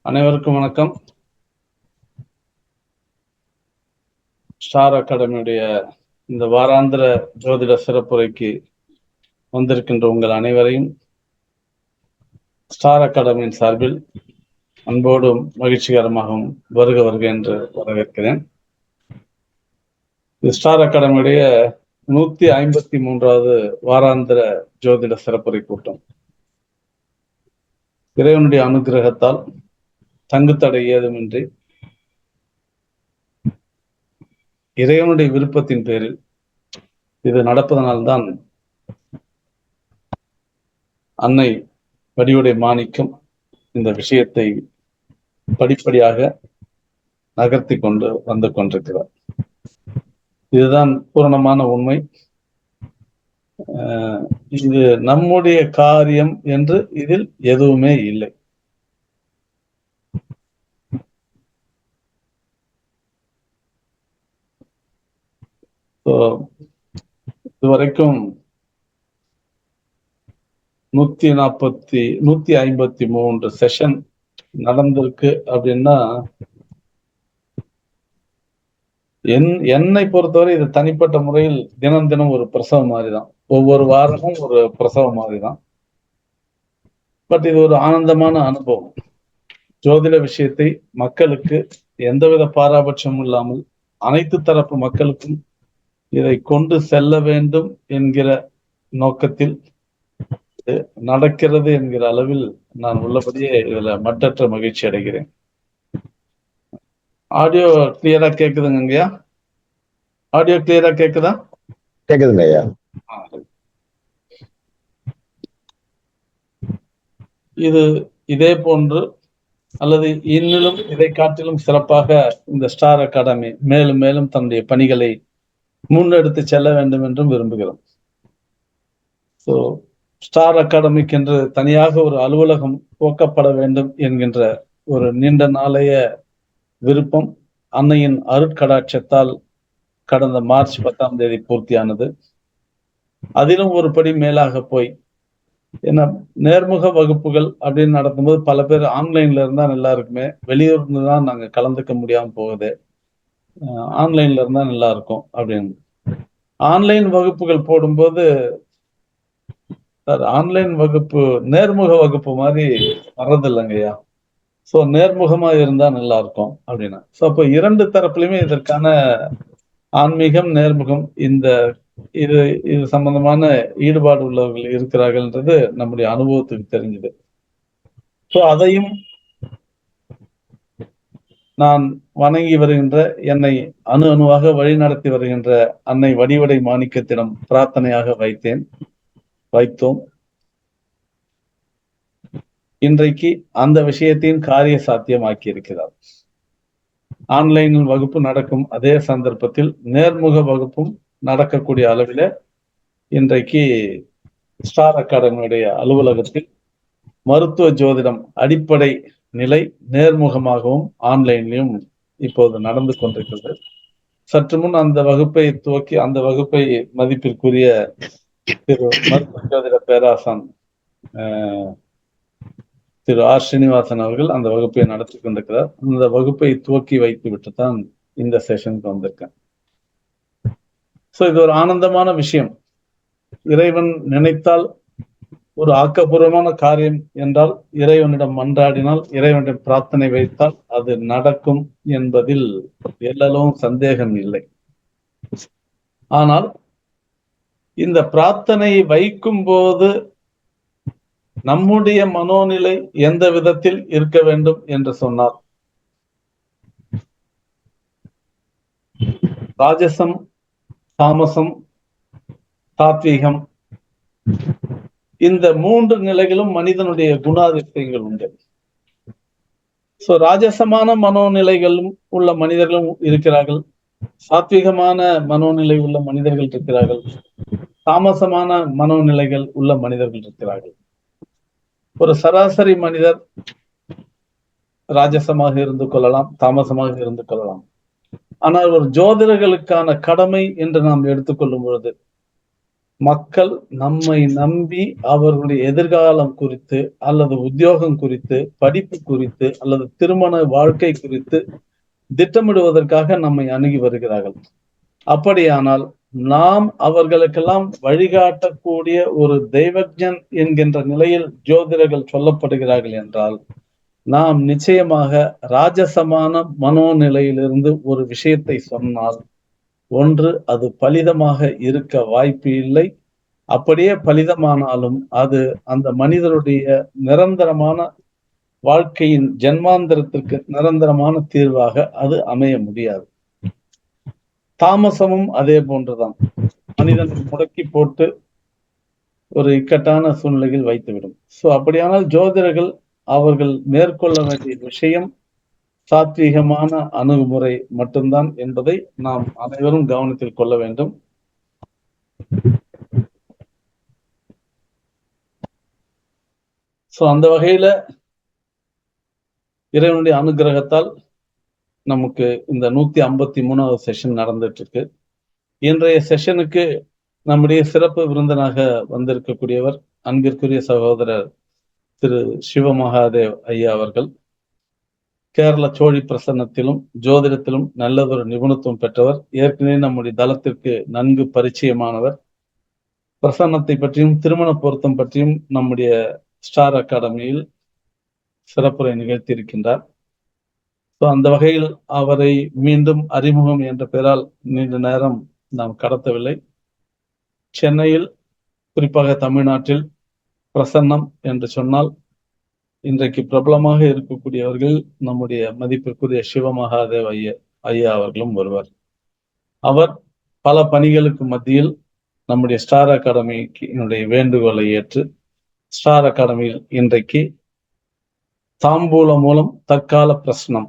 அனைவருக்கும் வணக்கம். ஸ்டார் அகாடமியுடைய இந்த வாராந்திர ஜோதிட சிறப்புரைக்கு வந்திருக்கின்ற உங்கள் அனைவரையும் ஸ்டார் அகாடமியின் சார்பில் அன்போடும் மகிழ்ச்சிகரமாகவும் வருக வருக என்று வரவேற்கிறேன். ஸ்டார் அகாடமியுடைய 153வது வாராந்திர ஜோதிட சிறப்புரை கூட்டம் இறைவனுடைய அனுகிரகத்தால் தங்குத்தடை ஏதுமின்றி இறைவனுடைய விருப்பத்தின் பேரில் இது நடப்பதனால்தான் அன்னை வடிவுடை மாணிக்கம் இந்த விஷயத்தை படிப்படியாக நகர்த்தி கொண்டு வந்து கொண்டிருக்கிறார். இதுதான் பூரணமான உண்மை. இது நம்முடைய காரியம் என்று இதில் எதுவுமே இல்லை. இதுவரைக்கும் 153 செஷன் நடந்திருக்கு அப்படின்னா, என்னை பொறுத்தவரை இது தனிப்பட்ட முறையில் தினம் தினம் ஒரு பிரசவம் மாதிரிதான். ஒவ்வொரு வாரமும் ஒரு பிரசவம் மாதிரிதான். பட் இது ஒரு ஆனந்தமான அனுபவம். ஜோதிட விஷயத்தை மக்களுக்கு எந்தவித பாராபட்சமும் இல்லாமல் அனைத்து தரப்பு மக்களுக்கும் இதை கொண்டு செல்ல வேண்டும் என்கிற நோக்கத்தில் நடக்கிறது என்கிற அளவில் நான் உள்ளபடியே இதுல மட்டற்ற மகிழ்ச்சி அடைகிறேன். ஆடியோ கிளியரா கேக்குதுங்க ஐயா? ஆடியோ கிளியரா கேக்குதா? கேக்குதுங்க ஐயா. இது இதே போன்று அல்லது இன்னிலும் இதை காட்டிலும் சிறப்பாக இந்த ஸ்டார் அகாடமி மேலும் மேலும் தன்னுடைய பணிகளை முன்னெடுத்து செல்ல வேண்டும் என்றும் விரும்புகிறோம். ஸோ ஸ்டார் அகாடமிக்கு என்று தனியாக ஒரு அலுவலகம் துவக்கப்பட வேண்டும் என்கின்ற ஒரு நீண்ட நாளைய விருப்பம் அன்னையின் அருட்கடாட்சத்தால் கடந்த மார்ச் 10ஆம் தேதி பூர்த்தியானது. அதிலும் ஒரு படி மேலாக போய், ஏன்னா நேர்முக வகுப்புகள் அப்படின்னு நடக்கும்போது பல பேர் ஆன்லைன்ல இருந்தா நல்லா இருக்குமே, வெளியூர்ல தான் நாங்க கலந்துக்க முடியாம போகுது, ஆன்லைன்ல இருந்தா நல்லா இருக்கும் அப்படின்னு. ஆன்லைன் வகுப்புகள் போடும்போது ஆன்லைன் வகுப்பு நேர்முக வகுப்பு மாதிரி வர்றதில்லைங்கய்யா. ஸோ நேர்முகமா இருந்தா நல்லா இருக்கும் அப்படின்னா. ஸோ அப்போ இரண்டு தரப்புலையுமே இதற்கான ஆன்மீகம், நேர்முகம், இது சம்பந்தமான ஈடுபாடு உள்ளவர்கள் இருக்கிறார்கள்ன்றது நம்முடைய அனுபவத்துக்கு தெரிஞ்சது. ஸோ அதையும் நான் வணங்கி வருகின்ற, என்னை அணுவாக வழிநடத்தி வருகின்ற அன்னை வடிவடை மாணிக்கத்திடம் பிரார்த்தனையாக வைத்தோம். இன்றைக்கு அந்த விஷயத்தையும் காரிய சாத்தியமாக்கி இருக்கிறார். ஆன்லைனில் வகுப்பு நடக்கும் அதே சந்தர்ப்பத்தில் நேர்முக வகுப்பும் நடக்கக்கூடிய அளவில் இன்றைக்கு ஸ்டார் அகாடமியுடைய அலுவலகத்தில் மருத்துவ ஜோதிடம் அடிப்படை நிலை நேர்முகமாகவும் ஆன்லைன்லையும் இப்போது நடந்து கொண்டிருக்கிறது. சற்று முன் அந்த வகுப்பை மதிப்பிற்குரிய திரு மருத்துவ ஜோதிட பேராசான் திரு ஆர் ஸ்ரீனிவாசன் அவர்கள் அந்த வகுப்பை நடத்தி கொண்டிருக்கிறார். அந்த வகுப்பை துவக்கி வைத்து விட்டு தான் இந்த செஷனுக்கு வந்திருக்கேன். ஸோ இது ஒரு ஆனந்தமான விஷயம். இறைவன் நினைத்தால் ஒரு ஆக்கப்பூர்வமான காரியம் என்றால், இறைவனிடம் மன்றாடினால், இறைவனிடம் பிரார்த்தனை வைத்தால் அது நடக்கும் என்பதில் எல்லளவும் சந்தேகம் இல்லை. ஆனால் இந்த பிரார்த்தனை வைக்கும் போது நம்முடைய மனோநிலை எந்த விதத்தில் இருக்க வேண்டும் என்று சொன்னார், ராஜசம், தாமசம், சாத்வீகம், இந்த மூன்று நிலைகளும் மனிதனுடைய குணாதிசயங்கள் உண்டு. சோ ராஜசமான மனோநிலைகளும் உள்ள மனிதர்களும் இருக்கிறார்கள், சாத்வீகமான மனோநிலை உள்ள மனிதர்கள் இருக்கிறார்கள், தாமசமான மனோநிலைகள் உள்ள மனிதர்கள் இருக்கிறார்கள். ஒரு சராசரி மனிதர் ராஜசமாக இருந்து கொள்ளலாம், தாமசமாக இருந்து கொள்ளலாம். ஆனால் ஒரு ஜோதிடர்களுக்கான கடமை என்று நாம் எடுத்துக்கொள்ளும் பொழுது மக்கள் நம்மை நம்பி அவர்களுடைய எதிர்காலம் குறித்து அல்லது உத்தியோகம் குறித்து, படிப்பு குறித்து அல்லது திருமண வாழ்க்கை குறித்து திட்டமிடுவதற்காக நம்மை அணுகி வருகிறார்கள். அப்படியானால் நாம் அவர்களுக்கெல்லாம் வழிகாட்டக்கூடிய ஒரு தெய்வஜன் என்கின்ற நிலையில் ஜோதிடர்கள் சொல்லப்படுகிறார்கள் என்றால், நாம் நிச்சயமாக ராஜசமான மனோநிலையிலிருந்து ஒரு விஷயத்தை சொன்னால், ஒன்று அது பலிதமாக இருக்க வாய்ப்பு இல்லை. அப்படியே பலிதமானாலும் அது அந்த மனிதருடைய நிரந்தரமான வாழ்க்கையின் ஜென்மாந்திரத்திற்கு நிரந்தரமான தீர்வாக அது அமைய முடியாது. தாமசமும் அதே போன்றுதான். மனிதனை முடக்கி போட்டு ஒரு இக்கட்டான சூழ்நிலையில் வைத்துவிடும். அப்படியானால் ஜோதிடர்கள் அவர்கள் மேற்கொள்ள வேண்டிய விஷயம் சாத்வீகமான அணுகுமுறை மட்டும்தான் என்பதை நாம் அனைவரும் கவனத்தில் கொள்ள வேண்டும். அந்த வகையில இறைவனுடைய அனுகிரகத்தால் நமக்கு இந்த 153வது செஷன் நடந்துட்டு இருக்கு. இன்றைய செஷனுக்கு நம்முடைய சிறப்பு விருந்தினராக வந்திருக்கக்கூடியவர் அன்பிற்குரிய சகோதரர் திரு சிவமகாதேவ் ஐயா அவர்கள். கேரள சோழி பிரசன்னத்திலும் ஜோதிடத்திலும் நல்லதொரு நிபுணத்துவம் பெற்றவர். ஏற்கனவே நம்முடைய தளத்திற்கு நன்கு பரிச்சயமானவர். பிரசன்னத்தை பற்றியும் திருமண பொருத்தம் பற்றியும் நம்முடைய ஸ்டார் அகாடமியில் சிறப்புரை நிகழ்த்தியிருக்கின்றார். அந்த வகையில் அவரை மீண்டும் அறிமுகம் என்ற பெயரால் நீண்ட நேரம் நாம் கடத்தவில்லை. சென்னையில், குறிப்பாக தமிழ்நாட்டில் பிரசன்னம் என்று சொன்னால் இன்றைக்கு பிரபலமாக இருக்கக்கூடியவர்கள் நம்முடைய மதிப்பிற்குரிய சிவமகாதேவ் ஐயா அவர்களும் ஒருவர். அவர் பல பணிகளுக்கு மத்தியில் நம்முடைய ஸ்டார் அகாடமியினுடைய வேண்டுகோளை ஏற்று ஸ்டார் அகாடமியில் இன்றைக்கு தாம்பூலம் மூலம் தற்கால பிரசனம்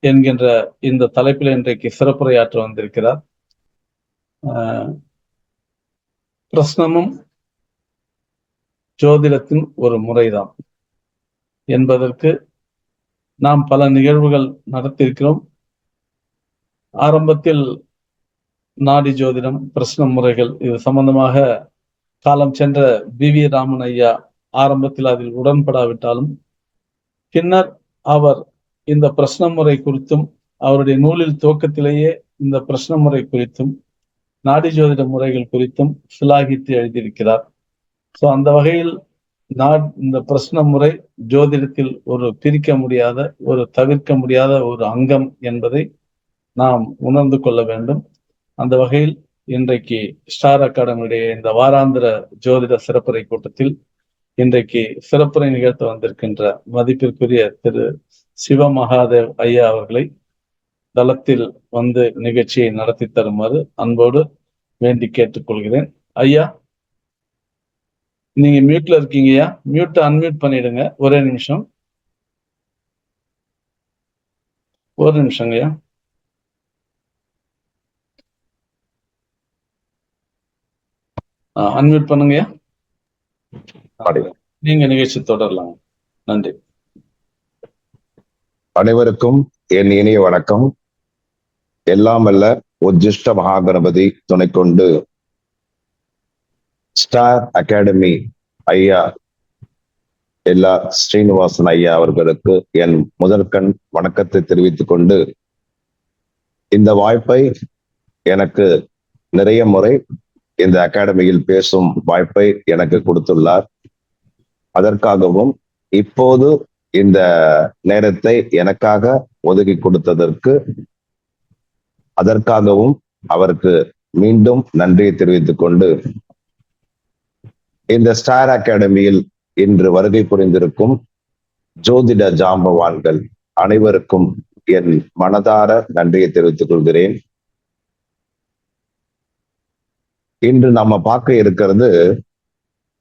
என்கின்ற இந்த தலைப்பில் இன்றைக்கு சிறப்புரையாற்ற வந்திருக்கிறார். பிரசனமும் ஜோதிடத்தின் ஒரு முறைதான் என்பதற்கு நாம் பல நிகழ்வுகள் நடத்தியிருக்கிறோம். ஆரம்பத்தில் நாடி ஜோதிடம், பிரசன முறைகள் இது சம்பந்தமாக காலம் சென்ற வி ராமன் ஐயா ஆரம்பத்தில் அதில் உடன்படாவிட்டாலும் பின்னர் அவர் இந்த பிரசன முறை குறித்தும் அவருடைய நூலில் துவக்கத்திலேயே இந்த பிரசன முறை குறித்தும் நாடி ஜோதிட முறைகள் குறித்தும் சிலாகித்து எழுதியிருக்கிறார். அந்த வகையில் இந்த பிரசன முறை ஜோதிடத்தில் ஒரு பிரிக்க முடியாத, ஒரு தவிர்க்க முடியாத ஒரு அங்கம் என்பதை நாம் உணர்ந்து கொள்ள வேண்டும். அந்த வகையில் இன்றைக்கு ஸ்டார் அகாடமியுடைய இந்த வாராந்திர ஜோதிட சிறப்புரை கூட்டத்தில் இன்றைக்கு சிறப்புரை நிகழ்த்த வந்திருக்கின்ற மதிப்பிற்குரிய திரு சிவமகாதேவ் ஐயா அவர்களை தளத்தில் வந்து நிகழ்ச்சியை நடத்தி தருமாறு அன்போடு வேண்டி கேட்டுக்கொள்கிறேன். ஐயா, நீங்க மியூட்ல இருக்கீங்கய்யா, மியூட் அன்மியூட் பண்ணிடுங்க. ஒரே நிமிஷம், ஒரு நிமிஷங்கய்யா. அன்மியூட் பண்ணுங்கய்யா. நீங்க நிகழ்ச்சி தொடரலாம். நன்றி. அனைவருக்கும் என் இனிய வணக்கம். எல்லாம் அல்ல உஜ்ஜிஷ்ட மகாகணபதி துணை கொண்டு ஸ்டார் அகாடமி ஐயா எல்லா ஸ்ரீனிவாசன் ஐயா அவர்களுக்கு என் முதற்கண் வணக்கத்தை தெரிவித்துக் கொண்டு, இந்த வாய்ப்பை எனக்கு நிறைய முறை இந்த அகாடமியில் பேசும் வாய்ப்பை எனக்கு கொடுத்துள்ளார். அதற்காகவும் இப்போது இந்த நேரத்தை எனக்காக ஒதுக்கி கொடுத்ததற்கு அதற்காகவும் அவருக்கு மீண்டும் நன்றியை தெரிவித்துக் கொண்டு, இந்த ஸ்டார் அகாடமியில் இன்று வருகை புரிந்திருக்கும் ஜோதிட ஜாம்பவான்கள் அனைவருக்கும் என் மனதார நன்றியை தெரிவித்துக் கொள்கிறேன். இன்று நம்ம பார்க்க இருக்கிறது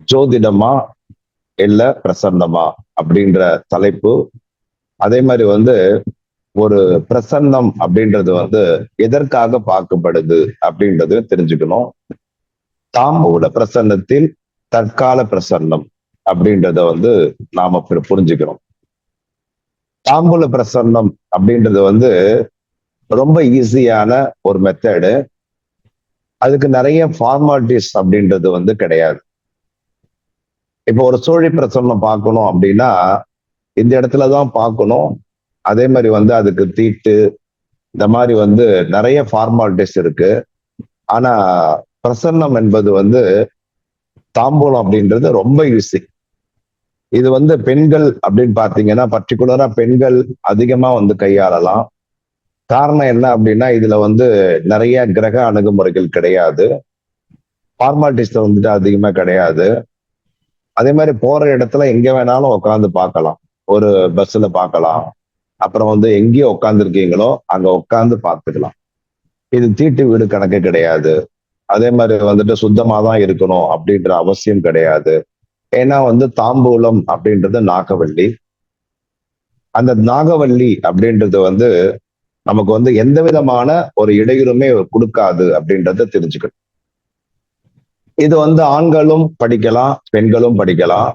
ஜோதிடமா இல்ல பிரசன்னமா அப்படின்ற தலைப்பு. அதே மாதிரி ஒரு பிரசன்னம் அப்படின்றது எதற்காக பார்க்கப்படுது அப்படின்றது தெரிஞ்சுக்கணும். தாம்பூல பிரசன்னத்தில் தற்கால பிரசன்னம் அப்படின்றத நாம புரிஞ்சுக்கணும். தாம்பூல பிரசன்னம் அப்படின்றது ரொம்ப ஈஸியான ஒரு மெத்தடு. அதுக்கு நிறைய ஃபார்மாலிட்டிஸ் அப்படின்றது வந்து கிடையாது. இப்போ ஒரு சோழி பிரசன்னம் பார்க்கணும் அப்படின்னா இந்த இடத்துலதான் பார்க்கணும். அதே மாதிரி வந்து அதுக்கு தீட்டு இந்த மாதிரி வந்து நிறைய ஃபார்மாலிட்டிஸ் இருக்கு. ஆனா பிரசன்னம் என்பது வந்து தாம்பூலம் அப்படின்றது ரொம்ப ஈஸி. இது வந்து பெண்கள் அப்படின்னு பாத்தீங்கன்னா பர்டிகுலரா பெண்கள் அதிகமா வந்து கையாளலாம். காரணம் என்ன அப்படின்னா இதுல வந்து நிறைய கிரக அணுகுமுறைகள் கிடையாது, ஃபார்மாலிட்டிஸ் வந்துட்டு அதிகமா கிடையாது. அதே மாதிரி போற இடத்துல எங்க வேணாலும் உட்காந்து பார்க்கலாம். ஒரு பஸ்ல பார்க்கலாம், அப்புறம் வந்து எங்கேயும் உட்கார்ந்து இருக்கீங்களோ அங்க உட்கார்ந்து பார்த்துக்கலாம். இது தீட்டு வீடு கணக்கு கிடையாது. அதே மாதிரி வந்துட்டு சுத்தமா தான் இருக்கணும் அப்படின்ற அவசியம் கிடையாது. ஏன்னா வந்து தாம்பூலம் அப்படின்றது நாகவல்லி. அந்த நாகவல்லி அப்படின்றது வந்து நமக்கு வந்து எந்த விதமான ஒரு இடையூறுமே கொடுக்காது அப்படின்றத தெரிஞ்சுக்கணும். இது வந்து ஆண்களும் படிக்கலாம், பெண்களும் படிக்கலாம்.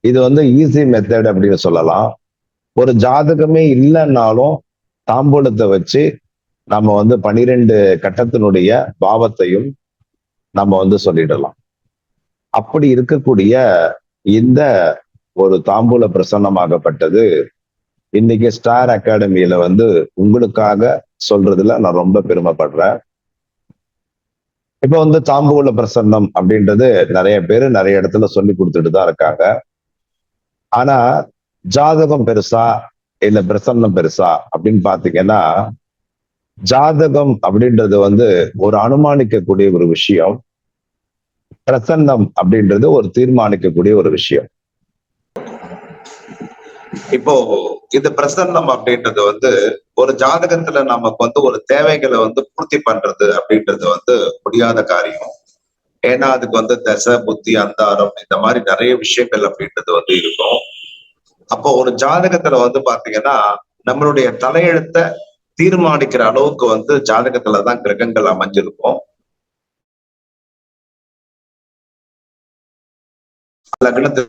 இது வந்து ஈஸி மெத்தட் அப்படின்னு சொல்லலாம். ஒரு ஜாதகமே இல்லைன்னாலும் தாம்பூலத்தை வச்சு நம்ம வந்து 12 கட்டத்தினுடைய பாவத்தையும் நம்ம வந்து சொல்லிடலாம். அப்படி இருக்கக்கூடிய இந்த ஒரு தாம்பூல பிரசன்னமாகப்பட்டது இன்னைக்கு ஸ்டார் அகாடமியில வந்து உங்களுக்காக சொல்றதுல நான் ரொம்ப பெருமைப்படுறேன். இப்ப வந்து தாம்பூல பிரசன்னம் அப்படின்றது நிறைய பேர் நிறைய இடத்துல சொல்லி கொடுத்துட்டு தான் இருக்காங்க. ஆனா ஜாதகம் பெருசா இல்ல பிரசன்னம் பெருசா அப்படின்னு பாத்தீங்கன்னா, ஜாதகம் அப்படின்றது வந்து ஒரு அனுமானிக்கக்கூடிய ஒரு விஷயம். பிரசன்னம் அப்படின்றது ஒரு தீர்மானிக்கக்கூடிய ஒரு விஷயம். இப்போ இந்த பிரசன்னம் அப்படின்றது வந்து ஒரு ஜாதகத்துல நமக்கு வந்து ஒரு தேவைகளை வந்து பூர்த்தி பண்றது அப்படின்றது வந்து முடியாத காரியம். ஏன்னா அதுக்கு வந்து தசை புத்தி அந்தாரம் இந்த மாதிரி நிறைய விஷயங்கள் அப்படின்றது வந்து இருக்கும். அப்போ ஒரு ஜாதகத்துல வந்து பாத்தீங்கன்னா நம்மளுடைய தலையெழுத்தை தீர்மானிக்கிற அளவுக்கு வந்து ஜாதகத்துலதான் கிரகங்கள் அமைஞ்சிருக்கும். லக்னத்து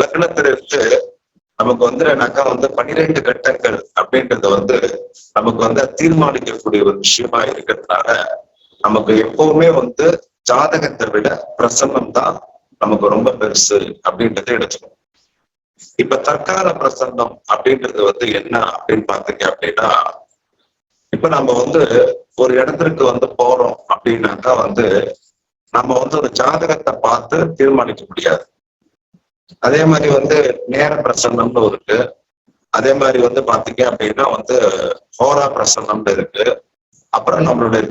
லக்னத்திலிருந்து நமக்கு வந்து என்னக்கா வந்து 12 கட்டங்கள் அப்படின்றது வந்து நமக்கு வந்து தீர்மானிக்கக்கூடிய ஒரு விஷயமா இருக்கிறதுனால நமக்கு எப்பவுமே வந்து ஜாதகத்தை விட பிரசன்னம் தான் நமக்கு ரொம்ப பெருசு அப்படின்றத எடுத்துக்கணும். இப்ப தற்கால பிரசன்னம் அப்படின்றது வந்து என்ன அப்படின்னு பாத்தீங்க அப்படின்னா, இப்ப நம்ம வந்து ஒரு இடத்திற்கு வந்து போறோம் அப்படின்னாக்கா வந்து நம்ம வந்து ஒரு ஜாதகத்தை பார்த்து தீர்மானிக்க முடியாது. அதே மாதிரி வந்து நேர பிரசன்னம்னு இருக்கு. அதே மாதிரி வந்து பாத்தீங்க அப்படின்னா வந்து ஹோரா பிரசன்னம்னு இருக்கு. அப்புறம் நம்மளுடைய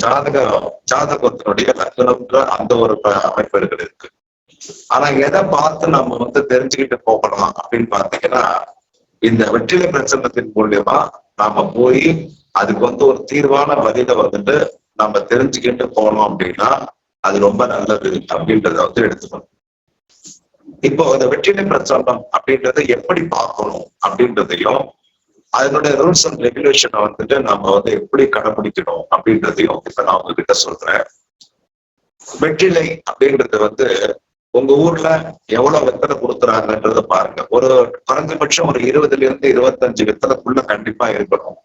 ஜாதகத்தினுடைய லக்னம்ன்ற அந்த ஒரு அமைப்புகள் இருக்கு. ஆனா எதை பார்த்து நம்ம வந்து தெரிஞ்சுக்கிட்டு போகலாம் அப்படின்னு பாத்தீங்கன்னா, இந்த வெற்றிலை பிரசன்னத்தின் மூலியமா நாம போய் அதுக்கு வந்து ஒரு தீர்வான பதில வந்துட்டு நம்ம தெரிஞ்சுக்கிட்டு போனோம் அப்படின்னா அது ரொம்ப நல்லது அப்படின்றத வந்து எடுத்துக்கணும். இப்போ இந்த வெற்றிலை பிரசன்னம் அப்படின்றத எப்படி பார்க்கணும் அப்படின்றதையும் அதனுடைய ரூல்ஸ் அண்ட் ரெகுலேஷனை வந்துட்டு நம்ம வந்து எப்படி கடைபிடிக்கணும் அப்படின்றதையும் இப்ப நான் உங்ககிட்ட சொல்றேன். வெற்றிலை அப்படின்றது வந்து உங்க ஊர்ல எவ்வளவு வெத்தலை கொடுக்குறாங்கன்றத பாருங்க. ஒரு குறைஞ்சபட்சம் ஒரு 20 இருந்து 25 வெத்தலைக்குள்ள கண்டிப்பா இருக்கணும்.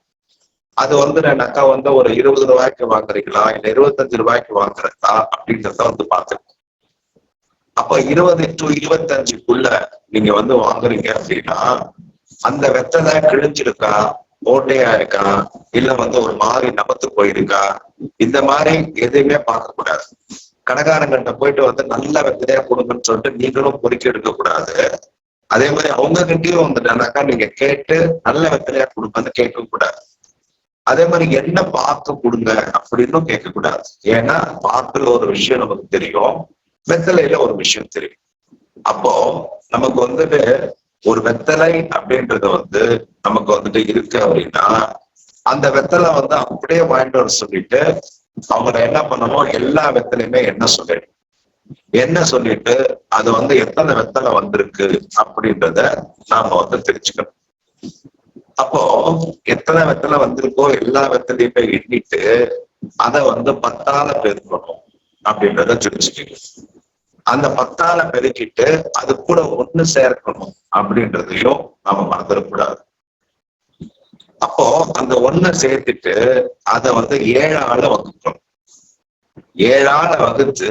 அது வந்து என்னக்கா வந்து ஒரு 20 ரூபாய்க்கு வாங்குறீங்களா இல்ல 25 ரூபாய்க்கு வாங்குறதா அப்படின்றத வந்து பாத்துக்கணும். அப்ப 20 to 25க்குள்ள நீங்க வந்து வாங்குறீங்க அப்படின்னா அந்த வெத்தலை கிழிஞ்சிருக்கா, ஓட்டையா இருக்கா, இல்ல வந்து ஒரு மாதிரி நமத்து போயிருக்கா, இந்த மாதிரி எதையுமே பார்க்க கூடாது. கடைக்காரங்கிட்ட போயிட்டு வந்து நல்ல வெத்தலையா கொடுங்கன்னு சொல்லிட்டு நீங்களும் பொறுக்கி எடுக்க கூடாது. அதே மாதிரி அவங்க கிட்டயும் வந்துட்டாக்கா நீங்க கேட்டு நல்ல வெத்தலையா கொடுங்கன்னு கேட்க கூடாது. அதே மாதிரி என்ன பார்த்து கொடுங்க அப்படின்னு கேட்க கூடாது. ஏன்னா பார்த்துல ஒரு விஷயம் நமக்கு தெரியும், வெத்தலையில ஒரு விஷயம் தெரியும். அப்போ நமக்கு வந்துட்டு ஒரு வெத்தலை அப்படின்றது வந்து நமக்கு வந்துட்டு இருக்கு அப்படின்னா அந்த வெத்தலை வந்து அப்படியே வாங்கிட்டு வர சொல்லிட்டு அவங்கள என்ன பண்ணணும், எல்லா வெத்தலையுமே என்ன சொல்லிட்டு அது வந்து எத்தனை வெத்தலை வந்திருக்கு அப்படின்றத நாம வந்து தெரிஞ்சுக்கணும். அப்போ எத்தனை வெத்தலை வந்திருக்கோ எல்லா வெத்தலையுமே எண்ணிட்டு அதை வந்து 10ஆல பெருக்கணும் அப்படின்றத தெரிஞ்சுக்கணும். அந்த 10ஆல பெருக்கிட்டு அது கூட 1 சேர்க்கணும் அப்படின்றதையும் நாம மறந்துடக்கூடாது. அப்போ அந்த 1 சேர்த்துட்டு அதை வந்து 7ஆல வகுக்கணும். 7ஆல வகுத்து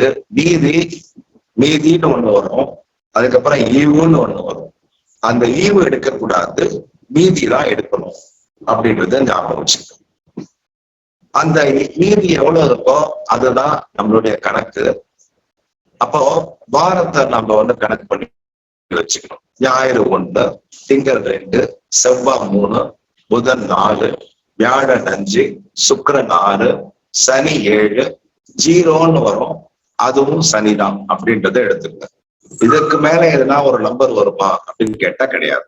மீதின்னு ஒண்ணு வரும், அதுக்கப்புறம் ஈவுன்னு ஒண்ணு வரும். அந்த ஈவு எடுக்கக்கூடாது, மீதி தான் எடுக்கணும் அப்படின்றத ஞாபகம் வச்சுக்கணும். அந்த மீதி எவ்வளவு இருக்கோ அதுதான் நம்மளுடைய கணக்கு. அப்போ வாரத்தை நம்ம வந்து கணக்கு பண்ணி வச்சுக்கணும். ஞாயிறு 1, திங்கள் 2, செவ்வாய் 3, புதன் 4, வியாழன் 5, சுக்கிரன் 6, சனி 7, 0ன்னு வரும், அதுவும் சனிதான் அப்படின்றத எடுத்துக்கங்க. இதற்கு மேல எதுனா ஒரு நம்பர் வருமா அப்படின்னு கேட்டா கிடையாது.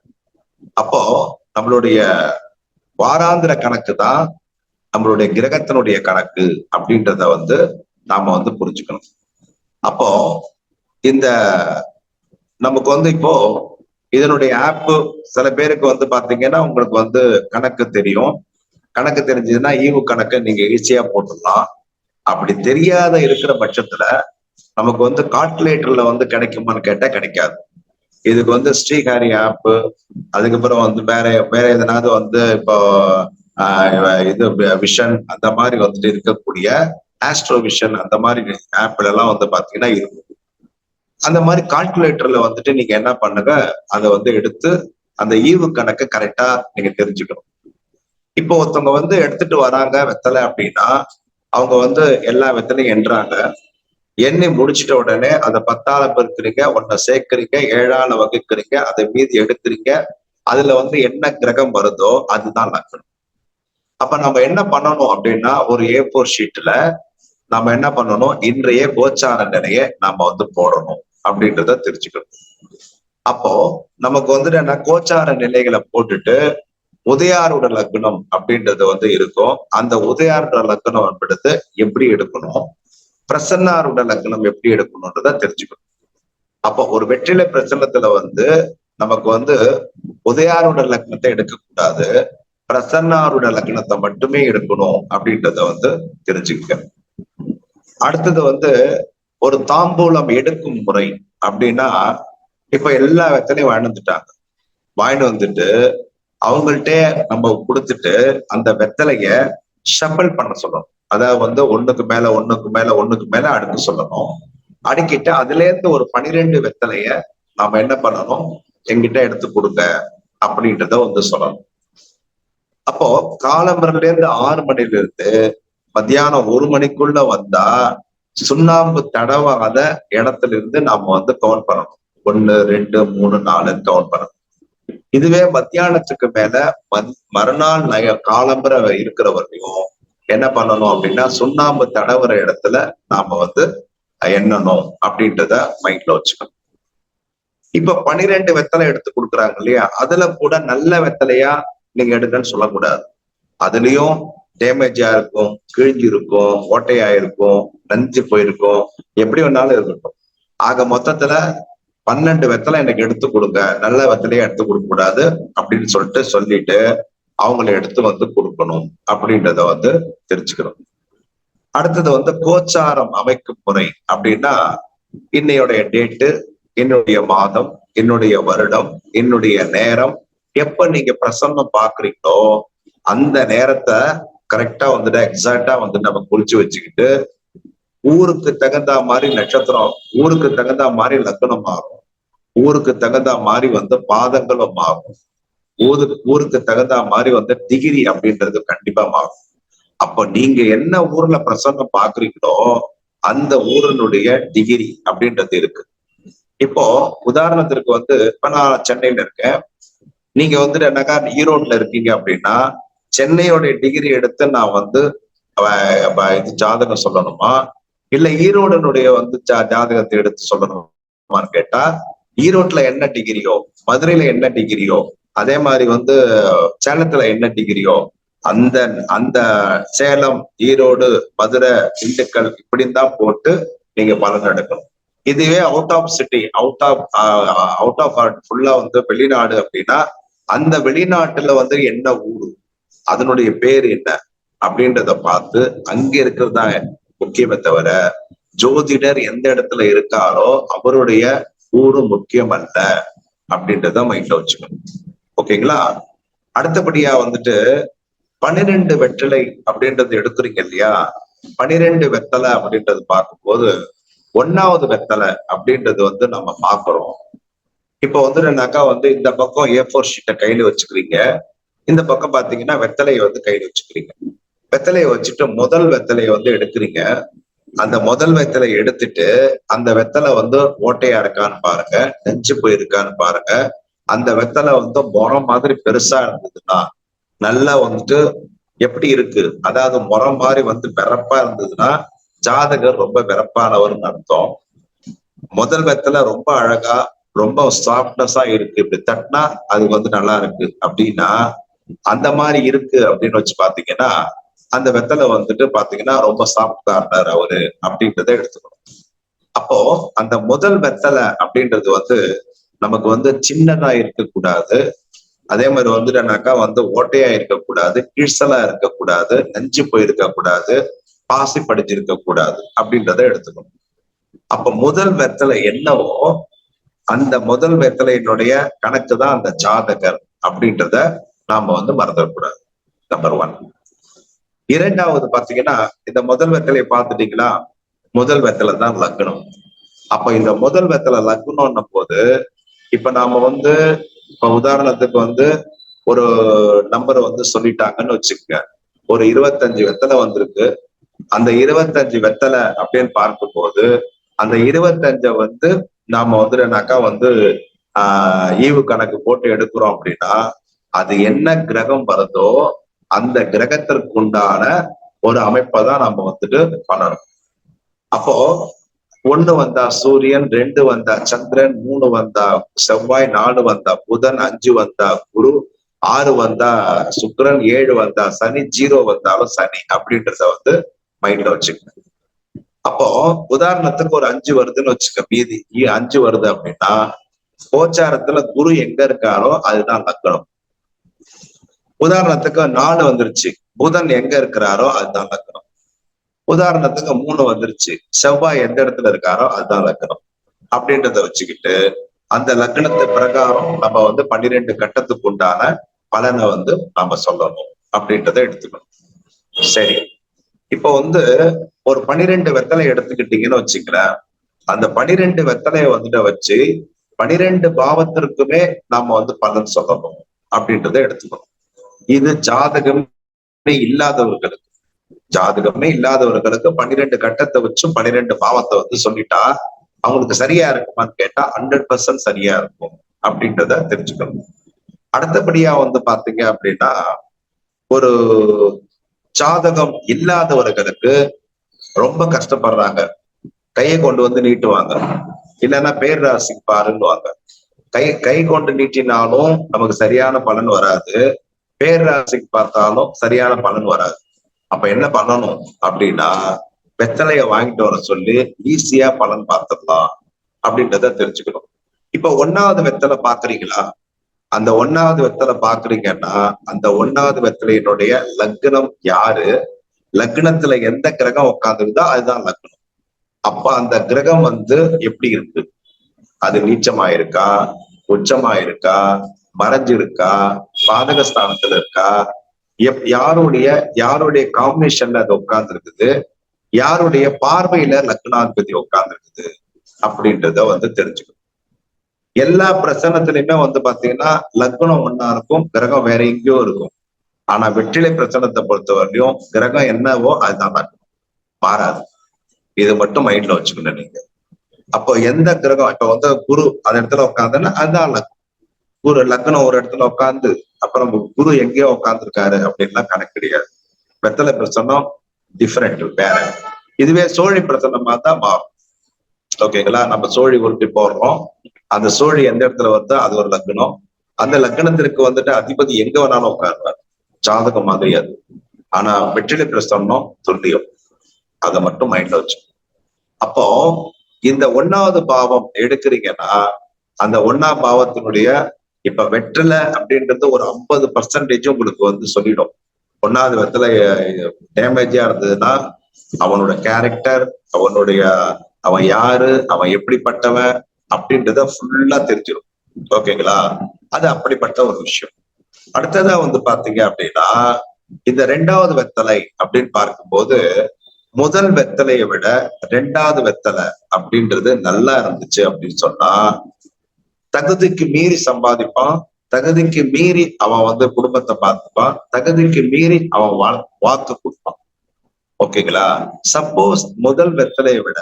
அப்போ நம்மளுடைய வாராந்திர கணக்கு தான் நம்மளுடைய கிரகத்தினுடைய கணக்கு அப்படின்றத வந்து நாம வந்து புரிஞ்சுக்கணும். அப்போ இந்த நமக்கு வந்து இப்போ இதனுடைய ஆப் சில பேருக்கு வந்து பாத்தீங்கன்னா உங்களுக்கு வந்து கணக்கு தெரியும். கணக்கு தெரிஞ்சதுன்னா ஈவு கணக்கு நீங்க ஈஸியா போட்டுடலாம். அப்படி தெரியாத இருக்கிற பட்சத்துல நமக்கு வந்து கால்குலேட்டர்ல வந்து கிடைக்குமான்னு கேட்டா கிடைக்காது. இதுக்கு வந்து ஸ்ரீஹரி ஆப், அதுக்கப்புறம் வந்து வேற எதனாவது வந்து இப்போ இது விஷன் அந்த மாதிரி வந்துட்டு இருக்கக்கூடிய ஆஸ்ட்ரோ விஷன் அந்த மாதிரி ஆப்ல எல்லாம் வந்து பாத்தீங்கன்னா இருக்கும். அந்த மாதிரி கால்குலேட்டர்ல வந்துட்டு நீங்க என்ன பண்ணுங்க, அதை வந்து எடுத்து அந்த ஈவு கணக்கு கரெக்டா நீங்க தெரிஞ்சுக்கணும். இப்போ ஒருத்தவங்க வந்து எடுத்துட்டு வராங்க வெத்தலை அப்படின்னா அவங்க வந்து எல்லா வெத்தலையும் எண்ணுறாங்க. எண்ணி முடிச்சிட்ட உடனே அதை 10ஆல பெருக்குறீங்க, 1 சேர்க்கிறீங்க, 7ஆல வகுக்கிறீங்க, அதை மீதி எடுக்கிறீங்க. அதுல வந்து என்ன கிரகம் வருதோ அதுதான் லக்னம். அப்ப நம்ம என்ன பண்ணணும் அப்படின்னா ஒரு A4 ஷீட்ல நம்ம என்ன பண்ணணும், இன்றைய கோச்சார நிலையை நாம வந்து போடணும் அப்படின்றத தெரிஞ்சுக்கணும். அப்போ நமக்கு வந்துட்டு என்ன, கோச்சார நிலைகளை போட்டுட்டு உதயாருட லக்னம் அப்படின்றது வந்து இருக்கும். அந்த உதயாருட லக்னம் அப்படின்றது எப்படி எடுக்கணும், பிரசன்னாருட லக்னம் எப்படி எடுக்கணும்ன்றத தெரிஞ்சுக்கணும். அப்போ ஒரு வெற்றிலை பிரசன்னத்துல வந்து நமக்கு வந்து உதயாருட லக்னத்தை எடுக்கக்கூடாது, பிரசன்னாருட லக்னத்தை மட்டுமே எடுக்கணும் அப்படின்றத வந்து தெரிஞ்சுக்க. அடுத்தது வந்து ஒரு தாம்பூலம் எடுக்கும் முறை அப்படின்னா, இப்ப எல்லா வெத்தலையும் வாங்கிட்டு வந்துட்டு அவங்கள்ட்ட நம்ம கொடுத்துட்டு அந்த வெத்தலைய ஷஃபிள் பண்ண சொல்லணும். அதாவது வந்து 1க்கு மேல அடுக்க சொல்லணும். அடுக்கிட்டு அதுல இருந்து ஒரு 12 வெத்தலைய நாம என்ன பண்ணணும், எங்கிட்ட எடுத்து கொடுங்க அப்படின்றத வந்து சொல்லணும். அப்போ காலம்பரில இருந்து 6 மணில இருந்து மத்தியானம் 1 மணிக்குள்ள வந்தா சுண்ணாம்பு தடவாத இடத்துல இருந்து நாம வந்து கவுண்ட் பண்ணணும். 1, 2, 3, 4 கவுண்ட் பண்ணணும். இதுவே மத்தியானத்துக்கு மேல மறுநாள் காலம்பர இருக்கிற வரையும் என்ன பண்ணணும் அப்படின்னா சுண்ணாம்பு தடவுற இடத்துல நாம வந்து எண்ணணும் அப்படின்றத மைண்ட்ல வச்சுக்கணும். இப்ப 12 வெத்தலை எடுத்து கொடுக்குறாங்க இல்லையா, அதுல கூட நல்ல வெத்தலையா நீங்க எடுக்கன்னு சொல்லக்கூடாது. அதுலயும் டேமேஜா இருக்கும், கிழிஞ்சு இருக்கும், ஓட்டையா இருக்கும், நஞ்சு போயிருக்கும், எப்படி வேணாலும் இருக்கட்டும். ஆக மொத்தத்துல 12 வெத்தலை எனக்கு எடுத்து கொடுங்க, நல்ல வெத்தலையா எடுத்து கொடுக்க கூடாது அப்படின்னு சொல்லிட்டு அவங்களை எடுத்து வந்து கொடுக்கணும் அப்படின்றத வந்து தெரிஞ்சுக்கணும். அடுத்தது வந்து கோச்சாரம் அமைக்கும் முறை அப்படின்னா, இன்னையோடைய டேட்டு, என்னுடைய மாதம், என்னுடைய வருடம், என்னுடைய நேரம், எப்ப நீங்க பிரசன்னம் பாக்குறீங்களோ அந்த நேரத்தை கரெக்டா வந்துட்டு எக்ஸாக்டா வந்து நம்ம குறிச்சு வச்சுக்கிட்டு ஊருக்கு தகுந்த மாதிரி நட்சத்திரம், ஊருக்கு தகுந்த மாதிரி லக்னம் மாறும், ஊருக்கு தகுந்த மாதிரி வந்து பாதங்களும் மாறும், ஊருக்கு தகுந்த மாதிரி வந்து டிகிரி அப்படின்றது கண்டிப்பா மாறும். அப்ப நீங்க என்ன ஊர்ல பிரசங்கம் பாக்குறீங்களோ அந்த ஊரினுடைய டிகிரி அப்படின்றது இருக்கு. இப்போ உதாரணத்திற்கு வந்து இப்ப நான் சென்னையில இருக்கேன், நீங்க வந்துட்டு என்னக்கா ஈரோட்ல இருக்கீங்க அப்படின்னா சென்னையோடைய டிகிரி எடுத்து நான் வந்து இது ஜாதகம் சொல்லணுமா, இல்ல ஈரோடனுடைய வந்து ஜாதகத்தை எடுத்து சொல்லணுமான்னு கேட்டா, ஈரோட்ல என்ன டிகிரியோ, மதுரையில என்ன டிகிரியோ, அதே மாதிரி வந்து சேலத்துல என்ன டிகிரியோ, அந்த அந்த சேலம், ஈரோடு, மதுரை, திண்டுக்கல் இப்படின்னு தான் போட்டு நீங்க பலன் எடுக்கணும். இதுவே out of city, out of ஃபுல்லா வந்து வெளிநாடு அப்படின்னா அந்த வெளிநாட்டுல வந்து என்ன ஊரு, அதனுடைய பேர் என்ன அப்படின்றத பார்த்து அங்க இருக்கிறது தான் முக்கியமே தவிர ஜோதிடர் எந்த இடத்துல இருக்காரோ அவருடைய ஊரு முக்கியம் அல்ல அப்படின்றத மைண்ட்ல வச்சுக்கணும். ஓகேங்களா? அடுத்தபடியா வந்துட்டு 12 வெற்றிலை அப்படின்றது எடுக்கிறீங்க இல்லையா? 12 வெத்தலை அப்படின்றது பார்க்கும்போது 1வது வெத்தலை அப்படின்றது வந்து நம்ம பார்க்கிறோம். இப்போ வந்து என்னக்கா வந்து இந்த பக்கம் A4 ஷீட்டை கையில வச்சுக்கிறீங்க, இந்த பக்கம் பாத்தீங்கன்னா வெத்தலையை வந்து கையில வச்சுக்கிறீங்க. வெத்தலையை வச்சுட்டு முதல் வெத்தலையை வந்து எடுக்கிறீங்க. அந்த முதல் வெத்தலை எடுத்துட்டு அந்த வெத்தலை வந்து ஓட்டையா இருக்கான்னு பாருங்க, நெஞ்சு போயிருக்கான்னு பாருங்க. அந்த வெத்தலை வந்து முறம் மாதிரி பெருசா இருந்ததுன்னா நல்லா வந்துட்டு எப்படி இருக்கு, அதாவது முறம் மாதிரி வந்து வெறப்பா இருந்ததுன்னா ஜாதகர் ரொம்ப வெறப்பானவர்னு அர்த்தம். முதல் வெத்தலை ரொம்ப அழகா ரொம்ப சாஃப்ட்னஸா இருக்கு, இப்படி தட்டினா அது வந்து நல்லா இருக்கு அப்படின்னா அந்த மாதிரி இருக்கு அப்படின்னு வச்சு பாத்தீங்கன்னா அந்த வெத்தலை வந்துட்டு பாத்தீங்கன்னா ரொம்ப சாஃப்டா இருந்தாரு அவரு அப்படின்றத எடுத்துக்கணும். அப்போ அந்த முதல் வெத்தலை அப்படின்றது வந்து நமக்கு வந்து சின்னதா இருக்கக்கூடாது, அதே மாதிரி வந்துட்டனாக்கா வந்து ஓட்டையா இருக்கக்கூடாது, கீழ்சலா இருக்கக்கூடாது, நஞ்சு போயிருக்க கூடாது, பாசி படிஞ்சிருக்க கூடாது அப்படின்றத எடுத்துக்கணும். அப்ப முதல் வெத்தலை என்னவோ அந்த முதல் வெத்தலையினுடைய கணக்கு தான் அந்த ஜாதகர் அப்படின்றத நாம வந்து மறந்துடக்கூடாது. நம்பர் 1. இரண்டாவது பாத்தீங்கன்னா இந்த முதல் வெத்தலையை பார்த்துட்டீங்களா? முதல் வெத்தலை தான் லக்னம். அப்ப இந்த முதல் வெத்தலை லக்னம்னும் போது இப்ப நாம வந்து இப்ப உதாரணத்துக்கு வந்து ஒரு நம்பரை வந்து சொல்லிட்டாங்கன்னு வச்சுக்கோங்க, ஒரு 25 வெத்தலை வந்திருக்கு. அந்த 25 வெத்தலை அப்படின்னு பார்க்கும்போது அந்த 25 வந்து நாம வந்துனாக்கா வந்து ஈவு கணக்கு போட்டு எடுக்கிறோம் அப்படின்னா அது என்ன கிரகம் வருதோ அந்த கிரகத்திற்கு உண்டான ஒரு அமைப்பை தான் நம்ம வந்துட்டு பண்ணணும். அப்போ 1 வந்தா சூரியன், 2 வந்தா சந்திரன், 3 வந்தா செவ்வாய், 4 வந்தா புதன், 5 வந்தா குரு, 6 வந்தா சுக்கிரன், 7 வந்தா சனி, 0 வந்தாலும் சனி அப்படின்றத வந்து மைண்ட்ல வச்சுக்கணும். அப்போ உதாரணத்துக்கு ஒரு 5 வருதுன்னு வச்சுக்க, மீதி 5 வருது அப்படின்னா கோச்சாரத்துல குரு எங்க இருக்காரோ அதுதான் லக்னம். உதாரணத்துக்கு 4 வந்துருச்சு, புதன் எங்க இருக்கிறாரோ அதுதான் லக்னம். உதாரணத்துக்கு 3 வந்துருச்சு, செவ்வாய் எந்த இடத்துல இருக்காரோ அதுதான் லக்னம். அப்படின்றத வச்சுக்கிட்டு அந்த லக்னத்து பிரகாரம் நம்ம வந்து 12 கட்டத்துக்கு உண்டான பலனை வந்து நாம சொல்லணும் அப்படின்றத எடுத்துக்கணும். சரி, இப்போ வந்து ஒரு 12 வெத்தலை எடுத்துக்கிட்டீங்கன்னு வச்சுக்கிறேன். அந்த 12 வெத்தலையை வந்துட்டு வச்சு 12 பாவத்திற்குமே நாம வந்து பலன் சொல்லணும் அப்படின்றத எடுத்துக்கணும். இது ஜாதகமே இல்லாதவர்களுக்கு 12 கட்டத்தை வச்சும் 12 பாவத்தை வந்து சொல்லிட்டா அவங்களுக்கு சரியா இருக்குமான்னு கேட்டா 100% சரியா இருக்கும் அப்படின்றத தெரிஞ்சுக்கணும். அடுத்தபடியா வந்து பாத்தீங்க அப்படின்னா ஒரு ஜாதகம் இல்லாதவர்களுக்கு ரொம்ப கஷ்டப்படுறாங்க. கையை கொண்டு வந்து நீட்டுவாங்க, இல்லைன்னா பேர் ராசி பாருன்னுவாங்க. கை கொண்டு நீட்டினாலும் நமக்கு சரியான பலன் வராது, பேர் ராசிக்கு பார்த்தாலும் சரியான பலன் வராது. அப்ப என்ன பண்ணணும் அப்படின்னா வெத்தலைய வாங்கிட்டு வர சொல்லி ஈஸியா பலன் பார்த்துடலாம் அப்படின்றத தெரிஞ்சுக்கணும். இப்ப 1வது வெத்தலை பாக்குறீங்களா? அந்த 1வது வெத்தலை பாக்குறீங்கன்னா அந்த 1வது வெத்தலையினுடைய லக்னம் யாரு, லக்னத்துல எந்த கிரகம் உட்கார்ந்துருந்தா அதுதான் லக்னம். அப்ப அந்த கிரகம் வந்து எப்படி இருக்கு, அது நீச்சமாயிருக்கா, உச்சமாயிருக்கா, மறைஞ்சிருக்கா, பாதகஸ்தானத்துல இருக்கா, யாருடைய காம்பினேஷன்ல அது உட்கார்ந்து இருக்குது, யாருடைய பார்வையில லக்னாதிபதி உட்கார்ந்து இருக்குது அப்படின்றத வந்து தெரிஞ்சுக்கணும். எல்லா பிரச்சனத்திலுமே வந்து பாத்தீங்கன்னா லக்னம் ஒண்ணா இருக்கும், கிரகம் வேற எங்கேயோ இருக்கும். ஆனா வெற்றிலை பிரச்சனத்தை பொறுத்தவரையும் கிரகம் என்னவோ அதுதான் லக்னம், மாறாது. இது மட்டும் மைண்ட்ல வச்சுக்கணும் நீங்க. அப்போ எந்த கிரகம் இப்ப வந்து குரு அந்த இடத்துல உட்காந்துன்னா அதுதான் லக்னம். குரு லக்னம் ஒரு இடத்துல உட்காந்து அப்புறம் குரு எங்கேயோ உட்காந்துருக்காரு அப்படின்லாம் கணக்கு கிடையாது. வெத்தலை பிரச்சனம் டிஃபரெண்ட் வேற. இதுவே சோழி பிரச்சனமா தான் மாறும். ஓகேங்களா? நம்ம சோழி உருட்டி போடுறோம், அந்த சோழி எந்த இடத்துல வருதோ அது ஒரு லக்னம். அந்த லக்னத்திற்கு வந்துட்டு அதிபதி எங்க வேணாலும் உட்காருவார், ஜாதகம் மாதிரி அது. ஆனா வெற்றிலை பிரசன்னம் துல்லியம், அதை மட்டும் மைண்ட்ல வச்சு. அப்போ இந்த 1வது பாவம் எடுக்கிறீங்கன்னா அந்த 1ஆம் பாவத்தினுடைய இப்ப வெற்றிலை அப்படின்றது ஒரு 50% உங்களுக்கு வந்து சொல்லிடும். 1வது வெற்றிலை டேமேஜா இருந்ததுன்னா அவனோட கேரக்டர், அவன் யாரு, அவன் எப்படிப்பட்டவன் அப்படின்றத ஃபுல்லா தெரிஞ்சிடும். ஓகேங்களா? அது அப்படிப்பட்ட ஒரு விஷயம். அடுத்ததா பாத்தீங்க அப்படின்னா, இந்த 2வது வெத்தலை அப்படின்னு பார்க்கும்போது, முதல் வெத்தலையை விட 2வது வெத்தலை அப்படின்றது நல்லா இருந்துச்சு அப்படின்னு சொன்னா, தகுதிக்கு மீறி சம்பாதிப்பான், தகுதிக்கு மீறி அவன் குடும்பத்தை பார்த்துப்பான், தகுதிக்கு மீறி அவன் வாக்கு கொடுப்பான். ஓகேங்களா? சப்போஸ் முதல் வெத்தலையை விட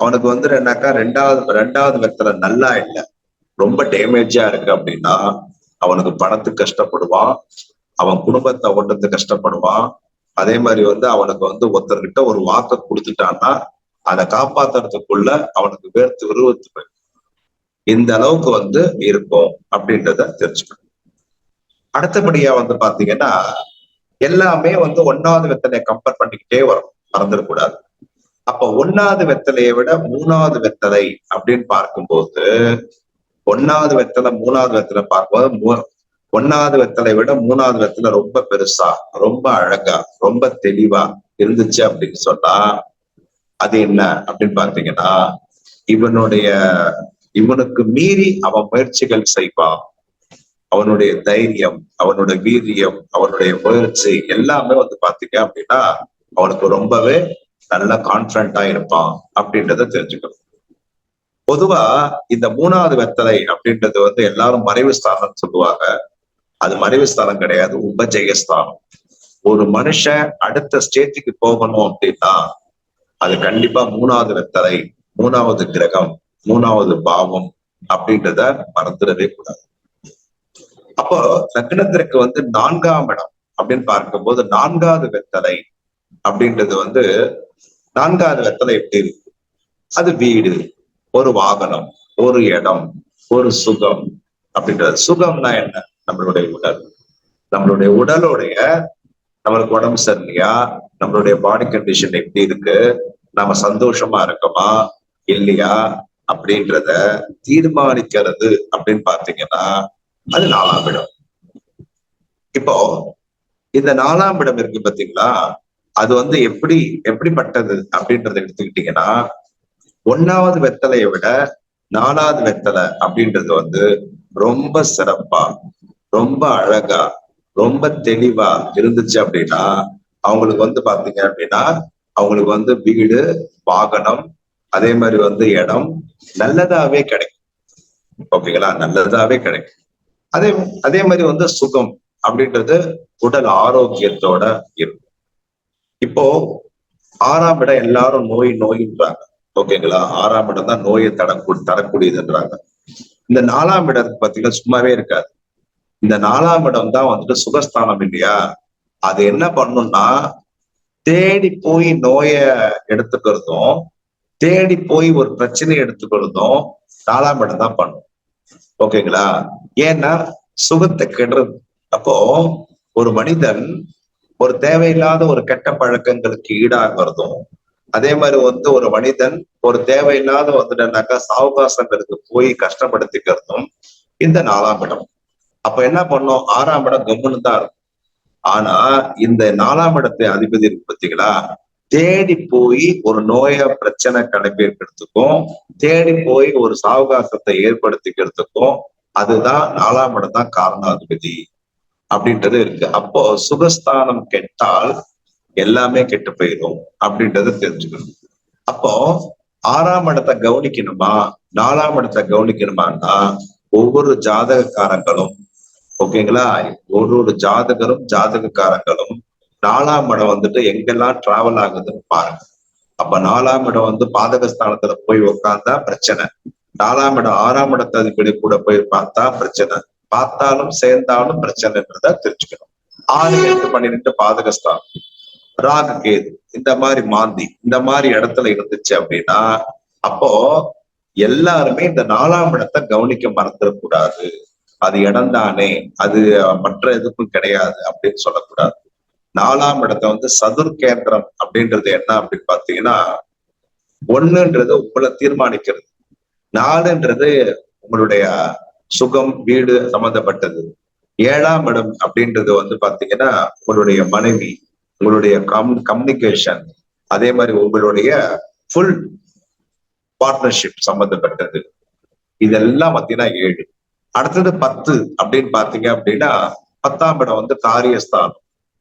அவனுக்கு என்னக்கா 2வது வெத்தலை நல்லா இல்லை, ரொம்ப டேமேஜா இருக்கு அப்படின்னா, அவனுக்கு பணத்துக்கு கஷ்டப்படுவான், அவன் குடும்பத்தை ஓட்டுறதுக்கு கஷ்டப்படுவான். அதே மாதிரி அவனுக்கு ஒருத்தர்கிட்ட ஒரு வாக்கு கொடுத்துட்டான்னா அதை காப்பாத்துறதுக்குள்ள அவனுக்கு வேர்த்து விருவத்து போயிடும். இந்த அளவுக்கு இருக்கும் அப்படின்றத தெரிஞ்சுக்கணும். அடுத்தபடியா பாத்தீங்கன்னா, எல்லாமே 1வது வெத்தலையை கம்பேர் பண்ணிக்கிட்டே வரும், மறந்துடக்கூடாது. அப்ப 1வது வெத்தலையை விட 3வது வெத்தலை அப்படின்னு பார்க்கும்போது, 1வது வெத்தலை 3வது வெத்தலை பார்க்கும்போது 1வது வெத்தலை விட 3வது வெத்தலை ரொம்ப பெருசா, ரொம்ப அழகா, ரொம்ப தெளிவா இருந்துச்சு அப்படின்னு சொன்னா, அது என்ன அப்படின்னு பாத்தீங்கன்னா, இவனுக்கு மீறி அவன் முயற்சிகள் செய்வான். அவனுடைய தைரியம், அவனுடைய வீரியம், அவனுடைய முயற்சி எல்லாமே பாத்தீங்க அப்படின்னா அவனுக்கு ரொம்பவே நல்ல கான்பிடண்டா இருப்பான் அப்படின்றத தெரிஞ்சுக்கணும். பொதுவா இந்த 3வது வெத்தலை அப்படின்றது எல்லாரும் மறைவு ஸ்தானம் சொல்லுவாங்க. அது மறைவு ஸ்தானம் கிடையாது, உபஜெயஸ்தானம். ஒரு மனுஷன் அடுத்த ஸ்டேஜுக்கு போகணும் அப்படின்னா அது கண்டிப்பா 3வது வெத்தலை, 3வது கிரகம், 3வது பாவம் அப்படின்றத மறந்துடவே கூடாது. அப்போ லக்னத்திற்கு 4ஆம் இடம் அப்படின்னு பார்க்கும்போது 4வது வெத்தலை அப்படின்றது 4வது வெத்தலை எப்படி இருக்கு? அது வீடு, ஒரு வாகனம், ஒரு இடம், ஒரு சுகம் அப்படின்றது. சுகம்னா என்ன? நம்மளுடைய உடல். நம்மளுடைய உடலுடைய நம்மளுக்கு உடம்பு சரியில்லையா, நம்மளுடைய பாடி கண்டிஷன் எப்படி இருக்கு, நம்ம சந்தோஷமா இருக்கோமா இல்லையா அப்படின்றத தீர்மானிக்கிறது அப்படின்னு பாத்தீங்கன்னா அது 4ஆம் இடம். இப்போ இந்த 4ஆம் இடம் இருக்கு பாத்தீங்களா, அது எப்படிப்பட்டது அப்படின்றத எடுத்துக்கிட்டீங்கன்னா, 1வது வெத்தலையை விட 4வது வெத்தலை அப்படின்றது ரொம்ப சிறப்பா, ரொம்ப அழகா, ரொம்ப தெளிவா இருந்துச்சு அப்படின்னா அவங்களுக்கு பாத்தீங்க அப்படின்னா அவங்களுக்கு வீடு, வாகனம், அதே மாதிரி இடம் நல்லதாவே கிடைக்கும். ஓகேங்களா? நல்லதாவே கிடைக்கும். அதே மாதிரி சுகம் அப்படின்றது உடல் ஆரோக்கியத்தோட இருக்கும். இப்போ 6ஆம் இடம் எல்லாரும் நோயின்றாங்க. ஓகேங்களா? 6ஆம் இடம் தான் நோயை தரக்கூடியதுன்றாங்க. இந்த 4ஆம் இடத்துக்கு பாத்தீங்கன்னா சும்மாவே இருக்காது. இந்த 4ஆம் இடம் தான் சுகஸ்தானம் இல்லையா? அது என்ன பண்ணும்னா, தேடி போய் நோய எடுத்துக்கிறதும், தேடி போய் ஒரு பிரச்சனையை எடுத்துக்கிறதும் 4ஆம் இடம் தான் பண்ணும். ஓகேங்களா? ஏன்னா சுகத்தை கெடுறது. அப்போ ஒரு மனிதன் ஒரு தேவையில்லாத ஒரு கெட்ட பழக்கங்களுக்கு ஈடாகிறதும், அதே மாதிரி ஒரு மனிதன் ஒரு தேவையில்லாத சாவகாசங்களுக்கு போய் கஷ்டப்படுத்திக்கிறதும் இந்த 4ஆம் இடம். அப்ப என்ன பண்ணும்? 6ஆம் இடம் கம்முன்னு தான் இருக்கும். ஆனா இந்த 4ஆம் இடத்தை அதிபதி இருக்கு பார்த்தீங்களா, தேடி போய் ஒரு நோய பிரச்சனை கடைபிடிக்கிறதுக்கும், தேடி போய் ஒரு சாவகாசத்தை ஏற்படுத்திக்கிறதுக்கும் அதுதான் 4ஆம் இடம் தான் காரணாதிபதி அப்படின்றது இருக்கு. அப்போ சுகஸ்தானம் கெட்டால் எல்லாமே கெட்டு போயிடும் அப்படின்றத தெரிஞ்சுக்கணும். அப்போ 6ஆம் இடத்தை கவனிக்கணுமா, 4ஆம் இடத்தை கவனிக்கணுமான்னா ஒவ்வொரு ஜாதகக்காரங்களும், ஓகேங்களா, ஒரு ஜாதகக்காரங்களும் 4ஆம் இடம் எங்கெல்லாம் டிராவல் ஆகுதுன்னு பாருங்க. அப்ப 4ஆம் இடம் பாதகஸ்தானத்துல போய் உட்கார்ந்தா பிரச்சனை, 4ஆம் இடம் 6ஆம் இடத்தை அதிபதி கூட போய் பார்த்தா பிரச்சனை, பார்த்தாலும் சேர்ந்தாலும் பிரச்சனைன்றத தெரிஞ்சுக்கணும். 6, 8, 12 பாதகஸ்தானம், ராகு கேது இந்த மாதிரி மாந்தி இந்த மாதிரி இடத்துல இருந்துச்சு அப்படின்னா அப்போ எல்லாருமே இந்த 4ஆம் இடத்தை கவனிக்க மறந்துடக்கூடாது. அது இடம் தானே, அது மற்ற எதுக்கும் கிடையாது அப்படின்னு சொல்லக்கூடாது. 4ஆம் இடத்தை சதுர் கேந்திரம் அப்படின்றது என்ன அப்படின்னு பாத்தீங்கன்னா, 1ன்றது உங்களை தீர்மானிக்கிறது, 4ன்றது உங்களுடைய சுகம், வீடு சம்பந்தப்பட்டது, 7ஆம் இடம் அப்படின்றது பாத்தீங்கன்னா உங்களுடைய மனைவி, உங்களுடைய கம்யூனிகேஷன், அதே மாதிரி உங்களுடைய ஃபுல் பார்ட்னர்ஷிப் சம்பந்தப்பட்டது, இதெல்லாம் பாத்தீங்கன்னா 7. அடுத்தது 10 அப்படின்னு பாத்தீங்க அப்படின்னா 10ஆம் இடம் வந்து காரியஸ்தானம்,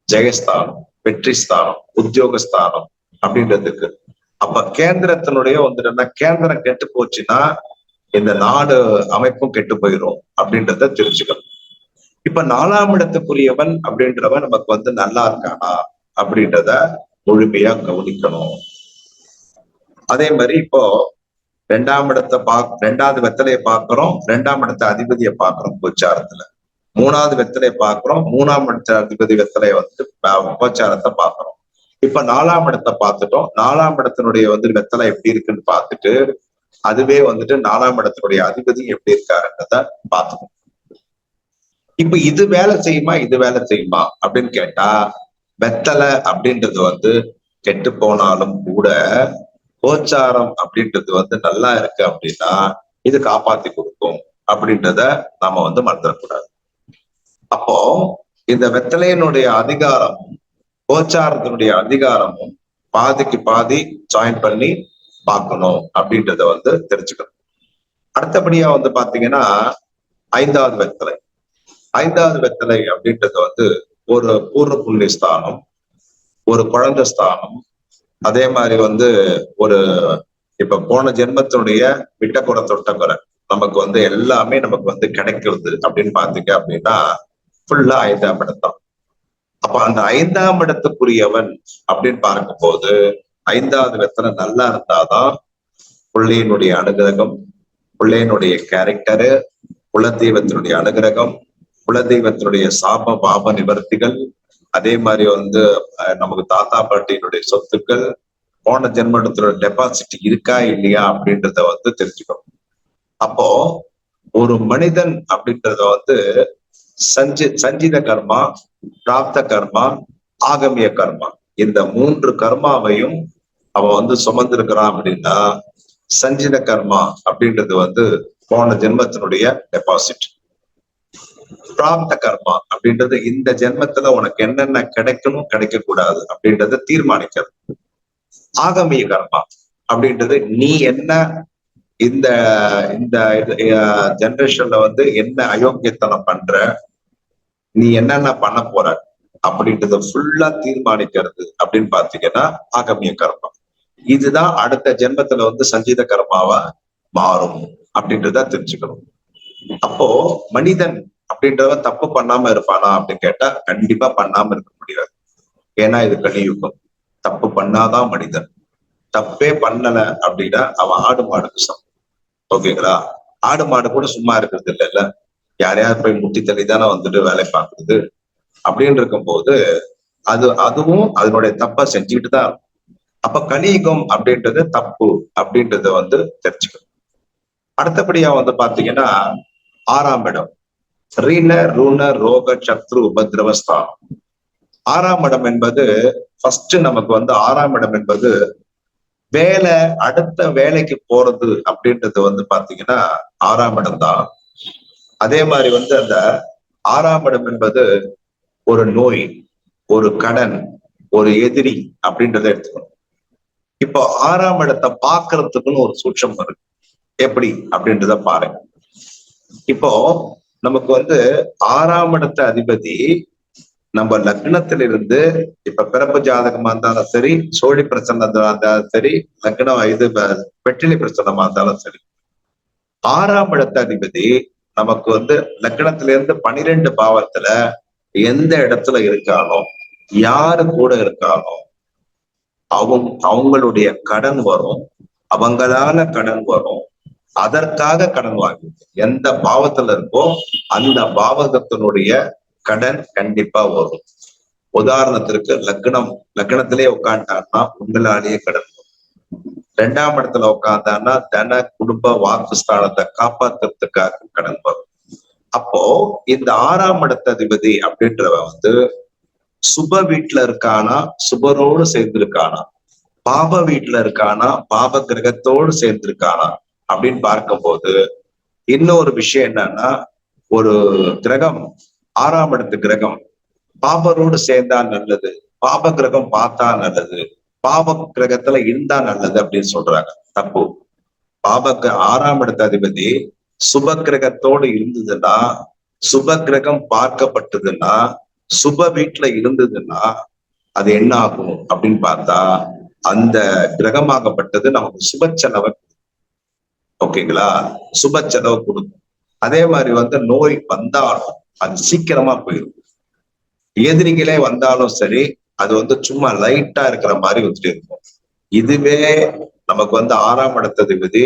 ஜெயஸ்தானம், வெற்றி ஸ்தானம், உத்தியோகஸ்தானம் அப்படின்றதுக்கு. அப்ப கேந்திரத்தினுடைய வந்துட்டு கேந்திரம் கெட்டு போச்சுன்னா இந்த 4 அமைப்பும் கெட்டு போயிடும் அப்படின்றத தெரிஞ்சுக்கணும். இப்ப 4ஆம் இடத்துக்குரியவன் அப்படின்றவன் நமக்கு வந்து நல்லா இருக்கானா அப்படின்றத முழுமையா கவனிக்கணும். அதே மாதிரி இப்போ 2ஆம் இடத்தை 2வது வெத்தலையை பார்க்கிறோம், 2ஆம் இடத்த அதிபதியை பார்க்கிறோம் கோச்சாரத்துல. 3வது வெத்தலையை பார்க்கிறோம், 3ஆம் இடத்த அதிபதி வெத்தலையை வந்து கோச்சாரத்தை பார்க்கிறோம். இப்ப 4ஆம் இடத்தை பார்த்துட்டோம். 4ஆம் இடத்தினுடைய வந்து வெத்தலை எப்படி இருக்குன்னு பார்த்துட்டு அதுவே வந்துட்டு 4ஆம் இடத்தினுடைய அதிபதி எப்படி இருக்காருன்றத பார்த்துக்கணும். இப்ப இது வேலை செய்யுமா இது வேலை செய்யுமா அப்படின்னு கேட்டா, வெத்தலை அப்படின்றது வந்து கெட்டு போனாலும் கூட கோச்சாரம் அப்படின்றது வந்து நல்லா இருக்கு அப்படின்னா இது காப்பாத்தி கொடுக்கும் அப்படின்றத நாம வந்து மறந்துடக்கூடாது. அப்போ இந்த வெத்தலையினுடைய அதிகாரமும் கோச்சாரத்தினுடைய அதிகாரமும் பாதிக்கு பாதி ஜாயின் பண்ணி பார்க்கணும் அப்படின்றத வந்து தெரிஞ்சுக்கணும். அடுத்தபடியா வந்து பாத்தீங்கன்னா 5வது வெத்தலை. 5வது வெத்தலை அப்படின்றது வந்து ஒரு பூர்வ புண்ணிய ஸ்தானம், ஒரு குழந்தை ஸ்தானம், அதே மாதிரி வந்து ஒரு இப்ப போன ஜென்மத்தினுடைய விட்டக்குறை தொட்டக்குறை நமக்கு வந்து எல்லாமே நமக்கு வந்து கிடைக்கிறது அப்படின்னு பாத்தீங்க அப்படின்னா ஃபுல்லா 5ஆம் இடம் தான். அப்ப அந்த 5ஆம் இடத்துக்குரியவன் அப்படின்னு பார்க்கும் போது 5வது வெத்தலை நல்லா இருந்தாதான் பிள்ளையினுடைய அனுகிரகம், பிள்ளையினுடைய கேரக்டரு, குலதெய்வத்தினுடைய அனுகிரகம், குலதெய்வத்தினுடைய சாப பாப நிவர்த்திகள், அதே மாதிரி வந்து நமக்கு தாத்தா பாட்டியினுடைய சொத்துக்கள், போன ஜென்மத்தோட டெபாசிட் இருக்கா இல்லையா அப்படின்றத வந்து தெரிஞ்சுக்கணும். அப்போ ஒரு மனிதன் அப்படின்றத வந்து சஞ்சித கர்மா, பிராப்த கர்மா, ஆகமிய கர்மா, இந்த 3 கர்மாவையும் அவன் வந்து சுமந்திருக்கிறான் அப்படின்னா சஞ்சித கர்மா அப்படின்றது வந்து போன ஜென்மத்தினுடைய டெபாசிட். பிராப்த கர்மா அப்படின்றது இந்த ஜென்மத்துல உனக்கு என்னென்ன கிடைக்கணும் கிடைக்க கூடாது அப்படின்றத தீர்மானிக்கிறது. ஆகமிய கர்மா அப்படின்றது நீ என்ன இந்த இந்த ஜெனரேஷன்ல வந்து என்ன அயோக்கியத்தனம் பண்ற, நீ என்னென்ன பண்ண போற அப்படின்றத ஃபுல்லா தீர்மானிக்கிறது அப்படின்னு பாத்தீங்கன்னா ஆகமிய கர்மா. இதுதான் அடுத்த ஜென்மத்துல வந்து சஞ்சீத கர்மாவா மாறும் அப்படின்றத தெரிஞ்சுக்கணும். அப்போ மனிதன் அப்படின்றவன் தப்பு பண்ணாம இருப்பானா அப்படின்னு கேட்டா கண்டிப்பா பண்ணாம இருக்க முடியாது. ஏன்னா இது கலியுகம். தப்பு பண்ணாதான் மனிதன். தப்பே பண்ணல அப்படின்னா அவன் ஆடு மாடுக்கு சமம். ஓகேங்களா? ஆடு மாடு கூட சும்மா இருக்கிறது இல்லைல்ல, யாரையாவது போய் முட்டி தள்ளி தானே வந்துட்டு வேலை பார்க்குறது. அப்படின்னு இருக்கும்போது அதுவும் அதனுடைய தப்பை செஞ்சுக்கிட்டு தான். அப்ப கலியுகம் அப்படின்றது தப்பு அப்படின்றத வந்து தெரிஞ்சுக்கணும். அடுத்தபடியா வந்து பாத்தீங்கன்னா 6ஆம் இடம் ரீன ரூண ரோக சத்ரு உபதிரவஸ்தானம். 6ஆம் இடம் என்பது ஃபர்ஸ்ட் நமக்கு வந்து 6ஆம் இடம் என்பது வேலை, அடுத்த வேலைக்கு போறது அப்படின்றது வந்து பாத்தீங்கன்னா 6ஆம் இடம் தான். அதே மாதிரி வந்து அந்த 6ஆம் இடம் என்பது ஒரு நோய், ஒரு கடன், ஒரு எதிரி அப்படின்றத எடுத்துக்கணும். இப்போ 6ஆம் இடத்தை பாக்குறதுக்குன்னு ஒரு சூட்சம் இருக்கு. எப்படி அப்படின்றத பாருங்க. இப்போ நமக்கு வந்து 6ஆம் இடத்த அதிபதி நம்ம லக்னத்திலிருந்து இப்ப பிறப்பு ஜாதகமா இருந்தாலும் சரி, சோழி பிரசன்னமா இருந்தாலும் சரி, லக்னம் இது வெற்றிலை பிரசன்னமா இருந்தாலும் சரி, 6ஆம் இடத்த அதிபதி நமக்கு வந்து லக்னத்திலிருந்து 12 பாவத்துல எந்த இடத்துல இருக்கானோ, யாரு கூட இருக்கானோ அவங்களுடைய கடன் வரும், அவங்களால கடன் வரும், அதற்காக கடன் வாங்கி எந்த பாவத்துல இருக்கோ அந்த பாவகத்தினுடைய கடன் கண்டிப்பா வரும். உதாரணத்திற்கு லக்னத்திலே உட்காந்துட்டான்னா உங்களாலேயே கடன் வரும். 2ஆம் இடத்துல உட்காந்தான்னா தன குடும்ப வாக்குஸ்தானத்தை காப்பாத்துறதுக்காக கடன் வரும். அப்போ இந்த 6ஆம் இடத்த அதிபதி அப்படின்றவ வந்து சுப வீட்டுல இருக்கானா, சுபரோடு சேர்ந்திருக்கானா, பாப வீட்டுல இருக்கானா, பாப கிரகத்தோடு சேர்ந்திருக்கானா அப்படின்னு பார்க்கும்போது இன்னொரு விஷயம் என்னன்னா, ஒரு கிரகம் 6ஆம் இடத்து கிரகம் பாபரோடு சேர்ந்தா நல்லது, பாப கிரகம் பார்த்தா நல்லது, பாவ கிரகத்துல இருந்தா நல்லது அப்படின்னு சொல்றாங்க. தப்பு. பாவக்கு 6ஆம் இடத்த அதிபதி சுப கிரகத்தோடு இருந்ததுன்னா, சுப கிரகம் பார்க்கப்பட்டதுன்னா, சுப வீட்டுல இருந்ததுன்னா அது என்ன ஆகும் அப்படின்னு பார்த்தா, அந்த கிரகமாகப்பட்டது நமக்கு சுப செலவை, ஓகேங்களா, சுப செலவு கொடுக்கும். அதே மாதிரி நோய் வந்தாலும் அது சீக்கிரமா போயிடும். எதிரிகளே வந்தாலும் சரி, அது சும்மா லைட்டா இருக்கிற மாதிரி இருக்கும். இதுவே நமக்கு 6ஆம் இடத்ததிபதி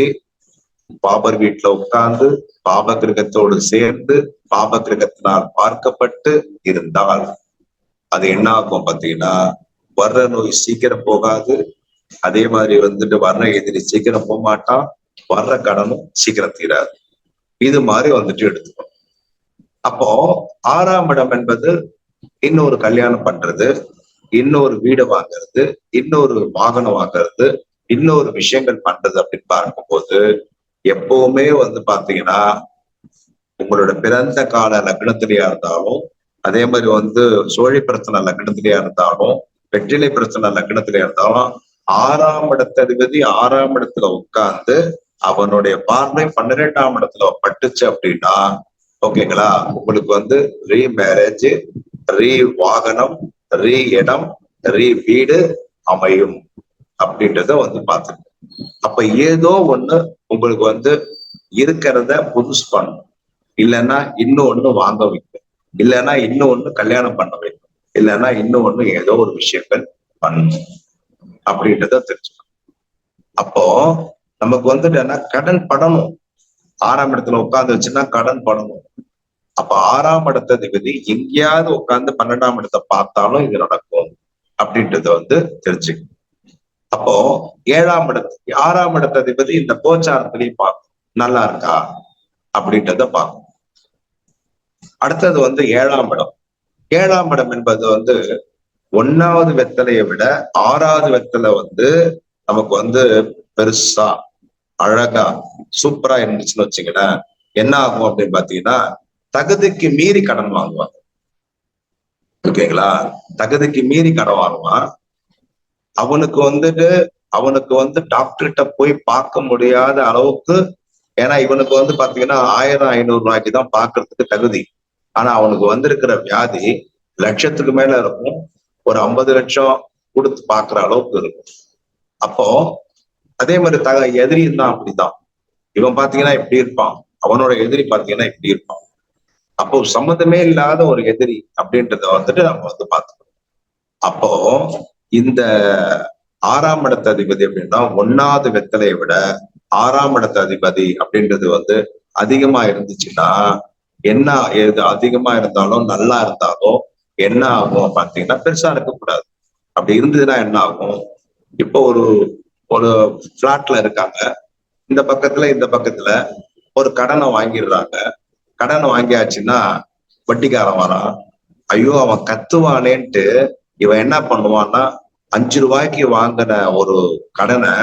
பாபர் வீட்டுல உட்கார்ந்து பாப கிரகத்தோடு சேர்ந்து பாப கிரகத்தினால் பார்க்கப்பட்டு இருந்தால் அது என்ன ஆகும் பாத்தீங்கன்னா, வர்ற நோய் சீக்கிரம் போகாது. அதே மாதிரி வர்ற எதிரி சீக்கிரம் போக மாட்டான். வர்ற கடனும் சீக்கிரம் தீராது. இது மாதிரி எடுத்துக்கணும். அப்போ 6ஆம் இடம் என்பது இன்னொரு கல்யாணம் பண்றது, இன்னொரு வீடு வாங்குறது, இன்னொரு வாகனம் வாங்குறது, இன்னொரு விஷயங்கள் பண்றது அப்படின்னு பார்க்கும்போது எப்பவுமே பாத்தீங்கன்னா, உங்களோட பிறந்த கால லக்னத்திலேயா இருந்தாலும், அதே மாதிரி சோழி பிரச்சனை லக்னத்திலேயா இருந்தாலும், வெற்றிலை பிரச்சனை லக்னத்திலேயா இருந்தாலும், 6ஆம் இடத்ததிபதி 6ஆம் இடத்துல உட்கார்ந்து அவனுடைய பார்வை 12ஆம் இடத்துல பட்டுச்சு அப்படின்னா, ஓகேங்களா, உங்களுக்கு ரீமேரேஜ், ரீ வாகனம், ரீ இடம், ரீ வீடு அமையும் அப்படின்றத பார்த்துக்கணும். அப்ப ஏதோ ஒண்ணு உங்களுக்கு இருக்கிறத புதுசு பண்ணும், இல்லைன்னா இன்னொன்னு வாங்க வைக்கும், இல்லைன்னா இன்னொன்னு கல்யாணம் பண்ண வைக்கும், இல்லைன்னா இன்னொன்னு ஏதோ ஒரு விஷயங்கள் பண்ணணும் அப்படின்றத தெரிஞ்சுக்கணும். அப்போ நமக்கு என்ன, கடன் படணும். 6ஆம் இடத்துல உட்கார்ந்து வச்சுன்னா கடன் படணும். அப்ப 6ஆம் இடத்ததிபதி எங்கேயாவது உட்கார்ந்து 12ஆம் இடத்தை பார்த்தாலும் இது நடக்கும் அப்படின்றத தெரிஞ்சுக்கணும். அப்போ 6ஆம் இடத்ததிபதி இந்த கோச்சாரத்திலையும் பார்க்கும், நல்லா இருக்கா அப்படின்றத பார்க்கும். அடுத்தது 7ஆம் இடம். 7ஆம் இடம் என்பது 1வது வெத்தலையை விட 6வது வெத்தலை நமக்கு பெருசா அழகா சூப்பரா இருந்துச்சுன்னு வச்சுங்களேன், என்ன ஆகும் அப்படின்னு பாத்தீங்கன்னா, தகுதிக்கு மீறி கடன் வாங்குவாங்க. ஓகேங்களா, தகுதிக்கு மீறி கடன் வாங்குவான். அவனுக்கு டாக்டர்கிட்ட போய் பார்க்க முடியாத அளவுக்கு, ஏன்னா இவனுக்கு பாத்தீங்கன்னா 1500 ரூபாய்க்கு தான் பாக்குறதுக்கு தகுதி. ஆனா அவனுக்கு வந்திருக்கிற வியாதி லட்சத்துக்கு மேல இருக்கும். ஒரு 50 லட்சம் கொடுத்து பாக்குற அளவுக்கு இருக்கும். அப்போ அதே மாதிரி எதிரி தான் அப்படிதான். இவன் பாத்தீங்கன்னா இப்படி இருப்பான், அவனோட எதிரி பாத்தீங்கன்னா இப்படி இருப்பான். அப்போ சம்மந்தமே இல்லாத ஒரு எதிரி அப்படின்றத நம்ம பார்த்துக்கணும். அப்போ இந்த 6ஆம் இடத்த அதிபதி அப்படின்னா 1வது வெத்தலையை விட 6ஆம் இடத்த அதிபதி அப்படின்றது அதிகமா இருந்துச்சுன்னா, என்ன எது அதிகமா இருந்தாலும் நல்லா இருந்தாலும் என்ன ஆகும் பாத்தீங்கன்னா, பெருசா இருக்கக்கூடாது. அப்படி இருந்ததுன்னா என்ன ஆகும், இப்போ ஒரு ஒரு பிளாட்ல இருக்காங்க, இந்த பக்கத்துல ஒரு கடனை வாங்கிடுறாங்க. கடனை வாங்கியாச்சுன்னா வட்டிக்காரன் வரான். ஐயோ அவன் கத்துவானேன்ட்டு இவன் என்ன பண்ணுவான்னா, 5 ரூபாய்க்கு வாங்கின ஒரு கடனை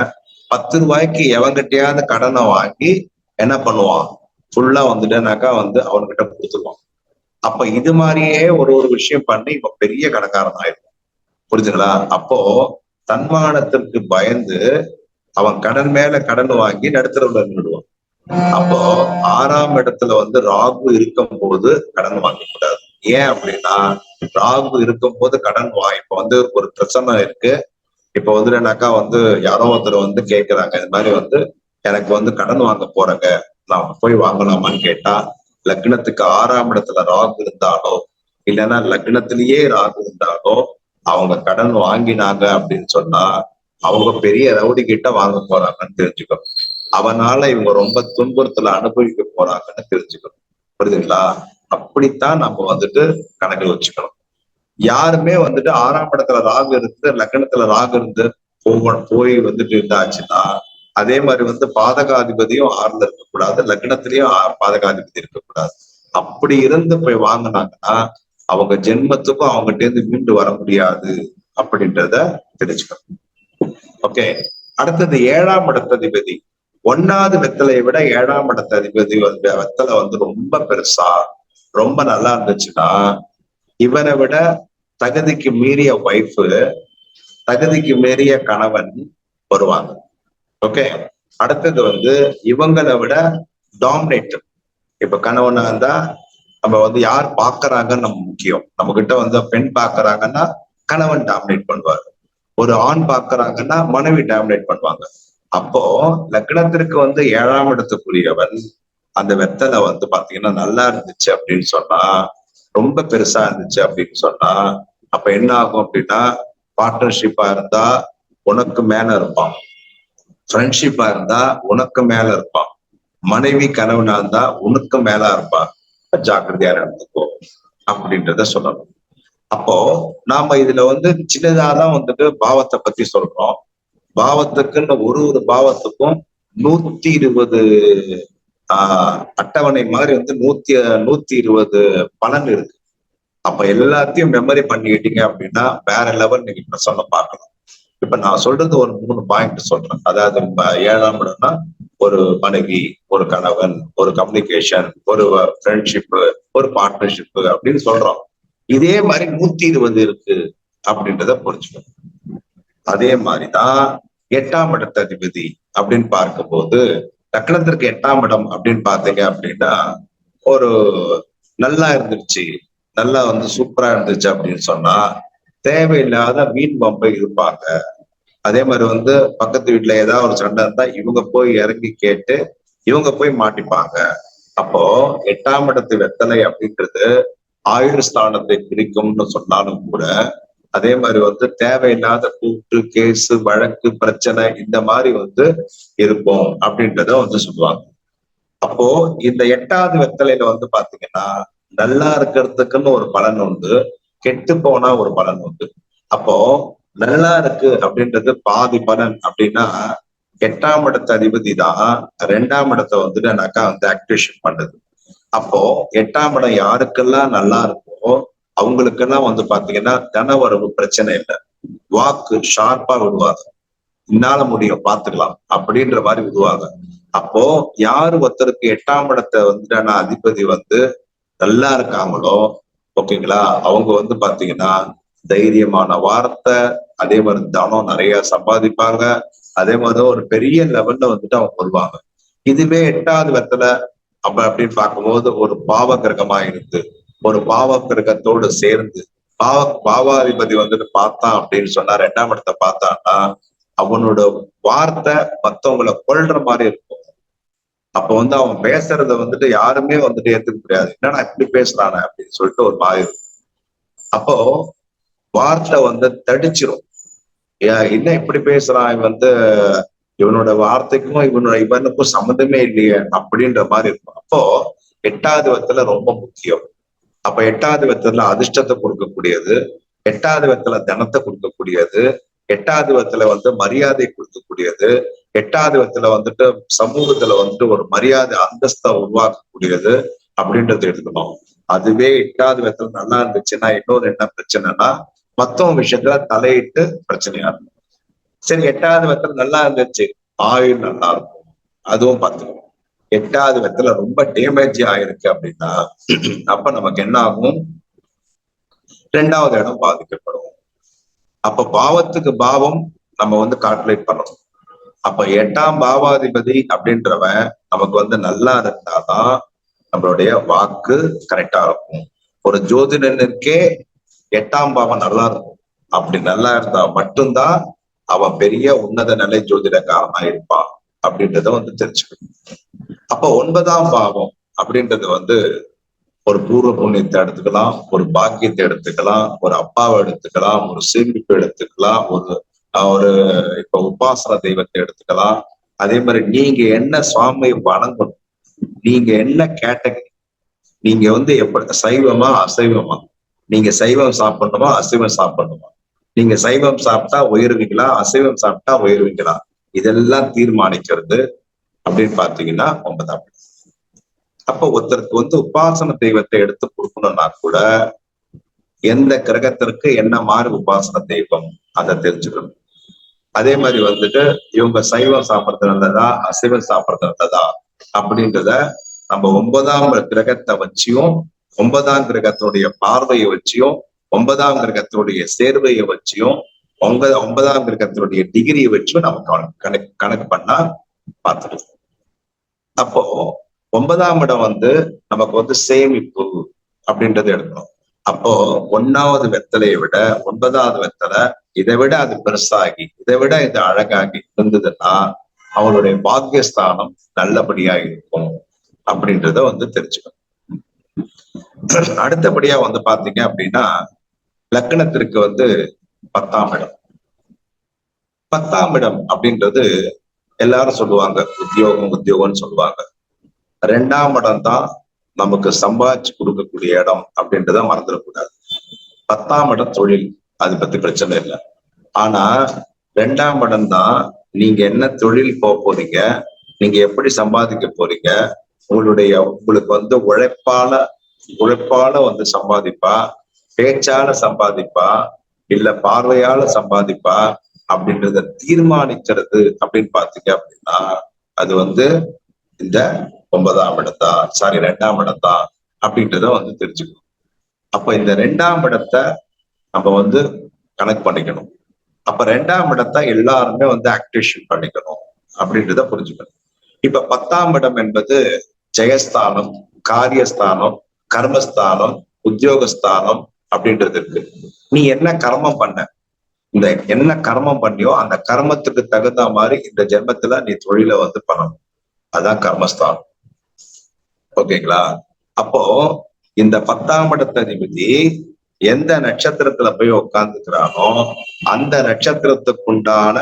10 ரூபாய்க்கு எவங்கிட்டையாவது கடனை வாங்கி என்ன பண்ணுவான், ஃபுல்லா அவன்கிட்ட கொடுத்துருவான். அப்ப இது மாதிரியே ஒரு விஷயம் பண்ணி இப்ப பெரிய கடைக்காரன் ஆயிருக்கும். புரிஞ்சுங்களா? அப்போ தன்மானத்திற்கு பயந்து அவன் கடன் மேல கடன் வாங்கி நடுத்தரவுல நின்றுடுவான். அப்போ 6ஆம் இடத்துல ராகு இருக்கும் போது கடன் வாங்கக்கூடாது. ஏன் அப்படின்னா, ராகு இருக்கும் போது கடன் இப்ப ஒரு பிரச்சனை இருக்கு. இப்ப யாரோ ஒருத்தர் கேட்கிறாங்க, இது மாதிரி எனக்கு கடன் வாங்க போறேங்க, நான் போய் வாங்கலாமான்னு கேட்டா, லக்னத்துக்கு 6ஆம் இடத்துல ராகு இருந்தாலோ இல்லைன்னா லக்னத்திலேயே ராகு இருந்தாலோ அவங்க கடன் வாங்கினாங்க அப்படின்னு சொன்னா அவங்க பெரிய ரவுடி கிட்ட வாங்க போறாங்கன்னு தெரிஞ்சுக்கணும். அவனால இவங்க ரொம்ப துன்புறுத்தல அனுபவிக்க போறாங்கன்னு தெரிஞ்சுக்கணும். புரியுதுங்களா? அப்படித்தான் நம்ம கணக்கில் வச்சுக்கணும். யாருமே 6ஆம் இடத்துல ராகு இருந்து லக்னத்துல ராகு இருந்து போய் இருந்தாச்சுன்னா, அதே மாதிரி பாதகாதிபதியும் 6ல இருக்கக்கூடாது, லக்னத்திலயும் பாதகாதிபதி இருக்கக்கூடாது. அப்படி இருந்து போய் வாங்கினாங்கன்னா அவங்க ஜென்மத்துக்கும் அவங்ககிட்ட இருந்து மீண்டு வர முடியாது அப்படின்றத தெரிஞ்சுக்கணும். ஓகே, அடுத்தது 7ஆம் இடத்ததிபதி. 1வது வெத்தலையை விட 7ஆம் இடத்ததிபதி வெத்தலை ரொம்ப பெருசா ரொம்ப நல்லா இருந்துச்சுன்னா, இவனை விட தகுதிக்கு மீறிய ஒய்ஃபு தகுதிக்கு மீறிய கணவன் வருவாங்க. ஓகே, அடுத்தது வந்து இவங்களை விட டாமினேட்டர். இப்ப கணவனா இருந்தா நம்ம வந்து யார் பாக்குறாங்கன்னு நம்ம முக்கியம். நம்ம கிட்ட வந்து பெண் பாக்குறாங்கன்னா கணவன் டாமினேட் பண்ணுவாரு, ஒரு ஆண் பாக்குறாங்கன்னா மனைவி டாமினேட் பண்ணுவாங்க. அப்போ லக்னத்திற்கு வந்து 7ஆம் இடத்துக்குரியவன் அந்த வெத்தலை வந்து பாத்தீங்கன்னா நல்லா இருந்துச்சு அப்படின்னு சொன்னா, ரொம்ப பெருசா இருந்துச்சு அப்படின்னு சொன்னா, அப்ப என்ன ஆகும் அப்படின்னா, பார்ட்னர்ஷிப்பா இருந்தா உனக்கு மேல இருப்பான், ஃப்ரெண்ட்ஷிப்பா இருந்தா உனக்கு மேல இருப்பான், மனைவி கணவனா இருந்தா உனக்கு மேல இருப்பான், ஜாக்கிரதையா நடந்துக்கோ அப்படின்றத சொல்லணும். அப்போ நாம இதுல வந்து சின்னதாதான் வந்துட்டு பாவத்தை பத்தி சொல்றோம். பாவத்துக்குன்னு ஒரு ஒரு பாவத்துக்கும் 120 அட்டவணை மாதிரி வந்து 120 பலன் இருக்கு. அப்ப எல்லாத்தையும் மெமரி பண்ணிக்கிட்டீங்க அப்படின்னா வேற லெவல் நீங்க இப்ப சொல்ல பார்க்கலாம். இப்ப நான் சொல்றது ஒரு 3 பாயிண்ட் சொல்றேன். அதாவது 7ஆம் இடம்னா ஒரு மனைவி, ஒரு கணவன், ஒரு கம்யூனிகேஷன், ஒரு ஃப்ரெண்ட்ஷிப், ஒரு பார்ட்னர்ஷிப் அப்படின்னு சொல்றோம். இதே மாதிரி 120 இருக்கு அப்படின்றத புரிஞ்சுக்கணும். அதே மாதிரிதான் 8ஆம் இடத்த அதிபதி அப்படின்னு பார்க்கும்போது, லக்னத்திற்கு 8ஆம் இடம் அப்படின்னு பாத்தீங்க அப்படின்னா, ஒரு நல்லா இருந்துச்சு, நல்லா வந்து சூப்பரா இருந்துச்சு அப்படின்னு சொன்னா தேவையில்லாத வீண் பம்பை இருப்பாங்க. அதே மாதிரி வந்து பக்கத்து வீட்டுல ஏதாவது ஒரு சண்டை இருந்தா இவங்க போய் இறங்கி கேட்டு இவங்க போய் மாட்டிப்பாங்க. அப்போ 8ஆம் இடத்து வெத்தலை அப்படின்றது ஆயுள் ஸ்தானத்தை பிரிக்கும்னு சொன்னாலும் கூட, அதே மாதிரி வந்து தேவையில்லாத கூட்டு கேஸ் வழக்கு பிரச்சனை இந்த மாதிரி வந்து இருக்கும் அப்படின்றத வந்து சொல்லுவாங்க. அப்போ இந்த 8வது வெத்தலையில வந்து பாத்தீங்கன்னா நல்லா இருக்கிறதுக்குன்னு ஒரு பலன் உண்டு, கெட்டு போனா ஒரு பலன் உண்டு. அப்போ நல்லா இருக்கு அப்படின்றது பாதி பலன் அப்படின்னா, 8ஆம் இடத்து அதிபதி தான் 2ஆம் இடத்தை வந்துட்டு எனக்கா வந்து ஆக்டிவேஷன் பண்ணுது. அப்போ 8ஆம் இடம் யாருக்கெல்லாம் நல்லா இருக்கோ அவங்களுக்கெல்லாம் வந்து பாத்தீங்கன்னா தனவரவு பிரச்சனை இல்லை, வாக்கு ஷார்ப்பா விடுவாங்க, என்னால முடியும் பாத்துக்கலாம் அப்படின்ற மாதிரி விடுவாங்க. அப்போ யாரு ஒருத்தருக்கு 8ஆம் இடத்தை வந்துட்டு அதிபதி வந்து நல்லா இருக்காங்களோ, ஓகேங்களா, அவங்க வந்து பாத்தீங்கன்னா தைரியமான வார்த்தை, அதே மாதிரி தனம் நிறைய சம்பாதிப்பாங்க, அதே மாதிரி ஒரு பெரிய லெவல்ல வந்துட்டு அவங்க வருவாங்க. இதுவே 8வது வெத்தலை அப்படின்னு பார்க்கும்போது ஒரு பாவ கிரகமா இருந்து ஒரு பாவ கிரகத்தோடு சேர்ந்து பாவாதிபதி வந்துட்டு பார்த்தான் அப்படின்னு சொன்னா 2ஆம் இடத்தை பார்த்தான்னா அவனோட வார்த்தை மத்தவங்களை கொல்ற மாதிரி இருக்கும். அப்ப வந்து அவன் பேசுறத வந்துட்டு யாருமே வந்துட்டு ஏத்துக்க முடியாது, என்னன்னா இப்படி பேசுறானே அப்படின்னு சொல்லிட்டு ஒரு மாதிரி இருக்கும். அப்போ வார்த்தை வந்து தடிச்சிரும், என்ன இப்படி பேசுறான் இவன் வந்து, இவனோட வார்த்தைக்கும் இவனுக்கும் சம்மந்தமே இல்லையே அப்படின்ற மாதிரி இருக்கும். அப்போ 8வது வெத்தலை ரொம்ப முக்கியம். அப்ப 8வது வெத்தலை அதிர்ஷ்டத்தை கொடுக்கக்கூடியது, 8வது வெத்தலை தனத்தை கொடுக்கக்கூடியது, 8வது வெத்தலை வந்து மரியாதை கொடுக்கக்கூடியது, 8வது வெத்தலை வந்துட்டு சமூகத்துல வந்துட்டு ஒரு மரியாதை அந்தஸ்தை உருவாக்கக்கூடியது அப்படின்றது எடுக்கணும். அதுவே 8வது வெத்தலை நல்லா இருந்துச்சுன்னா இன்னொரு என்ன பிரச்சனைனா மத்தவங்க விஷயத்துல தலையிட்டு பிரச்சனையா இருக்கும். சரி 8வது வெத்தலை நல்லா இருந்துச்சு, ஆயுள் நல்லா இருக்கும், அதுவும் பார்த்துக்கணும். 8வது வெத்தலை ரொம்ப டேமேஜ் ஆயிருக்கு அப்படின்னா அப்ப நமக்கு என்ன ஆகும், 2வது இடம் பாதிக்கப்படும். அப்ப பாவத்துக்கு பாவம் நம்ம வந்து கால்குலேட் பண்ணணும். அப்ப 8ஆம் பாவாதிபதி அப்படின்றவன் நமக்கு வந்து நல்லா இருந்தாதான் நம்மளுடைய வாக்கு கரெக்டா இருக்கும். ஒரு ஜோதிடனுக்கே 8ஆம் பாவம் நல்லா இருக்கும், அப்படி நல்லா இருந்தா மட்டும்தான் அவன் பெரிய உன்னத நிலை ஜோதிடக்காரனா இருப்பான் அப்படின்றத வந்து தெரிஞ்சுக்கணும். அப்ப 9ஆம் பாவம் அப்படின்றது வந்து ஒரு பூர்வ புண்ணியத்தை எடுத்துக்கலாம், ஒரு பாக்கியத்தை எடுத்துக்கலாம், ஒரு அப்பாவை எடுத்துக்கலாம், ஒரு சேமிப்பு எடுத்துக்கலாம், ஒரு இப்ப உபாசன தெய்வத்தை எடுத்துக்கலாம். அதே மாதிரி நீங்க என்ன சுவாமியை வணங்கணும், நீங்க என்ன கேட்டகரி, நீங்க வந்து எப்படி சைவமா அசைவமா, நீங்க சைவம் சாப்பிடணுமா அசைவம் சாப்பிடணுமா, நீங்க சைவம் சாப்பிட்டா உயர்வீங்களா அசைவம் சாப்பிட்டா உயர்வீங்களா, இதெல்லாம் தீர்மானிக்கிறது அப்படின்னு பாத்தீங்கன்னா 9ஆம். அப்ப ஒருத்தருக்கு வந்து உபாசன தெய்வத்தை எடுத்து கொடுக்கணும்னா கூட எந்த கிரகத்திற்கு என்ன மாதிரி உபாசன தெய்வம் அதை தெரிஞ்சுக்கணும். அதே மாதிரி வந்துட்டு இவங்க சைவம் சாப்பிட்றது நல்லதா அசைவம் சாப்பிட்றது நல்லதா அப்படின்றத நம்ம 9ஆம் கிரகத்தை வச்சியும் 9ஆம் கிரகத்தினுடைய பார்வையை வச்சியும் 9ஆம் கிரகத்தினுடைய சேர்வையை வச்சியும் ஒன்பதாம் கிரகத்தினுடைய டிகிரியை வச்சு நம்ம கணக்கு பண்ணா பார்த்துக்கலாம். அப்போ 9ஆம் இடம் நமக்கு சேமிப்பு அப்படின்றது எடுக்கணும். அப்போ 1வது வெத்தலையை விட 9வது வெத்தலை இதை விட அது பெருசாகி இதை விட இது அழகாகி இருந்ததுன்னா அவனுடைய பாக்கியஸ்தானம் நல்லபடியா இருக்கும் அப்படின்றத தெரிஞ்சுக்கணும். அடுத்தபடியா பாத்தீங்க அப்படின்னா லக்னத்திற்கு 10ஆம் இடம். 10ஆம் இடம் அப்படின்றது எல்லாரும் சொல்லுவாங்க உத்தியோகம்னு சொல்லுவாங்க. 2ஆம் இடம் தான் நமக்கு சம்பாதிச்சு கொடுக்கக்கூடிய இடம் அப்படின்றத மறந்துடக்கூடாது. 10ஆம் இடம் தொழில், அதை பத்தி பிரச்சனை இல்லை. ஆனா 2ஆம் இடம் தான் நீங்க என்ன தொழில் போக போறீங்க, நீங்க எப்படி சம்பாதிக்க போறீங்க, உங்களுக்கு உழைப்பால சம்பாதிப்பா, பேச்சால சம்பாதிப்பா, இல்ல பார்வையால சம்பாதிப்பா அப்படின்றத தீர்மானிக்கிறது அப்படின்னு பாத்தீங்க அப்படின்னா அது இந்த 9ஆம் இடம் தான், 2ஆம் இடம் தான் அப்படின்றத தெரிஞ்சுக்கணும். அப்ப இந்த 2ஆம் இடத்தை நம்ம கனெக்ட் பண்ணிக்கணும். அப்ப 2ஆம் இடத்தை எல்லாருமே ஆக்டிவேஷன் பண்ணிக்கணும் அப்படின்றத புரிஞ்சுக்கணும். இப்ப 10ஆம் இடம் என்பது ஜெயஸ்தானம், காரியஸ்தானம், கர்மஸ்தானம், உத்தியோகஸ்தானம் அப்படின்றது இருக்கு. நீ என்ன கர்மம் பண்ண, என்ன கர்மம் பண்ணியோ அந்த கர்மத்துக்கு தகுந்த மாதிரி இந்த ஜென்மத்துல நீ தொழிலை பண்ணணும். அதான் கர்மஸ்தானம். ஓகேங்களா? அப்போ இந்த 10ஆம் இடத்த அதிபதி எந்த நட்சத்திரத்துல போய் உட்கார்ந்துக்கிறானோ அந்த நட்சத்திரத்துக்குண்டான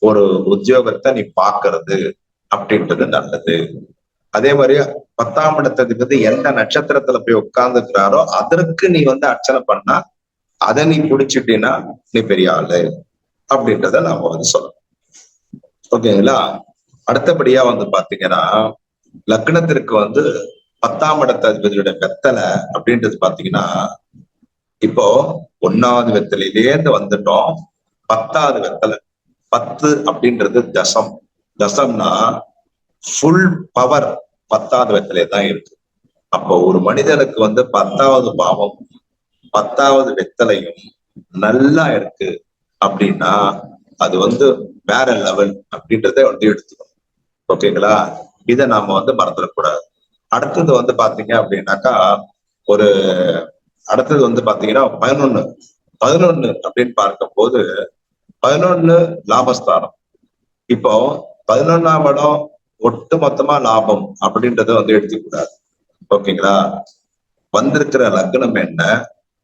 ஒரு உத்தியோகத்தை நீ பாக்குறது அப்படின்றது நல்லது. அதே மாதிரி 10ஆம் இடத்த அதிபதி எந்த நட்சத்திரத்துல போய் உட்கார்ந்துக்கிறாரோ அதற்கு நீ அர்ச்சனை பண்ணா அதை நீ பிடிச்சிட்டீன்னா நீ பெரிய ஆளு அப்படின்றத நாம சொல்லணும். ஓகேங்களா? அடுத்தபடியா பாத்தீங்கன்னா லக்னத்திற்கு 10ஆம் இடத்த அதிபதியோட வெத்தலை அப்படின்றது பாத்தீங்கன்னா இப்போ 1வது வெத்தலையிலேருந்து வந்துட்டோம். 10வது வெத்தலை, 10 அப்படின்றது தசம். தசம்னா ஃபுல் பவர் 10வது வெத்தலை தான் இருக்கு. அப்போ ஒரு மனிதனுக்கு 10வது பாவம் 10வது வெத்தலையும் நல்லா இருக்கு அப்படின்னா அது வேற லெவல் அப்படின்றத எடுத்துக்கணும். ஓகேங்களா? இதை நாம மறந்துடக்கூடாது. அடுத்தது பாத்தீங்க அப்படின்னாக்கா அடுத்தது பாத்தீங்கன்னா 11 அப்படின்னு பார்க்கும்போது 11 லாபஸ்தானம். இப்போ 11ஆம் இடம் ஒட்டு மொத்தமா லாபம் அப்படின்றத எடுத்துக்கூடாது. ஓகேங்களா? வந்திருக்கிற லக்னம் என்ன,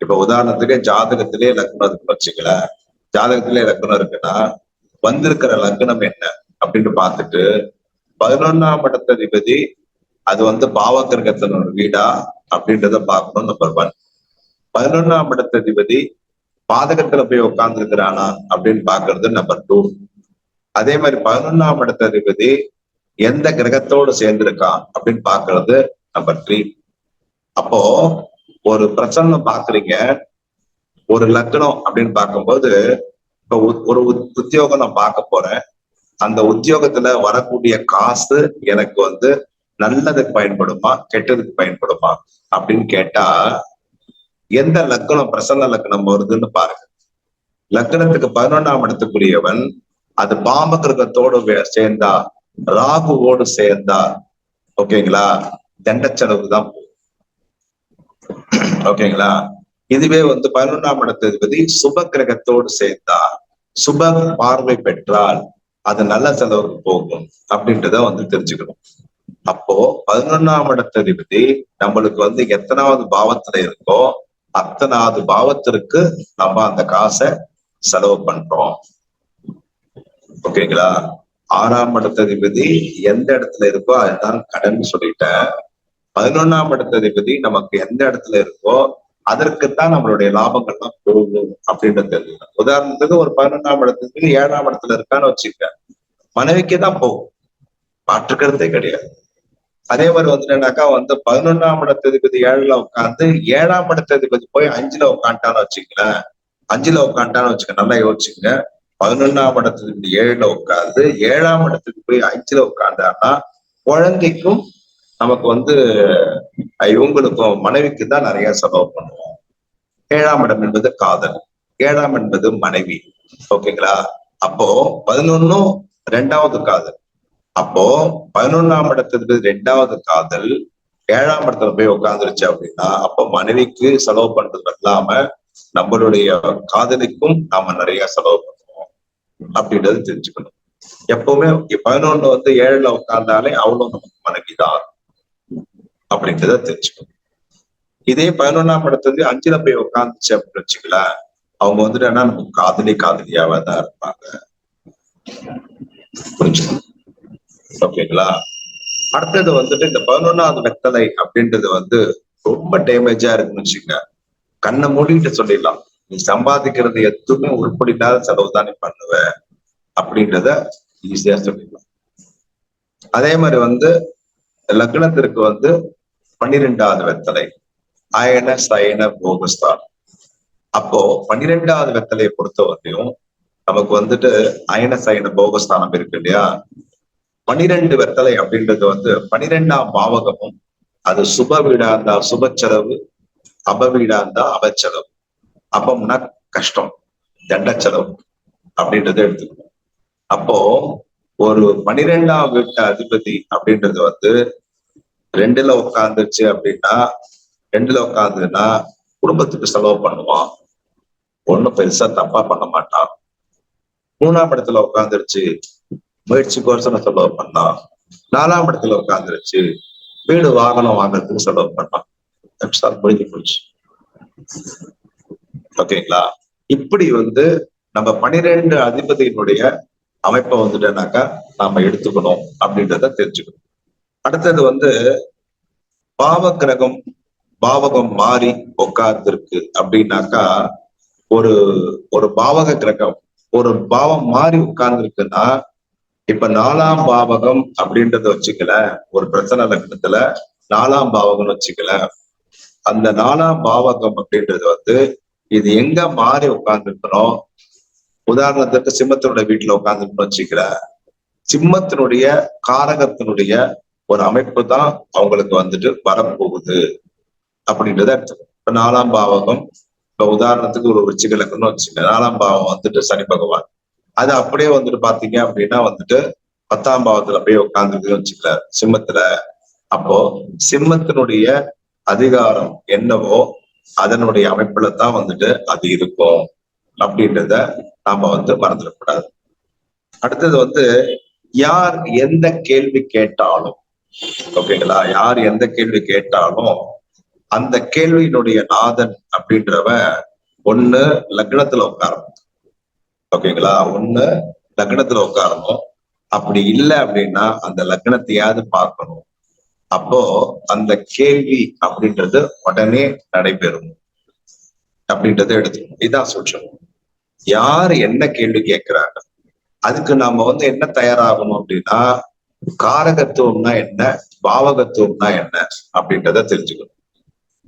இப்ப உதாரணத்துக்கு ஜாதகத்திலே லக்னம் இருக்குன்னு வச்சுக்கல, ஜாதகத்திலே லக்னம் இருக்குன்னா வந்திருக்கிற லக்னம் என்ன அப்படின்னு பார்த்துட்டு 11ஆம் இடத்த அதிபதி அது பாவகிரகத்தினோட வீடா அப்படின்றத பார்க்கணும். நம்பர் 1. 11ஆம் இடத்த அதிபதி பாதகத்துல போய் உட்கார்ந்து இருக்கிறானா அப்படின்னு பாக்குறது நம்பர் 2. அதே மாதிரி 11ஆம் இடத்த அதிபதி எந்த கிரகத்தோடு சேர்ந்திருக்கான் அப்படின்னு பாக்குறது நம்பர் 3. அப்போ ஒரு பிரச்சனை பாக்குறீங்க, ஒரு லக்னம் அப்படின்னு பார்க்கும்போது இப்ப ஒரு உத்தியோகம் நான் பார்க்க போறேன், அந்த உத்தியோகத்துல வரக்கூடிய காசு எனக்கு நல்லதுக்கு பயன்படுமா கெட்டதுக்கு பயன்படுமா அப்படின்னு கேட்டா எந்த லக்னம் பிரசன்ன லக்னம் வருதுன்னு பாருங்க. லக்னத்துக்கு 11ஆம் இடத்துக்குரியவன் அது பாம்பு கிரகத்தோடு சேர்ந்தா, ராகுவோடு சேர்ந்தா, ஓகேங்களா, தண்டச்செலவுக்கு தான் போகும். ஓகேங்களா? இதுவே 11ஆம் இடத்ததிபதி சுப கிரகத்தோடு சேர்ந்தா, சுப பார்வை பெற்றால் அது நல்ல செலவுக்கு போகும் அப்படின்றத தெரிஞ்சுக்கணும். அப்போ 11ஆம் இடத்ததிபதி நம்மளுக்கு எத்தனாவது பாவத்துல இருக்கோ அத்தனாவது பாவத்திற்கு நம்ம அந்த காசை செலவு பண்றோம். ஓகேங்களா? 6ஆம் இடத்ததிபதி எந்த இடத்துல இருக்கோ அதுதான் கடன் சொல்லிட்டேன். 11ஆம் இடத்ததிபதி நமக்கு எந்த இடத்துல இருக்கோ அதற்குத்தான் நம்மளுடைய லாபங்கள்லாம் போகும் அப்படின்றது தெரியும். உதாரணத்துக்கு ஒரு 11ஆம் இடத்துக்கு 7ஆம் இடத்துல இருக்கான்னு வச்சுக்க, மனைவிக்கு தான் போகும், மாற்றுக்கிறதே கிடையாது. அதே மாதிரி என்னன்னாக்கா 11ஆம் இடத்ததிபதி 7ல உட்காந்து 7ஆம் இடத்ததிபதி போய் 5ல உட்காந்துட்டான்னு வச்சுக்கல, 5ல உட்காந்துட்டான்னு வச்சுக்க, நல்லா யோசிச்சுங்க. 11ஆம் இடத்ததிபதி 7ல உட்காந்து 7ஆம் இடத்துக்கு போய் 5ல உட்காந்தான்னா குழந்தைக்கும் நமக்கு இவங்களுக்கும் மனைவிக்கு தான் நிறைய செலவு பண்ணுவோம். 7ஆம் இடம் என்பது காதல், 7ஆம் என்பது மனைவி, ஓகேங்களா? அப்போ 11ம் 2வது காதல். அப்போ 11ஆம் இடத்துக்கு 2வது காதல் 7ஆம் இடத்துல போய் உட்கார்ந்துருச்சு அப்படின்னா, அப்போ மனைவிக்கு செலவு பண்றது இல்லாம நம்மளுடைய காதலிக்கும் நாம நிறைய செலவு பண்ணுவோம் அப்படின்றது தெரிஞ்சுக்கணும். எப்பவுமே 11 வந்து 7ல உட்கார்ந்தாலே அவளும் நமக்கு மனைவிதான் அப்படின்றத தெரிஞ்சுக்கணும். இதே 11ஆம் இடத்துல 5ல போய் உட்காந்துச்சு அப்படின்னு வச்சுக்கலாம், அவங்க வந்துட்டு என்ன நமக்கு காதலியாவா தான் இருப்பாங்க. புரிஞ்சுக்கணும். ஓகேங்களா? அடுத்தது வந்துட்டு இந்த 11வது வெத்தலை அப்படின்றது வந்து ரொம்ப டேமேஜா இருக்குன்னு வச்சுக்கோங்க. கண்ணை மூடிட்டு சொல்லிடலாம், நீ சம்பாதிக்கிறது எதுவுமே உருப்படில்லாத செலவு தான் நீ பண்ணுவ அப்படின்றத ஈஸியா சொல்லிடலாம். அதே மாதிரி வந்து லக்னத்திற்கு வந்து 12வது வெத்தலை அயன சயன போகஸ்தான். அப்போ 12வது வெத்தலையை பொறுத்தவரையும் நமக்கு வந்துட்டு அயன சயன போகஸ்தானம் இருக்கு இல்லையா? 12 வெத்தலை அப்படின்றது வந்து 12ஆம் பாவகமும், அது சுப வீடா இருந்தா சுப செலவு, அப வீடா இருந்தா அபச்செலவு. அப்பம்னா கஷ்டம், தண்ட செலவு அப்படின்றத எடுத்துக்கணும். அப்போ ஒரு 12ஆம் வீட்டு அதிபதி அப்படின்றது வந்து 2ல உட்காந்துச்சு அப்படின்னா, 2ல உட்காந்துன்னா குடும்பத்துக்கு செலவு பண்ணுவான், ஒண்ணும் பெருசா தப்பா பண்ண மாட்டான். 3ஆம் இடத்துல உட்காந்துருச்சு, முயற்சிக்கோசரம் செலவு பண்ணான். 4ஆம் இடத்துல உட்காந்துருச்சு, வீடு வாகனம் வாங்குறதுக்கு செலவு பண்ணான். முடிஞ்சு போச்சு. ஓகேங்களா? இப்படி வந்து நம்ம 12 அதிபதியினுடைய அமைப்பை வந்துட்டேனாக்கா நாம எடுத்துக்கணும் அப்படின்றத தெரிஞ்சுக்கணும். அடுத்தது வந்து பாவகிரகம் பாவகம் மாறி உட்கார்ந்துருக்கு அப்படின்னாக்கா, ஒரு ஒரு பாவக கிரகம் ஒரு பாவம் மாறி உட்கார்ந்து இருக்குன்னா, இப்ப 4ஆம் பாவகம் அப்படின்றத வச்சுக்கல, ஒரு பிரச்சனை லக்னத்துல 4ஆம் பாவகம்னு வச்சுக்கல, அந்த 4ஆம் பாவகம் அப்படின்றது வந்து இது எங்க மாறி உட்கார்ந்துருக்கணும். உதாரணத்துக்கு சிம்மத்தினுடைய வீட்டுல உட்கார்ந்துருக்கணும் வச்சுக்கல, சிம்மத்தினுடைய காரகத்தினுடைய ஒரு அமைப்பு தான் அவங்களுக்கு வந்துட்டு வரப்போகுது அப்படின்றத அர்த்தம். இப்ப 4ஆம் பாவகம், இப்ப உதாரணத்துக்கு ஒரு விருச்சிக லக்னம்னு வச்சுக்கல, 4ஆம் பாவம் வந்துட்டு சனி பகவான், அது அப்படியே வந்துட்டு பாத்தீங்க அப்படின்னா வந்துட்டு 10ஆம் பாவத்துல போய் உட்கார்ந்துருக்குன்னு வச்சுக்கல சிம்மத்துல. அப்போ சிம்மத்தினுடைய அதிகாரம் என்னவோ அதனுடைய அமைப்புல தான் வந்துட்டு அது இருக்கும் அப்படின்றத நாம வந்து மறந்துடக்கூடாது. அடுத்தது வந்து யார் எந்த கேள்வி கேட்டாலும், ஓகேங்களா, யார் எந்த கேள்வி கேட்டாலும் அந்த கேள்வியினுடைய நாதன் அப்படின்றவன் ஒண்ணு லக்னத்துல உட்காரணும். ஓகேங்களா? ஒண்ணு லக்னத்துல உட்காரணும். அப்படி இல்லை அப்படின்னா அந்த லக்னத்தையாவது பார்க்கணும். அப்போ அந்த கேள்வி அப்படின்றது உடனே நடைபெறும் அப்படின்றத எடுத்துக்கணும். இதான் சொல்றோம். யார் என்ன கேள்வி கேட்கிறாங்க, அதுக்கு நாம வந்து என்ன தயாராகணும் அப்படின்னா, காரகத்துவம்னா என்ன, பாவகத்துவம்னா என்ன அப்படின்றத தெரிஞ்சுக்கணும்.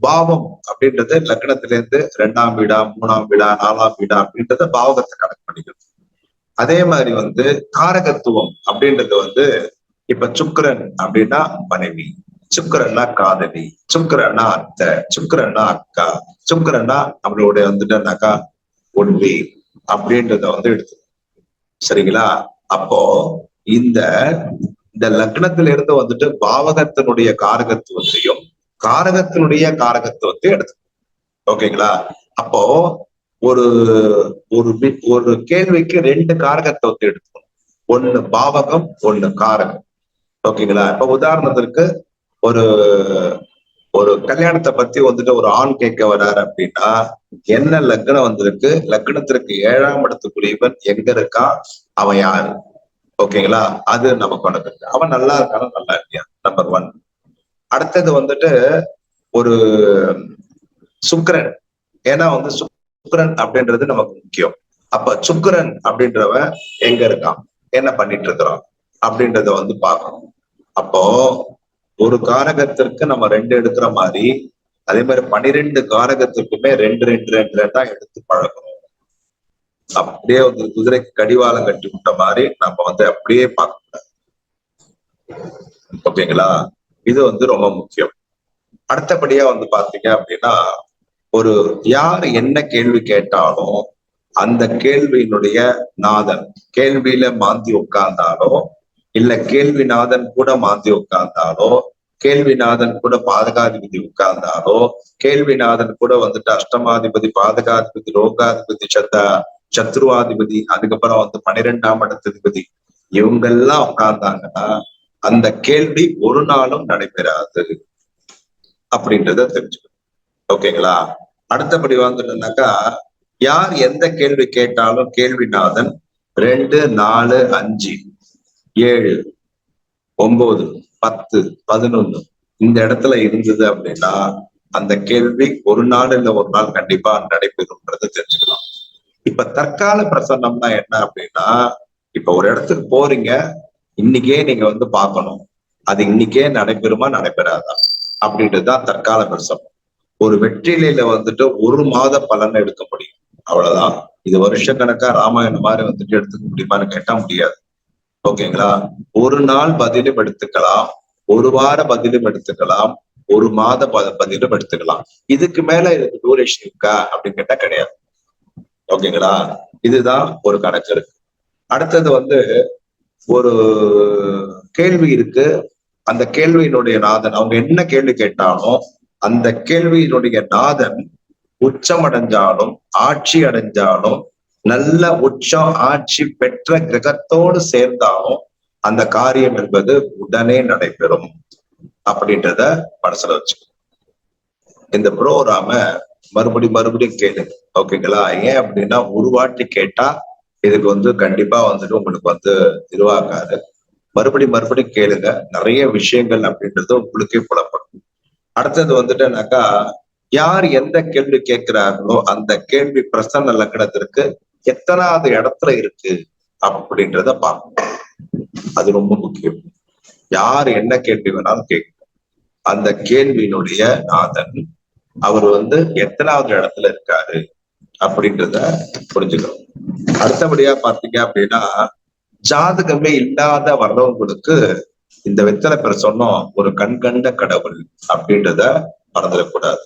பாவம் அப்படின்றது லக்னத்திலேருந்து 2ஆம் வீடா, 3ஆம் வீடா, 4ஆம் வீடா அப்படின்றத பாவகத்தை கணக்கு பண்ணிக்கணும். அதே மாதிரி வந்து காரகத்துவம் அப்படின்றது வந்து இப்ப சுக்கிரன் அப்படின்னா மனைவி, சுக்கிரன்னா காதலி, சுக்கிரன்னா அத்தை, சுக்கிரன்னா அக்கா, சுக்கிரன்னா நம்மளுடைய வந்துட்டாக்கா உண்மை அப்படின்றத வந்து எடுத்து, சரிங்களா? அப்போ இந்த இந்த லக்னத்துல இருந்து வந்துட்டு பாவகத்தினுடைய காரகத்துவத்தையும் காரகத்தினுடைய காரகத்துவத்தையும் எடுத்து, ஓகேங்களா? அப்போ ஒரு ஒரு கேள்விக்கு 2 காரகத்துவத்தை எடுத்துக்கணும். ஒண்ணு பாவகம், ஒண்ணு காரகம். ஓகேங்களா? இப்ப உதாரணத்திற்கு ஒரு ஒரு கல்யாணத்தை பத்தி வந்துட்டு ஒரு ஆண் கேட்க வர்றாரு அப்படின்னா, என்ன லக்னம் வந்திருக்கு, லக்னத்திற்கு 7ஆம் இடத்துக்குரியவன் எங்க இருக்கா, அவன் யாரு, ஓகேங்களா? அது நமக்கு உனக்கு அவன் நல்லா இருக்கானா நல்லா இல்லையா, நம்பர் 1. அடுத்தது வந்துட்டு ஒரு சுக்கிரன், ஏன்னா வந்து சுக்கிரன் அப்படின்றது நமக்கு முக்கியம். அப்ப சுக்கிரன் அப்படின்றவன் எங்க இருக்கான், என்ன பண்ணிட்டு இருக்கிறான் அப்படின்றத வந்து பார்க்கணும். அப்போ ஒரு காரகத்திற்கு நம்ம 2 எடுக்கிற மாதிரி, அதே மாதிரி 12 காரகத்திற்குமே 2 தான் எடுத்து பழகணும். அப்படியே வந்து குதிரைக்கு கடிவாளம் கட்டி விட்ட மாதிரி நம்ம வந்து அப்படியே பார்க்கக்கூடாது. ஓகேங்களா? இது வந்து ரொம்ப முக்கியம். அடுத்தபடியா வந்து பாத்தீங்க அப்படின்னா, ஒரு யார் என்ன கேள்வி கேட்டாலும் அந்த கேள்வியினுடைய நாதன் கேள்வியில மாந்தி உட்கார்ந்தாலோ, இல்ல கேள்விநாதன் கூட மாந்தி உட்கார்ந்தாலோ, கேள்விநாதன் கூட பாதகாதிபதி உட்கார்ந்தாலோ, கேள்விநாதன் கூட வந்துட்டு அஷ்டமாதிபதி, பாதகாதிபதி, ரோகாதிபதி, சத்ருவாதிபதி, அதுக்கப்புறம் 12ஆம் இடத்ததிபதி இவங்கெல்லாம் உட்கார்ந்தாங்கன்னா அந்த கேள்வி ஒரு நாளும் நடைபெறாது அப்படின்றத தெரிஞ்சுக்கணும். ஓகேங்களா? அடுத்தபடி வந்துட்டுனாக்கா, யார் எந்த கேள்வி கேட்டாலும் கேள்விநாதன் 2, 4, 5, 7, 9, 10, 11 இந்த இடத்துல இருந்தது அப்படின்னா அந்த கேள்வி ஒரு நாள் இல்ல ஒரு நாள் கண்டிப்பா நடைபெறும்ன்றதை தெரிஞ்சுக்கலாம். இப்ப தற்கால பிரசன்னம்னா என்ன அப்படின்னா, இப்ப ஒரு இடத்துக்கு போறீங்க, இன்னைக்கே நீங்க பார்க்கணும், அது இன்னைக்கே நடைபெறுமா நடைபெறாதா அப்படின்றதுதான் தற்கால பிரசன்னம். ஒரு வெற்றிலையில ஒரு மாத பலன் எடுக்க முடியும், அவ்வளவுதான். இது வருஷக்கணக்கா ராமாயணம் மாதிரி எடுத்துக்க முடியுமான்னு கேட்டா முடியாது. ஓகேங்களா? ஒரு நாள் பதிலும் எடுத்துக்கலாம், ஒரு வார பதிலும் எடுத்துக்கலாம், ஒரு மாத பதிலும் எடுத்துக்கலாம். இதுக்கு மேல இதுக்கு டூரேஷன் இருக்கா அப்படின்னு கேட்டா கிடையாது. ஓகேங்களா? இதுதான் ஒரு கணக்கு இருக்கு. அடுத்தது ஒரு கேள்வி இருக்கு. அந்த கேள்வியினுடைய நாதன் அவங்க என்ன கேள்வி கேட்டாலும் அந்த கேள்வியினுடைய நாதன் உச்சம் அடைஞ்சாலும் ஆட்சி அடைஞ்சாலும் நல்ல உச்சம் ஆட்சி பெற்ற கிரகத்தோடு சேர்ந்தாலும் அந்த காரியம் என்பது உடனே நடைபெறும் அப்படின்றத மனசுல வச்சுக்கணும். இந்த ப்ரோகிராம மறுபடியும் கேளுங்க. ஓகேங்களா? ஏன் அப்படின்னா ஒரு வாட்டி கேட்டா இதுக்கு கண்டிப்பா உங்களுக்கு இதுவாகாது. மறுபடியும் கேளுங்க. நிறைய விஷயங்கள் அப்படின்றது உங்களுக்கே புலப்படும். அடுத்தது யார் எந்த கேள்வி கேட்கிறார்களோ அந்த கேள்வி பிரசன்ன லக்னத்திற்கு எத்தனாவது இடத்துல இருக்கு அப்படின்றத பார்க்கணும். அது ரொம்ப முக்கியம். யார் என்ன கேள்வி வேணாலும் கேட்கணும். அந்த கேள்வியினுடைய நாதன் அவர் எத்தனாவது இடத்துல இருக்காரு அப்படின்றத புரிஞ்சுக்கணும். அடுத்தபடியா பார்த்தீங்க அப்படின்னா, ஜாதகமே இல்லாத வர்றவங்களுக்கு இந்த வெத்தலை பிரசன்னம் ஒரு கண்கண்ட கடவுள் அப்படின்றத மறந்துடக்கூடாது.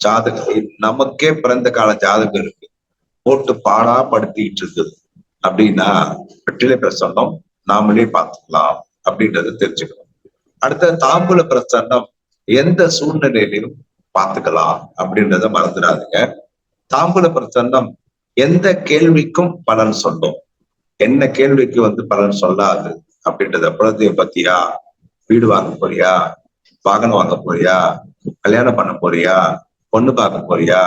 ஜாதகம் நமக்கே பிறந்த கால ஜாதகம் இருக்கு, போட்டு பாடா படுத்திட்டு இருக்குது அப்படின்னா வெற்றிலை பிரசன்னம் நாமளே பார்த்துக்கலாம் அப்படின்றத தெரிஞ்சுக்கணும். அடுத்த தாம்பூல பிரசன்னம் எந்த சூழ்நிலையிலும் பார்த்துக்கலாம் அப்படின்றத மறந்துடாதீங்க. தாம்பூல பிரசன்னம் எந்த கேள்விக்கும் பலன் சொல்லும், என்ன கேள்விக்கு பலன் சொல்லாது அப்படின்றத. குழந்தைய பத்தியா, வீடு வாங்க போறியா, வாகனம் வாங்க போறியா, கல்யாணம் பண்ண போறியா, பொண்ணு பார்க்க போறியா,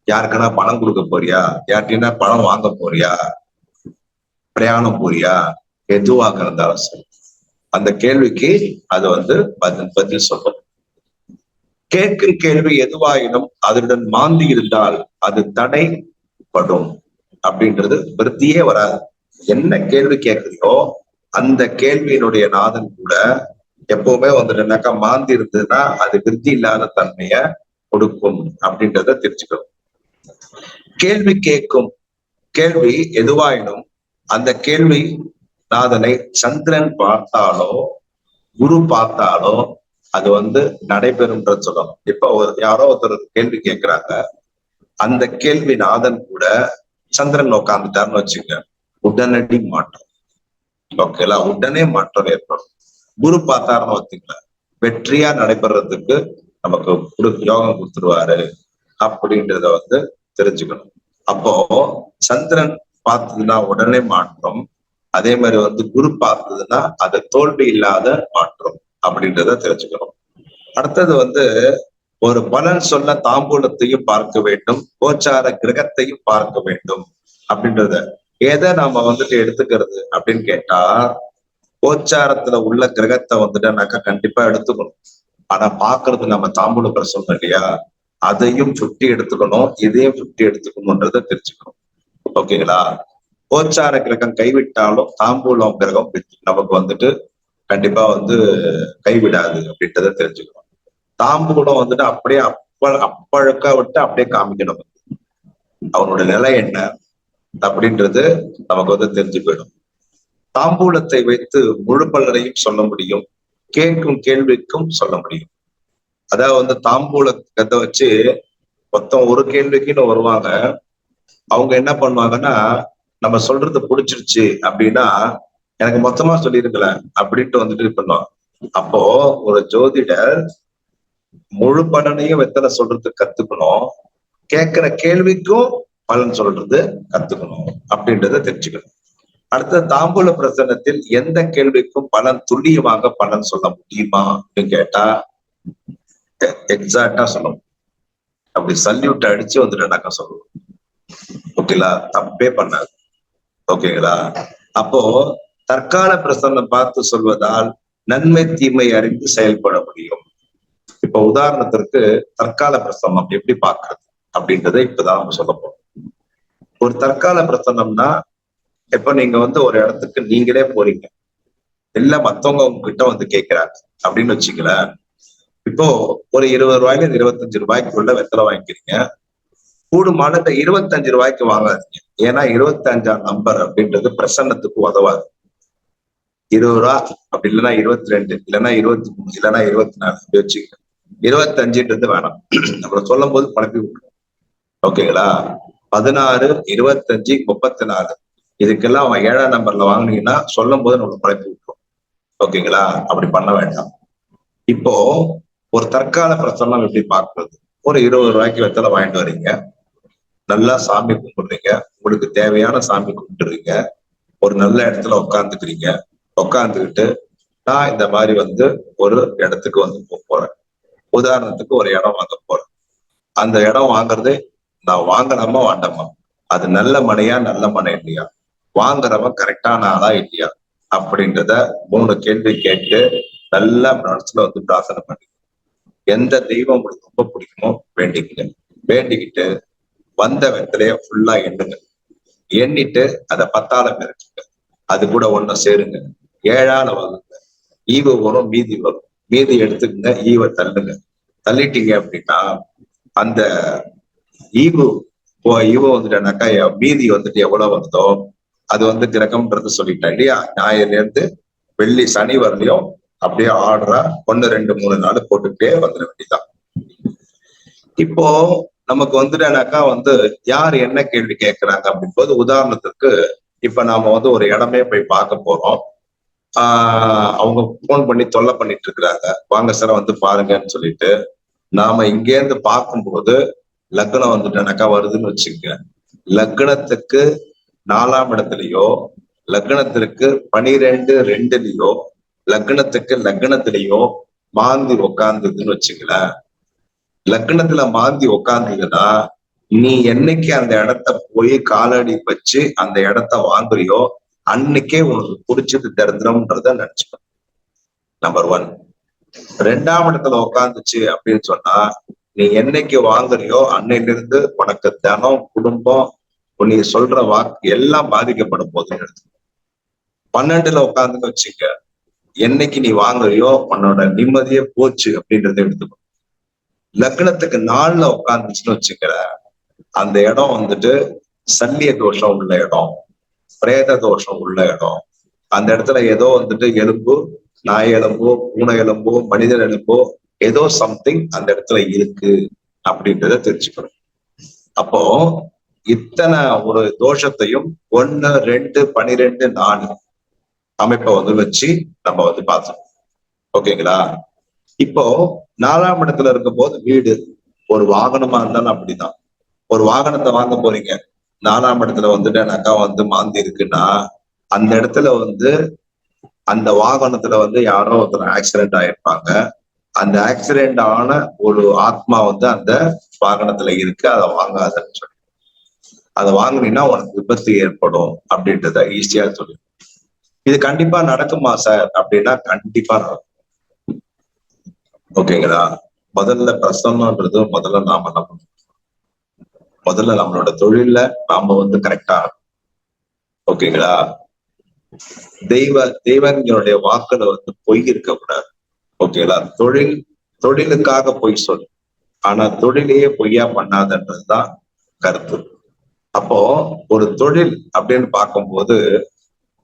யாருக்குன்னா பணம் கொடுக்க போறியா, யார்கிட்டனா பணம் வாங்க போறியா, பிரயாணம் போறியா, எதுவாக இருந்தாலும் சரி அந்த கேள்விக்கு அது பதில் சொல்லும். கேட்கும் கேள்வி எதுவாயினும் அதனுடன் மாந்தி இருந்தால் அது தடைப்படும் அப்படின்றது விருத்தியே வராது. என்ன கேள்வி கேட்குறியோ அந்த கேள்வியினுடைய நாதன் கூட எப்பவுமே மாந்தி இருந்ததுன்னா அது விருத்தி இல்லாத தன்மைய கொடுக்கும் அப்படின்றத தெரிஞ்சுக்கணும். கேள்வி கேட்கும் கேள்வி எதுவாயினும் அந்த கேள்வி நாதனை சந்திரன் பார்த்தாலோ குரு பார்த்தாலோ அது நடைபெறும்ன்ற சொல்லணும். இப்ப யாரோ ஒருத்தர் கேள்வி கேட்கிறாங்க, அந்த கேள்வி நாதன் கூட சந்திரன் உட்காந்துட்டாருன்னு வச்சுங்க, உடனடி மாற்றம். ஓகேங்களா? உடனே மாற்றம் ஏற்படும். குரு பார்த்தாருன்னு வச்சுங்களேன், வெற்றியா நடைபெறதுக்கு நமக்கு யோகம் கொடுத்துருவாரு அப்படின்றத தெரிஞ்சுக்கணும். அப்போ சந்திரன் பார்த்ததுன்னா உடனே மாற்றம், அதே மாதிரி குரு பார்த்ததுன்னா அது தோல்வி இல்லாத மாற்றம் அப்படின்றத தெரிஞ்சுக்கணும். அடுத்தது ஒரு பலன் சொல்ல தாம்பூலத்தையும் பார்க்க வேண்டும், கோச்சார கிரகத்தையும் பார்க்க வேண்டும் அப்படின்றத. எதை நாம எடுத்துக்கிறது அப்படின்னு கேட்டா, கோச்சாரத்துல உள்ள கிரகத்தை கண்டிப்பா எடுத்துக்கணும். ஆனா பாக்குறது நம்ம தாம்பூல பிரசனம் இல்லையா, அதையும் சுட்டி எடுத்துக்கணும், இதையும் சுட்டி எடுத்துக்கணும்ன்றத தெரிஞ்சுக்கணும். ஓகேங்களா? கோச்சார கிரகம் கைவிட்டாலும் தாம்பூலம் கிரகம் நமக்கு கண்டிப்பா கைவிடாது அப்படின்றத தெரிஞ்சுக்கணும். தாம்பூலம் அப்படியே அப்பழுக்க விட்டு அப்படியே காமிக்கணும் அவனோட நிலை என்ன அப்படின்றது நமக்கு தெரிஞ்சு போயிடும். தாம்பூலத்தை வைத்து முழு பலரையும் சொல்ல முடியும், கேட்கும் கேள்விக்கும் சொல்ல முடியும். அதாவது தாம்பூலத்தை வச்சு மொத்தம் ஒரு கேள்விக்குன்னு வருவாங்க, அவங்க என்ன பண்ணுவாங்கன்னா, நம்ம சொல்றது புடிச்சிருச்சு அப்படின்னா, எனக்கு மொத்தமா சொல்லிருங்களேன் அப்படின்ட்டு வந்துட்டு இது பண்ணுவாங்க. அப்போ ஒரு ஜோதிடர் முழு பலனையும் வெத்தலை சொல்றதுக்கு கத்துக்கணும். கேட்கிற கேள்விக்கும் பலன் சொல்றது கத்துக்கணும் அப்படின்றத தெரிஞ்சுக்கணும். அடுத்த தாம்பூல பிரசன்னத்தில் எந்த கேள்விக்கும் பலன் துல்லியமாக பலன் சொல்ல முடியுமா அப்படின்னு கேட்டா எக்ஸாக்டா சொல்லணும். அப்படி சல்யூட் அடிச்சு வந்துட்டேனாக்கா சொல்லணும். ஓகேங்களா? தப்பே பண்ணாது. ஓகேங்களா? அப்போ தற்கால பிரசன்னம் பார்த்து சொல்வதால் நன்மை தீமை அறிந்து செயல்பட முடியும். இப்ப உதாரணத்திற்கு தற்கால பிரசன்னம் எப்படி பார்க்கறது அப்படின்றத இப்பதான் நம்ம சொல்ல போறோம். ஒரு தற்கால பிரசன்னம்னா, இப்ப நீங்க வந்து ஒரு இடத்துக்கு நீங்களே போறீங்க, இல்ல மத்தவங்க உங்ககிட்ட வந்து கேட்கிறாங்க அப்படின்னு வச்சுங்களேன். இப்போ ஒரு 20 ரூபாயில இருந்து 25 ரூபாய்க்குள்ள வெத்தலை வாங்கிக்கிறீங்க. கூடுமான இந்த 25 ரூபாய்க்கு வாங்காதீங்க. ஏன்னா 25ஆம் நம்பர் அப்படின்றது பிரசன்னத்துக்கு உதவாது. 20 ரூபா அப்படி இல்லைன்னா 22 இல்லைன்னா 23 இல்லைன்னா 24 அப்படி வச்சுக்கோங்க. 25ன்றது வேணாம். நம்ம சொல்லும் போது பழப்பி விட்டுரும். ஓகேங்களா? 16, 25, 34 இதுக்கெல்லாம் அவன் 7ஆம் நம்பர்ல வாங்கினீங்கன்னா சொல்லும் போது நம்மளுக்கு பழப்பி விட்டுரும். ஓகேங்களா? அப்படி பண்ண வேண்டாம். இப்போ ஒரு தற்கால பிரசன்னம் எப்படி பார்க்கறது? ஒரு 20 ரூபாய்க்கு வெத்தலை வாங்கிட்டு வர்றீங்க, நல்லா சாமி கும்பிடுறீங்க, உங்களுக்கு தேவையான சாமி கும்பிட்டுறீங்க, ஒரு நல்ல இடத்துல உட்காந்துக்கிறீங்க. உட்காந்துக்கிட்டு நான் இந்த மாதிரி வந்து ஒரு இடத்துக்கு வந்து போறேன். உதாரணத்துக்கு ஒரு இடம் வாங்க போறேன். அந்த இடம் வாங்குறது நான் வாங்கலாமா வேண்டாமா, அது நல்ல மனையா நல்ல மனை இல்லையா, வாங்குறவன் கரெக்டான ஆளா இல்லையா அப்படின்றத 3 கேள்வி கேட்டு நல்லா மனசுல வந்து பிரார்த்தனை பண்ணி எந்த தெய்வம் உங்களுக்கு ரொம்ப பிடிக்குமோ வேண்டிக்கங்க. வேண்டிக்கிட்டு வந்த வெத்தலைய ஃபுல்லா எண்ணுங்க. எண்ணிட்டு அதை 10ஆல பெருக்குங்க. அது கூட 1 சேருங்க. 7ஆல வாங்குங்க. ஈவு வரும், மீதி வரும். மீதி எடுத்துக்கங்க, ஈவை தள்ளுங்க. தள்ளிட்டீங்க அப்படின்னா அந்த ஈவு ஈவு வந்துட்டேனாக்கா மீதி வந்துட்டு எவ்வளவு வருதோ அது வந்து கிரகம்ன்றது சொல்லிட்டேன் இல்லையா? ஞாயிறுல இருந்து வெள்ளி சனி வரலையும் அப்படியே ஆர்டரா 1, 2, 3 நாள் போட்டுக்கிட்டே வந்துட வேண்டியதான். இப்போ நமக்கு வந்துட்டேனாக்கா வந்து யார் என்ன கேள்வி கேட்கிறாங்க அப்படின் போது, உதாரணத்துக்கு இப்ப நாம வந்து ஒரு இடமே போய் பார்க்க போறோம். அவங்க போன் பண்ணி தொல்லை பண்ணிட்டு இருக்கிறாங்க, வாங்க சார் வந்து பாருங்கன்னு சொல்லிட்டு. நாம இங்கே இருந்து பார்க்கும்போது லக்னம் வந்துட்டேனாக்கா வருதுன்னு வச்சுக்க. லக்னத்துக்கு 4ஆம் இடத்துலயோ, லக்னத்திற்கு 12-2லயோ, லக்னத்திலேயோ மாந்தி உக்காந்துதுன்னு வச்சுக்கல. லக்னத்துல மாந்தி உக்காந்தீங்கன்னா நீ என்னைக்கு அந்த இடத்த போய் காலடி வச்சு அந்த இடத்த வாங்குறியோ அன்னைக்கே உனக்கு பிடிச்சது தரித்திரம்ன்றத நினைச்சுக்கணும். நம்பர் 1. 2ஆம் இடத்துல உக்காந்துச்சு அப்படின்னு சொன்னா நீ என்னைக்கு வாங்குறியோ அன்னையில இருந்து உனக்கு தனம், குடும்பம், நீ சொல்ற வாக்கு எல்லாம் பாதிக்கப்படும் போதுன்னு எடுத்து. 12ல உட்காந்துன்னு வச்சுக்க, என்னைக்கு நீ வாங்குறியோ உன்னோட நிம்மதியே போச்சு அப்படின்றத எடுத்துக்கணும். லக்னத்துக்கு 4ல உட்காந்துச்சுன்னு வச்சுக்கிற, அந்த இடம் வந்துட்டு சல்லிய தோஷம் உள்ள இடம், பிரேத தோஷம் உள்ள இடம். அந்த இடத்துல ஏதோ வந்துட்டு எலும்பு, நாய் எலும்போ, பூனை எலும்போ, மனிதன் எலும்போ ஏதோ சம்திங் அந்த இடத்துல இருக்கு அப்படின்றத தெரிஞ்சுக்கணும். அப்போ இத்தனை ஒரு தோஷத்தையும் 1, 2, 12, 4 அமைப்பை வந்து வச்சு நம்ம வந்து பார்த்தோம். ஓகேங்களா? இப்போ 4ஆம் இடத்துல இருக்கும் போது வீடு, ஒரு வாகனமா இருந்தாலும் அப்படிதான். ஒரு வாகனத்தை வாங்க போறீங்க, 4ஆம் இடத்துல வந்துட்டேனாக்கா வந்து மாந்தி இருக்குன்னா அந்த இடத்துல வந்து அந்த வாகனத்துல வந்து யாரோ ஒருத்தர் ஆக்சிடென்ட் ஆயிருப்பாங்க. அந்த ஆக்சிடென்ட் ஆன ஒரு ஆத்மா வந்து அந்த வாகனத்துல இருக்கு, அதை வாங்காதன்னு சொல்லி. அதை வாங்கினீங்கன்னா உனக்கு விபத்து ஏற்படும் அப்படின்றத ஈஸியா சொல்லு. இது கண்டிப்பா நடக்குமா சார் அப்படின்னா கண்டிப்பா நடக்கும். ஓகேங்களா? முதல்ல பிரசன்னம்ன்றது முதல்ல நாம நம்ம முதல்ல நம்மளோட தொழில்ல நாம வந்து கரெக்டா. ஓகேங்களா? தெய்வங்களுடைய வாக்குல வந்து பொய் இருக்கக்கூடாது. ஓகேங்களா? தொழிலுக்காக பொய் சொல், ஆனா தொழிலையே பொய்யா பண்ணாதன்றதுதான் கருத்து. அப்போ ஒரு தொழில் அப்படின்னு பார்க்கும்போது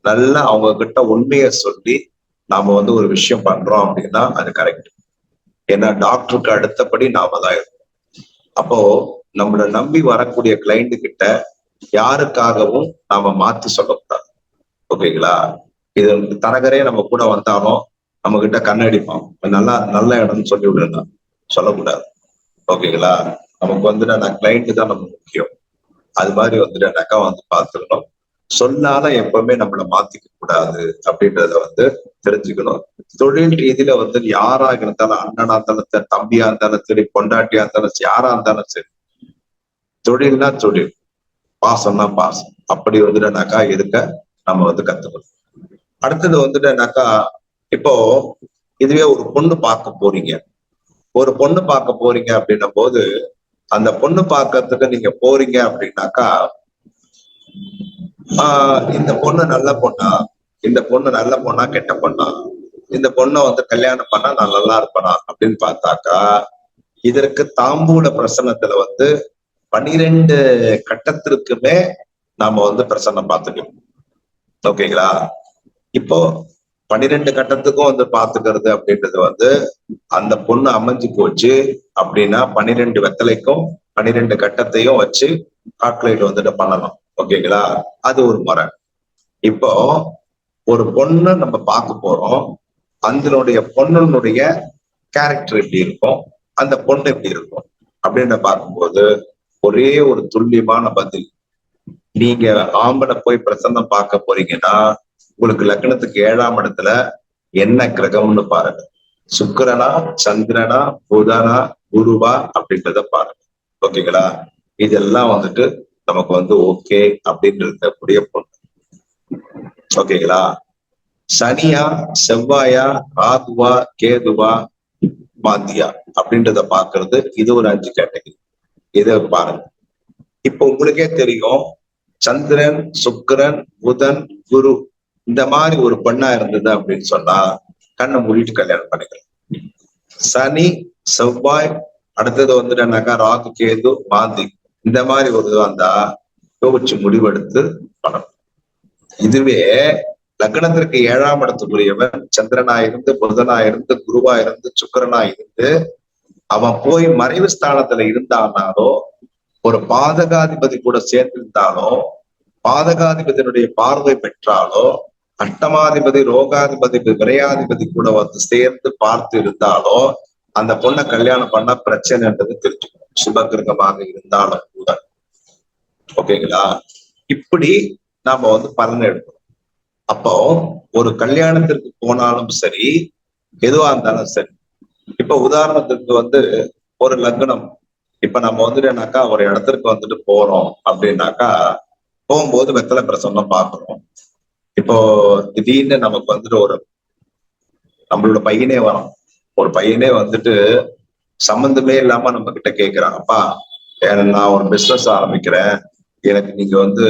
நல்லா அவங்க கிட்ட உண்மையை சொல்லி நாம வந்து ஒரு விஷயம் பண்றோம் அப்படின்னா அது கரெக்ட். ஏன்னா டாக்டருக்கு அடுத்தபடி நாம தான் இருக்கோம். அப்போ நம்மள நம்பி வரக்கூடிய கிளைண்ட் கிட்ட யாருக்காகவும் நாம மாத்தி சொல்லக்கூடாது. ஓகேங்களா? இது தரகரே நம்ம கூட வந்தாலும் நம்ம கிட்ட கண்ணடிப்பான், நல்லா நல்ல இடம்னு சொல்லி விடுங்க, சொல்லக்கூடாது. ஓகேங்களா? நமக்கு வந்துட்டு கிளைண்ட் தான் நம்ம முக்கியம். அது மாதிரி வந்துட்டு வந்து பார்த்துக்கணும். சொன்னால எப்பவுமே நம்மள மாத்திக்க கூடாது அப்படின்றத வந்து தெரிஞ்சுக்கணும். தொழில் ரீதியில வந்து யாராக இருந்தாலும், அண்ணனா இருந்தாலும் சரி, தம்பியா இருந்தாலும் சரி, பொண்டாட்டியா இருந்தாலும் சரி, யாரா இருந்தாலும் சரி, தொழில்னா தொழில், பாசம்னா பாசம். அப்படி வந்துட்டுனாக்கா இருக்க நம்ம வந்து கத்துக்கணும். அடுத்தது வந்துட்டுனாக்கா, இப்போ இதுவே ஒரு பொண்ணு பார்க்க போறீங்க. ஒரு பொண்ணு பார்க்க போறீங்க அப்படின்னும் போது, அந்த பொண்ணு பார்க்கறதுக்கு நீங்க போறீங்க அப்படின்னாக்கா, இந்த பொண்ணு நல்ல பொண்ணா, இந்த பொண்ணு நல்ல பொண்ணா கெட்ட பொண்ணா, இந்த பொண்ணை வந்து கல்யாணம் பண்ணா நான் நல்லா இருப்பேனா அப்படின்னு பார்த்தாக்கா, இதற்கு தாம்பூல பிரசனத்துல வந்து 12 கட்டத்திற்குமே நாம வந்து பிரசன்னம் பார்த்துக்கணும். ஓகேங்களா? இப்போ 12 கட்டத்துக்கும் வந்து பாத்துக்கிறது அப்படின்றது வந்து, அந்த பொண்ணு அமைஞ்சு போச்சு அப்படின்னா 12 வெத்தலைக்கும் 12 கட்டத்தையும் வச்சு கால்குலேட் வந்துட்டு பண்ணலாம். ஓகேங்களா? அது ஒரு முறை. இப்போ ஒரு பொண்ணு நம்ம பார்க்க போறோம், அதனுடைய பொண்ணுடைய கேரக்டர் எப்படி இருக்கும், அந்த பொண்ணு எப்படி இருக்கும் அப்படின்னு பார்க்கும்போது ஒரே ஒரு துல்லியமான பதில். நீங்க ஆம்பளை போய் பிரசன்னம் பார்க்க போறீங்கன்னா, உங்களுக்கு லக்னத்துக்கு 7ஆம் இடத்துல என்ன கிரகம்னு பாருங்க. சுக்கிரனா, சந்திரனா, புதனா, குருவா அப்படின்றத பாருங்க. ஓகேங்களா? இதெல்லாம் வந்துட்டு நமக்கு வந்து ஓகே அப்படின்னு இருக்கக்கூடிய பொண்ணு. ஓகேங்களா? சனியா, செவ்வாயா, ராகுவா, கேதுவா, மாந்தியா அப்படின்றத பாக்குறது, இது ஒரு 5 கேட்டகரி. இதை பாருங்க. இப்போ உங்களுக்கே தெரியும், சந்திரன், சுக்கிரன், புதன், குரு இந்த மாதிரி ஒரு பெண்ணா இருந்தது அப்படின்னு சொன்னா கண்ணை மூடிட்டு கல்யாணம் பண்ணிக்கலாம். சனி, செவ்வாய், அடுத்தது வந்துட்டாக்கா ராகு, கேது, மாந்தி இந்த மாதிரி ஒரு இதுவா இருந்தா யோசிச்சு முடிவெடுத்து பண்ணணும். இதுவே லக்னத்திற்கு 7ஆம் இடத்துக்குரியவன் சந்திரனா இருந்து, புதனா இருந்து, குருவா இருந்து, சுக்கிரனா இருந்து அவன் போய் மறைவு ஸ்தானத்துல இருந்தானாலோ, ஒரு பாதகாதிபதி கூட சேர்ந்திருந்தாலோ, பாதகாதிபதியினுடைய பார்வை பெற்றாலோ, அஷ்டமாதிபதி, ரோகாதிபதி, விரையாதிபதி கூட வந்து சேர்ந்து பார்த்து இருந்தாலோ, அந்த பொண்ணை கல்யாணம் பண்ண பிரச்சனைன்றது தெரிஞ்சுக்கணும், சுபகிரகமாக இருந்தாலும் கூட. ஓகேங்களா? இப்படி நாம வந்து பலனை எடுக்கணும். அப்போ ஒரு கல்யாணத்திற்கு போனாலும் சரி, எதுவா இருந்தாலும் சரி, இப்ப உதாரணத்துக்கு வந்து ஒரு லக்னம், இப்ப நம்ம வந்துட்டுனாக்கா ஒரு இடத்திற்கு வந்துட்டு போறோம் அப்படின்னாக்கா, போகும்போது வெத்தலை பிரசன்னம் பார்க்கிறோம். இப்போ திடீர்னு நமக்கு வந்துட்டு ஒரு நம்மளோட பையனே வரும், ஒரு பையனே வந்துட்டு சம்பந்தமே இல்லாம நம்ம கிட்ட கேட்கிறான், அப்பா நான் ஒரு பிசினஸ் ஆரம்பிக்கிறேன், எனக்கு நீங்க வந்து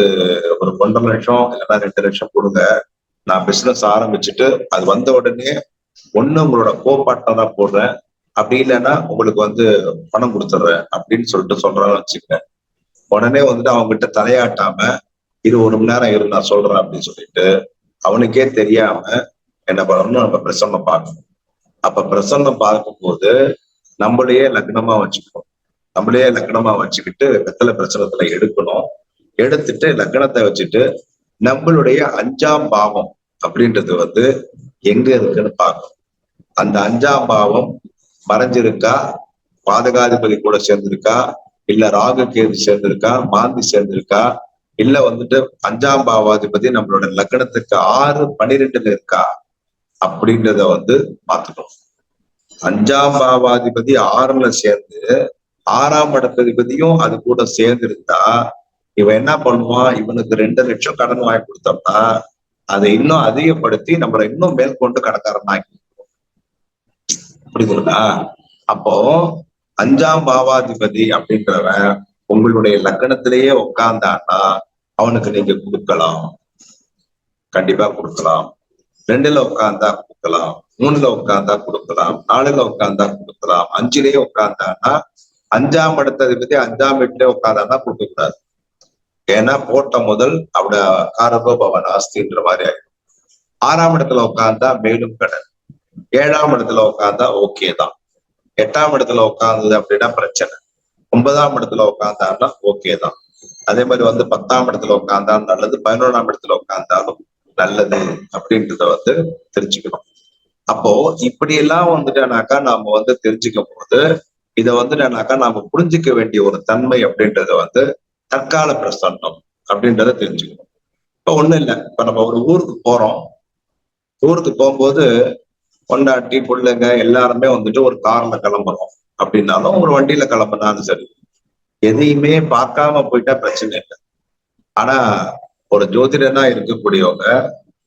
ஒரு 1.5 லட்சம் இல்லைன்னா 2 லட்சம் கொடுங்க, நான் பிசினஸ் ஆரம்பிச்சுட்டு அது வந்த உடனே ஒண்ணு உங்களோட கோபாட்டை தான் போடுறேன், அப்படி இல்லைன்னா உங்களுக்கு வந்து பணம் கொடுத்துட்றேன் அப்படின்னு சொல்லிட்டு சொல்றான்னு வச்சுக்கிறேன். உடனே வந்துட்டு அவங்க கிட்ட தலையாட்டாம, இது 1 மணி நேரம் இரு நான் சொல்றேன் அப்படின்னு சொல்லிட்டு அவனுக்கே தெரியாம என்ன பண்ணணும்னு நம்ம பிரசன்னம் பார்க்கணும். அப்ப பிரசன்னம் பார்க்கும்போது நம்மளையே லக்னமா வச்சுக்கணும். நம்மளையே லக்னமா வச்சுக்கிட்டு வெத்தலை பிரசனத்துல எடுக்கணும். எடுத்துட்டு லக்னத்தை வச்சுட்டு நம்மளுடைய 5ஆம் பாவம் அப்படின்றது வந்து எங்க இருக்குன்னு பார்க்கணும். அந்த 5ஆம் பாவம் மறைஞ்சிருக்கா, பாதகாதிபதி கூட சேர்ந்திருக்கா, இல்ல ராகு கேது சேர்ந்திருக்கா, மாந்தி சேர்ந்திருக்கா, இல்ல வந்துட்டு 5ஆம் பாவாதிபதி நம்மளோட லக்னத்துக்கு 6, 12ல இருக்கா அப்படின்றத வந்து பார்த்துக்கணும். 5ஆம் பாவாதிபதி 6ல சேர்ந்து 6ஆம் இடத்ததிபதியும் அது கூட சேர்ந்து இருந்தா இவன் என்ன பண்ணுவான், இவனுக்கு 2 லட்சம் கடன் வாங்கி கொடுத்தோம்னா அதை இன்னும் அதிகப்படுத்தி நம்மளை இன்னும் மேற்கொண்டு கடன்காரன் ஆக்கி. புரியுதுங்களா? அப்போ 5ஆம் பாவாதிபதி அப்படின்றவன் உங்களுடைய லக்னத்திலேயே உட்கார்ந்தான்னா அவனுக்கு நீங்க கொடுக்கலாம், கண்டிப்பா கொடுக்கலாம். 2ல உட்கார்ந்தா கொடுக்கலாம், 3ல உட்கார்ந்தா கொடுக்கலாம், 4ல உட்கார்ந்தா கொடுக்கலாம், 5லயே உட்கார்ந்தான்னா 5ஆம் இடத்ததிபதி 5ஆம் வீட்டுல உட்கார்ந்தான்னா கொடுக்க கூடாது. ஏன்னா போட்ட முதல் அவட காரகோ பவன் ஆஸ்தின்ற மாதிரி ஆயிடும். 6ஆம் இடத்துல உட்கார்ந்தா மேலும் கடன், 7ஆம் இடத்துல உட்கார்ந்தா ஓகே தான், 8ஆம் இடத்துல உட்கார்ந்தது அப்படின்னா பிரச்சனை. 9ஆம் இடத்துல உட்கார்ந்தாருன்னா ஓகே தான். அதே மாதிரி வந்து 10ஆம் இடத்துல உட்கார்ந்தாலும் நல்லது, 11ஆம் இடத்துல உட்கார்ந்தாலும் நல்லது அப்படின்றத வந்து தெரிஞ்சுக்கணும். அப்போ இப்படி எல்லாம் வந்துட்டானாக்கா நாம வந்து தெரிஞ்சுக்கும் போது இதை வந்துட்டானாக்கா நாம புரிஞ்சுக்க வேண்டிய ஒரு தன்மை அப்படின்றத வந்து தற்கால பிரசன்னம் அப்படின்றத தெரிஞ்சுக்கணும். இப்ப ஒண்ணும் இல்லை, இப்ப நம்ம ஒரு ஊருக்கு போறோம். ஊருக்கு போகும்போது பொண்டாட்டி பிள்ளைங்க எல்லாருமே வந்துட்டு ஒரு கார்ல கிளம்புறோம் அப்படின்னாலும் ஒரு வண்டியில கிளம்புனாலும் சரி, எதையுமே பார்க்காம போயிட்டா பிரச்சனை இல்லை. ஆனா ஒரு ஜோதிடனா இருக்கக்கூடியவங்க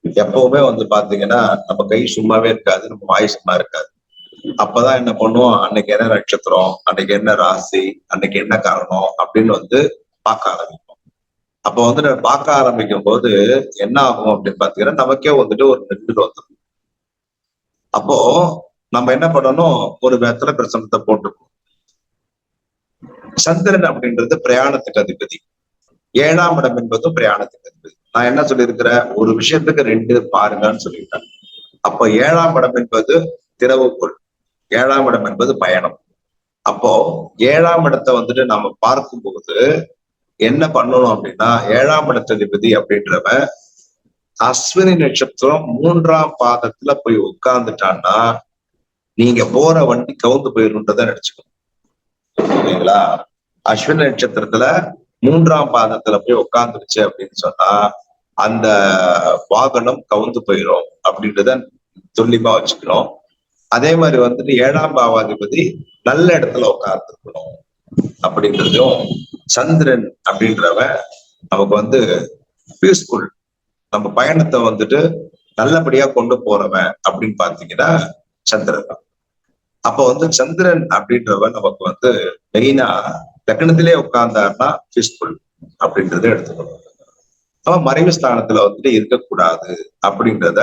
எப்பவுமே வந்து பாத்தீங்கன்னா நம்ம கை சும்மாவே இருக்காது, நம்ம வாய் சும்மா இருக்காது. அப்பதான் என்ன பண்ணுவோம், அன்னைக்கு என்ன நட்சத்திரம், அன்னைக்கு என்ன ராசி, அன்னைக்கு என்ன காரணம் அப்படின்னு வந்து பார்க்க ஆரம்பிப்போம். அப்ப வந்து நம்ம பார்க்க ஆரம்பிக்கும் போது என்ன ஆகும் அப்படின்னு பாத்தீங்கன்னா நமக்கே வந்துட்டு ஒரு நெருடல் வந்துடும். அப்போ நம்ம என்ன பண்ணணும், ஒரு வெத்தலை பிரசனத்தை போட்டுக்கணும். சந்திரன் அப்படின்றது பிரயாணத்துக்கு அதிபதி, 7ஆம் இடம் என்பதும் பிரயாணத்துக்கு அதிபதி. நான் என்ன சொல்லியிருக்கிறேன், ஒரு விஷயத்துக்கு 2 பாருங்கன்னு சொல்லிட்டேன். அப்போ 7ஆம் இடம் என்பது திறவுகோள், 7ஆம் இடம் என்பது பயணம். அப்போ 7ஆம் இடத்தை வந்துட்டு நாம பார்க்கும்போது என்ன பண்ணணும் அப்படின்னா, 7ஆம் இடத்ததிபதி அப்படின்றவன் அஸ்வினி நட்சத்திரம் 3ஆம் பாதத்துல போய் உட்கார்ந்துட்டான்னா நீங்க போற வண்டி கவுந்து போயிருன்றத நினைச்சுக்கணும். சரிங்களா? அஸ்வினி நட்சத்திரத்துல 3ஆம் பாதத்துல போய் உட்கார்ந்துருச்சு அப்படின்னு சொன்னா அந்த வாகனம் கவுந்து போயிடும் அப்படின்றத துல்லியமா வச்சுக்கணும். அதே மாதிரி வந்துட்டு 7ஆம் பாவாதிபதி நல்ல இடத்துல உட்கார்ந்துருக்கணும் அப்படின்றதும், சந்திரன் அப்படின்றவன் நமக்கு வந்து பீஸ்ஃபுல், நம்ம பயணத்தை வந்துட்டு நல்லபடியா கொண்டு போறவன் அப்படின்னு பாத்தீங்கன்னா சந்திரன் தான். அப்ப வந்து சந்திரன் அப்படின்றவன் நமக்கு வந்து மெயினா லக்னத்திலே உட்கார்ந்தாருன்னா பீஸ்ஃபுல் அப்படின்றத எடுத்துக்கணும். அவன் மறைவு ஸ்தானத்துல வந்துட்டு இருக்கக்கூடாது அப்படின்றத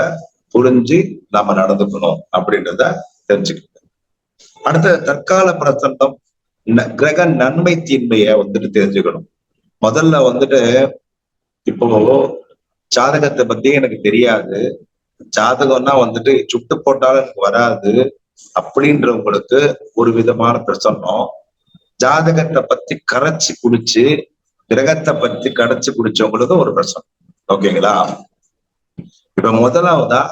புரிஞ்சு நாம நடந்துக்கணும் அப்படின்றத தெரிஞ்சுக்கணும். அடுத்த தற்கால பிரசன்னம் கிரக நன்மை தீன்மைய வந்துட்டு தெரிஞ்சுக்கணும். முதல்ல வந்துட்டு இப்போ ஜாதகத்தை பத்தி எனக்கு தெரியாது, ஜாதகம்னா வந்துட்டு சுட்டு போட்டாலும் எனக்கு வராது அப்படின்றவங்களுக்கு ஒரு விதமான பிரசன்னம். ஜாதகத்தை பத்தி கரைச்சி குடிச்சு கிரகத்தை பத்தி கரைச்சு குடிச்சவங்களுக்கு ஒரு பிரசன்னம். ஓகேங்களா? இப்ப முதலாவதா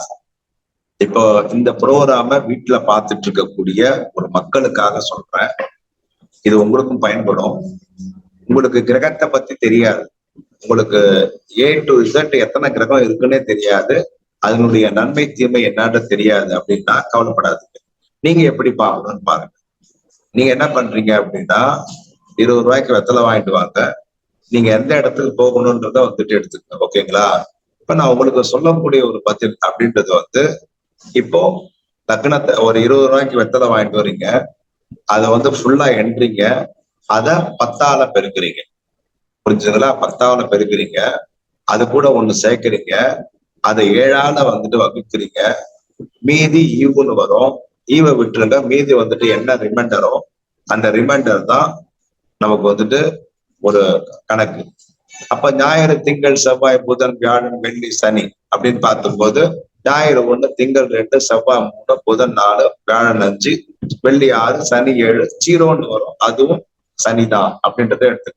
இப்போ இந்த ப்ரோக்ராம வீட்டுல பார்த்துட்டு இருக்கக்கூடிய ஒரு மக்களுக்காக சொல்றேன், இது உங்களுக்கும் பயன்படும். உங்களுக்கு கிரகத்தை பத்தி தெரியாது, உங்களுக்கு A to Z எத்தனை கிரகம் இருக்குன்னே தெரியாது, அதனுடைய நன்மை தீமை என்னன்னு தெரியாது அப்படின்னா கவலைப்படாதீங்க. நீங்க எப்படி பார்க்கணும்னு பாருங்க. நீங்க என்ன பண்றீங்க அப்படின்னா 20 ரூபாய்க்கு வெத்தலை வாங்கிட்டு வாங்க, நீங்க எந்த இடத்துக்கு போகணும்ன்றத வந்துட்டு எடுத்துக்கணும். ஓகேங்களா? இப்ப நான் உங்களுக்கு சொல்லக்கூடிய ஒரு பதில் அப்படின்றது வந்து, இப்போ லக்னத்தை ஒரு 20 ரூபாய்க்கு வெத்தலை வாங்கிட்டு வரீங்க, அதை வந்து ஃபுல்லா எண்றீங்க, அதை 10ஆல பெருக்குறீங்க. புரிஞ்சுங்களா? 10ஆல பெருக்குறீங்க, அது கூட ஒண்ணு சேர்க்கிறீங்க, அதை 7ஆல வந்துட்டு வகுக்கிறீங்க, மீதி ஈவுன்னு வரும். ஈவை விட்டுருங்க, மீதி வந்துட்டு என்ன ரிமைண்டரோ அந்த ரிமைண்டர் தான் நமக்கு வந்துட்டு ஒரு கணக்கு. அப்ப ஞாயிறு, திங்கள், செவ்வாய், புதன், வியாழன், வெள்ளி, சனி அப்படின்னு பார்க்கும்போது ஞாயிறு 1, திங்கள் 2, செவ்வாய் 3, புதன் 4, வியாழன் 5, வெள்ளி 6, சனி 7, 0ன்னு வரும், அதுவும் சனிதான் அப்படின்றத எடுத்து.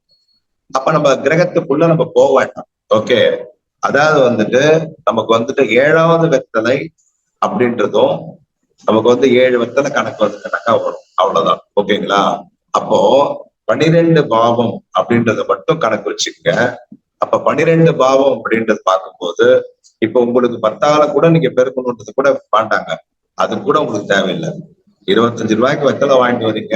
அப்ப நம்ம கிரகத்துக்குள்ள நம்ம போக வேண்டாம். ஓகே, அதாவது வந்துட்டு நமக்கு வந்துட்டு 7ஆவது வெத்தலை அப்படின்றதும் நமக்கு வந்து 7 வெத்தலை கணக்கு வந்துட்டாக்கா வரும், அவ்வளவுதான். ஓகேங்களா? அப்போ 12 பாவம் அப்படின்றத மட்டும் கணக்கு வச்சுக்கங்க. அப்ப 12 பாவம் அப்படின்றது பார்க்கும்போது இப்ப உங்களுக்கு 10ஆல கூட நீங்க பெருக்கணுன்றது கூட பாண்டாங்க, அது கூட உங்களுக்கு தேவையில்லை. 25 ரூபாய்க்கு வெத்தலை வாங்கிட்டு வரீங்க,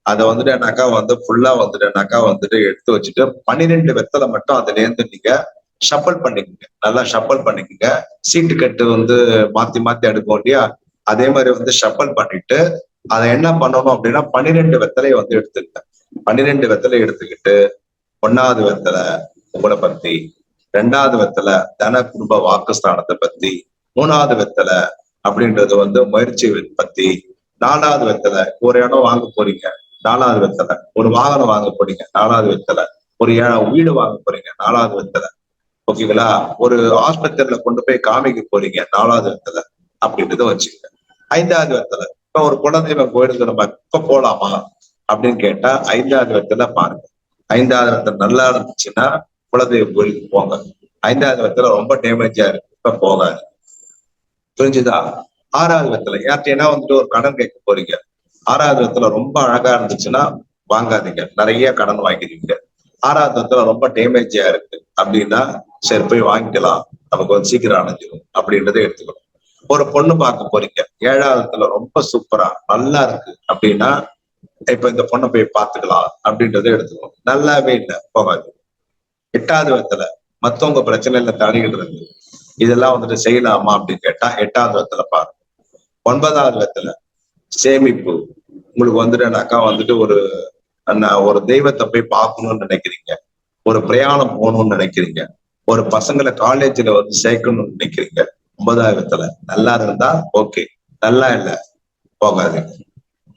அதை வந்துட்டு என்னாக்கா வந்து ஃபுல்லா வந்துட்டு என்னாக்கா வந்துட்டு எடுத்து வச்சுட்டு 12 வெத்தலை மட்டும் அதுல இருந்து நீங்க ஷப்பல் பண்ணிக்கோங்க, நல்லா ஷப்பல் பண்ணிக்கோங்க. சீட்டு கட்டு வந்து மாத்தி மாத்தி எடுக்கும் இல்லையா, அதே மாதிரி வந்து ஷப்பல் பண்ணிட்டு அதை என்ன பண்ணணும் அப்படின்னா 12 வெத்தலையை வந்து எடுத்துக்கிட்டேன். 12 வெத்தலை எடுத்துக்கிட்டு 1வது வெத்தலை உங்களை பத்தி, 2வது வெத்தலை தன குடும்ப வாக்குஸ்தானத்தை பத்தி, 3வது வெத்தலை அப்படின்றது வந்து முயற்சி பத்தி, 4வது வெத்தலை ஒரு இடம் வாங்க போறீங்க, 4வது வெத்தலை ஒரு வாகனம் வாங்க போறீங்க, 4வது வெத்தலை ஒரு வீடு வாங்க போறீங்க, 4வது வெத்தலை. ஓகேங்களா? ஒரு ஆஸ்பத்திரியில கொண்டு போய் காமிக்க போறீங்க, 4வது வெத்தலை அப்படின்றத வச்சுக்கோங்க. 5வது வெத்தலை இப்ப ஒரு குலதெய்வ கோயிலுக்கு நம்ம இப்ப போலாமா, அப்படின்னு கேட்டா 5வது இடத்துல பாருங்க. 5வது இடத்துல நல்லா இருந்துச்சுன்னா குலதெய்வ கோயிலுக்கு போங்க. 5வது இடத்துல ரொம்ப டேமேஜா இருக்கு, இப்ப போகாது. புரிஞ்சுதா? 6வது இடத்துல யார்கிட்டனா வந்துட்டு ஒரு கடன் கேட்க போறீங்க. 6வது இடத்துல ரொம்ப அழகா இருந்துச்சுன்னா வாங்காதீங்க, நிறைய கடன் வாங்கிடுவீங்க. 6வது இடத்துல ரொம்ப டேமேஜா இருக்கு அப்படின்னா சரி போய் வாங்கிக்கலாம், நமக்கு வந்து சீக்கிரம் அடைஞ்சிடும் அப்படின்றத எடுத்துக்கணும். ஒரு பொண்ணு பார்க்க போறீங்க, 7வது இடத்துல ரொம்ப சூப்பரா நல்லா இருக்கு அப்படின்னா இப்ப இந்த பொண்ணை போய் பார்த்துக்கலாம் அப்படின்றத எடுத்துக்கணும். நல்லாவே இல்லை, போகாது. 8வது இடத்துல மத்தவங்க பிரச்சனையில தலையிடுறது, இதெல்லாம் வந்துட்டு செய்யலாமா அப்படின்னு கேட்டா 8வது இடத்துல பாருங்க. 9வது இடத்துல சேமிப்பு, உங்களுக்கு வந்துட்டுனாக்கா வந்துட்டு ஒரு தெய்வத்தை போய் பார்க்கணும்னு நினைக்கிறீங்க, ஒரு பிரயாணம் போகணும்னு நினைக்கிறீங்க, ஒரு பசங்களை காலேஜ்ல வந்து சேர்க்கணும்னு நினைக்கிறீங்க. 9வது இடத்துல நல்லா இருந்தா ஓகே, நல்லா இல்ல போகாது.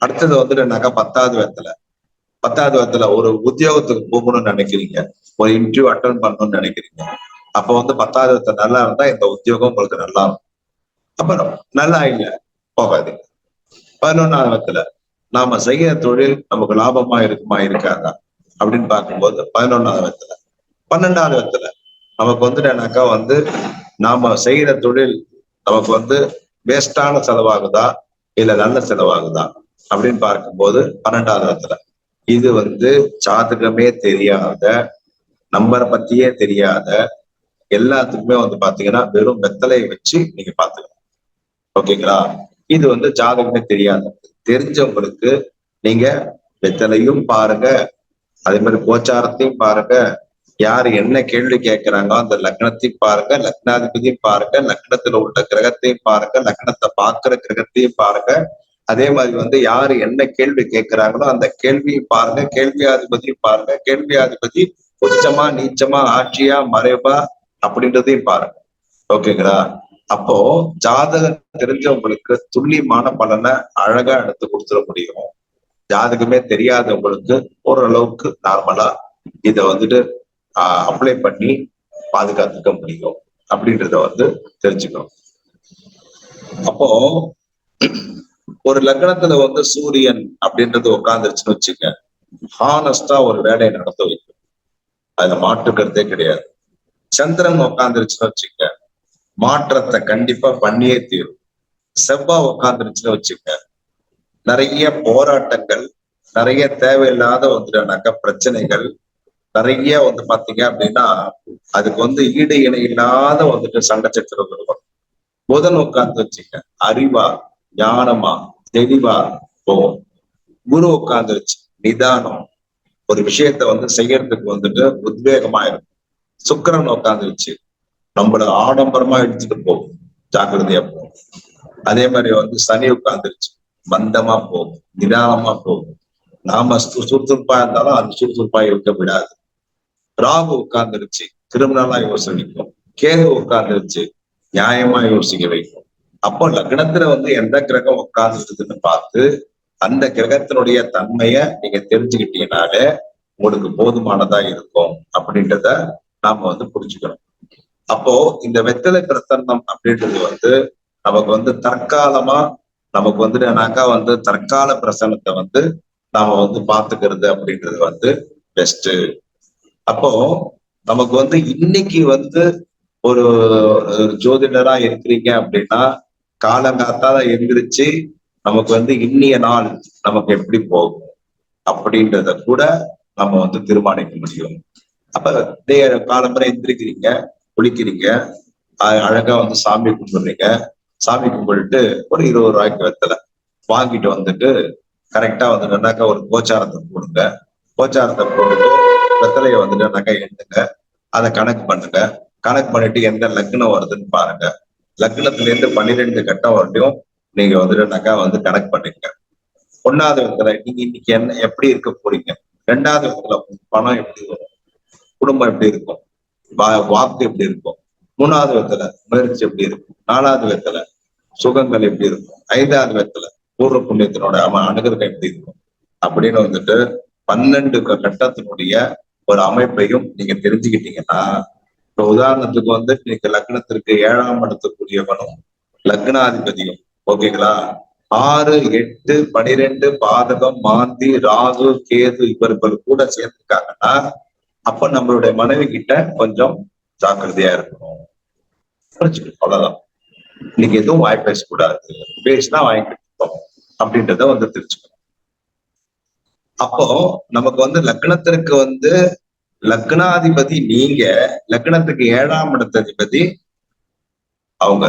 அடுத்தது வந்துட்டுனாக்கா 10வது இடத்துல ஒரு உத்தியோகத்துக்கு போகணும்னு நினைக்கிறீங்க, ஒரு இன்டர்வியூ அட்டன் பண்ணணும்னு நினைக்கிறீங்க. அப்ப வந்து 10வது இடத்துல நல்லா இருந்தா இந்த உத்தியோகம் உங்களுக்கு நல்லா இருக்கும். அப்புறம் நல்லா இல்ல போகாது. 11வது இடத்துல நாம செய்யற தொழில் நமக்கு லாபமா இருக்குமா இருக்காதா அப்படின்னு பார்க்கும்போது 11வது இடத்துல. 12வது இடத்துல நமக்கு வந்துட்டுனாக்கா வந்து நாம செய்யற தொழில் நமக்கு வந்து வேஸ்டான செலவாகுதா இல்ல நல்ல செலவாகுதா அப்படின்னு பார்க்கும்போது 12வது இடத்துல. இது வந்து ஜாதகமே தெரியாத, நம்பரை பத்தியே தெரியாத எல்லாத்துக்குமே வந்து பாத்தீங்கன்னா வெறும் வெத்தலையை வச்சு நீங்க பாத்துக்கலாம். ஓகேங்களா? இது வந்து ஜாதகமே தெரியாது. தெரிஞ்சவங்களுக்கு நீங்க வெத்தலையும் பாருங்க, அதே மாதிரி கோச்சாரத்தையும் பாருங்க, யாரு என்ன கேள்வி கேட்கிறாங்க அந்த லக்னத்தையும் பாருங்க, லக்னாதிபதியும் பாருங்க, லக்னத்துல உள்ள கிரகத்தையும் பாருங்க, லக்னத்தை பாக்குற கிரகத்தையும் பாருங்க. அதே மாதிரி வந்து யாரு என்ன கேள்வி கேட்கிறாங்களோ அந்த கேள்வியும் பாருங்க, கேள்வியாதிபதியும் பாருங்க, கேள்வியாதிபதி உச்சமா நீச்சமா ஆட்சியா மறைவா அப்படின்றதையும் பாருங்க. ஓகேங்களா? அப்போ ஜாதகம் தெரிஞ்சவங்களுக்கு துல்லியமான பலனை அழகா எடுத்து கொடுத்துட முடியும். ஜாதகமே தெரியாதவங்களுக்கு ஓரளவுக்கு நார்மலா இத வந்துட்டு அப்ளை பண்ணி பாதுகாத்துக்க முடியும் அப்படின்றத வந்து தெரிஞ்சுக்கணும். அப்போ ஒரு லக்னத்துல வந்து சூரியன் அப்படின்றது உட்காந்துருச்சுன்னு வச்சுக்க, ஹானஸ்டா ஒரு வேலையை நடத்த வைக்கும், அதுல மாற்றுக்கிறதே கிடையாது. சந்திரன் உட்காந்துருச்சுன்னு வச்சுக்க, மாற்றத்தை கண்டிப்பா பண்ணியே தீரும். செவ்வாய் உட்காந்துருச்சுன்னு வச்சுக்க, நிறைய போராட்டங்கள், நிறைய தேவையில்லாத வந்துட்டானாக்கா பிரச்சனைகள், நிறைய வந்து பாத்தீங்க அப்படின்னா அதுக்கு வந்து ஈடு இணை இல்லாத வந்துட்டு சண்டை சச்சரவு வரும். புதன் உட்கார்ந்து வச்சுக்க, அறிவா ஞானமா தெளிவா போகும். குரு உட்கார்ந்துருச்சு, நிதானம், ஒரு விஷயத்த வந்து செய்யறதுக்கு வந்துட்டு உத்வேகமா இருக்கும். சுக்கிரன் உட்காந்துருச்சு, நம்மள ஆடம்பரமா எடுத்துட்டு போகும், ஜாக்கிரதையா போகும். அதே மாதிரி வந்து சனி உட்கார்ந்துருச்சு, மந்தமா போகும், நிதானமா போகும். நாம சுறுசுறுப்பா இருந்தாலும் அது சுறுசுறுப்பா இருக்க விடாது. ராகு உட்கார்ந்துருச்சு, கிரிமினலா யோசிக்கும். கேது உட்கார்ந்துருச்சு, நியாயமா யோசிக்க வைக்கும். அப்போ லக்னத்துல வந்து எந்த கிரகம் உட்கார்ந்துருக்குன்னு பார்த்து அந்த கிரகத்தினுடைய தன்மைய நீங்க தெரிஞ்சுக்கிட்டீங்கனாலே உங்களுக்கு போதுமானதா இருக்கும் அப்படின்றத நாம வந்து புரிஞ்சுக்கணும். அப்போ இந்த வெத்தலை பிரசன்னம் அப்படின்றது வந்து நமக்கு வந்து தற்காலமா நமக்கு வந்துனாக்கா வந்து தற்கால பிரசனத்தை வந்து நாம வந்து பாத்துக்கிறது அப்படின்றது வந்து பெஸ்ட். அப்போ நமக்கு வந்து இன்னைக்கு வந்து ஒரு ஜோதிடரா இருக்கிறீங்க அப்படின்னா காலங்காத்தால எந்திரிச்சு நமக்கு வந்து இன்னிய நாள் நமக்கு எப்படி போகும் அப்படின்றத கூட நம்ம வந்து தீர்மானிக்க முடியும். அப்ப காலம்பரை எந்திரிக்கிறீங்க, குளிக்கிறீங்க, அழகா வந்து சாமி கும்பிடுறீங்க. சாமி கும்பிட்டு ஒரு 20 ரூபாய்க்கு வெத்தலை வாங்கிட்டு வந்துட்டு கரெக்டா வந்துட்டுனாக்கா ஒரு கோச்சாரத்தை போடுங்க. கோச்சாரத்தை போட்டுட்டு வெத்தலையை வந்துட்டுனாக்கா எண்ணுங்க, அதை கணக்கு பண்ணுங்க. கணக்கு பண்ணிட்டு எந்த லக்னம் வருதுன்னு பாருங்க. லக்னத்துல இருந்து 12 கட்டம் வரட்டும் நீங்க வந்துட்டுனாக்கா வந்து கணக்கு பண்ணிக்க. 1வது வெத்தலை நீங்க இன்னைக்கு என்ன எப்படி இருக்க போறீங்க. 2வது வெத்தலை பணம் எப்படி வரும், குடும்பம் எப்படி இருக்கும், வாக்கு எப்படி இருக்கும். 3வது வெத்தலை முயற்சி எப்படி இருக்கும். 4வது வெத்தலை சுகங்கள் எப்படி இருக்கும். 5வது வெத்தலை பூர்வ புண்ணியத்தினோட அனுகிரகம் எப்படி இருக்கும் அப்படின்னு வந்துட்டு 12 கட்டத்தினுடைய ஒரு அமைப்பையும் நீங்க தெரிஞ்சுக்கிட்டீங்கன்னா, இப்ப உதாரணத்துக்கு வந்து நீங்க லக்னத்திற்கு 7ஆம் இடத்துக்குரியவனும் லக்னாதிபதியும் ஓகேங்களா, 6, 8, 12 பாதகம், மாந்தி, ராகு, கேது இவர்கள் கூட சேர்ந்துருக்காங்கன்னா அப்ப நம்மளுடைய மனைவி கிட்ட கொஞ்சம் ஜாக்கிரதையா இருக்கணும். அவ்வளவுதான். இன்னைக்கு எதுவும் வாய் பேசக்கூடாது, பேசினா வாங்கிட்டோம் அப்படின்றத தெரிஞ்சுக்கணும். அப்போ நமக்கு லக்னத்திற்கு லக்னாதிபதி நீங்க, லக்னத்துக்கு 7ஆம் இடத்ததிபதி அவங்க.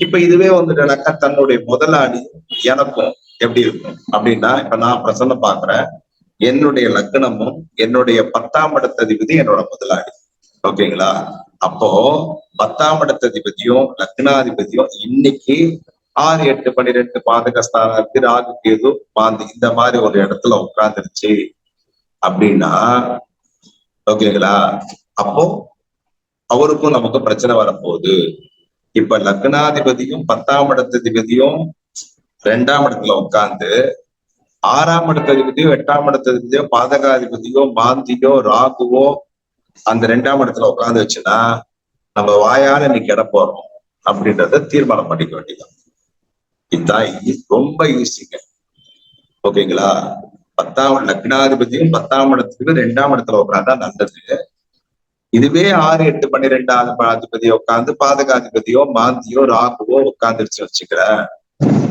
இப்ப இதுவே தன்னுடைய முதலாளி எனக்கும் எப்படி இருக்கும் அப்படின்னா, இப்ப நான் பிரசன்னம் பாக்குறேன், என்னுடைய லக்னமும் என்னுடைய 10ஆம் இடத்ததிபதி என்னோட முதலாளி. ஓகேங்களா? அப்போ 10ஆம் இடத்ததிபதியும் லக்னாதிபதியும் இன்னைக்கு 6, 8, 12 பாதகஸ்தானத்துக்கு ராகு, கேது, மாந்தி இந்த மாதிரி ஒரு இடத்துல உட்கார்ந்துருச்சு அப்படின்னா, ஓகேங்களா, அப்போ அவருக்கும் நமக்கு பிரச்சனை வரப்போகுது. இப்ப லக்னாதிபதியும் 10ஆம் இடத்ததிபதியும் 2ஆம் இடத்துல உட்கார்ந்து 6ஆம் இடத்ததிபதியோ 8ஆம் இடத்ததிபதியோ பாதகாதிபதியோ மாந்தியோ ராகுவோ அந்த 2ஆம் இடத்துல உட்கார்ந்து வச்சுன்னா நம்ம வாயால இன்னைக்கு இட போறோம் அப்படின்றத தீர்மானம் பண்ணிக்க வேண்டியதான். இதுதான் ரொம்ப ஈஸிங்க. ஓகேங்களா? 10ஆம் லக்னாதிபதியும் 10ஆம் இடத்துக்கு 2ஆம் இடத்துல உட்கார்ந்தா நல்லது. இதுவே 6, 8, 12 அதிபதியோ உட்காந்து பாதகாதிபதியோ மாந்தியோ ராகுவோ உட்காந்துருச்சு வச்சுக்கிற,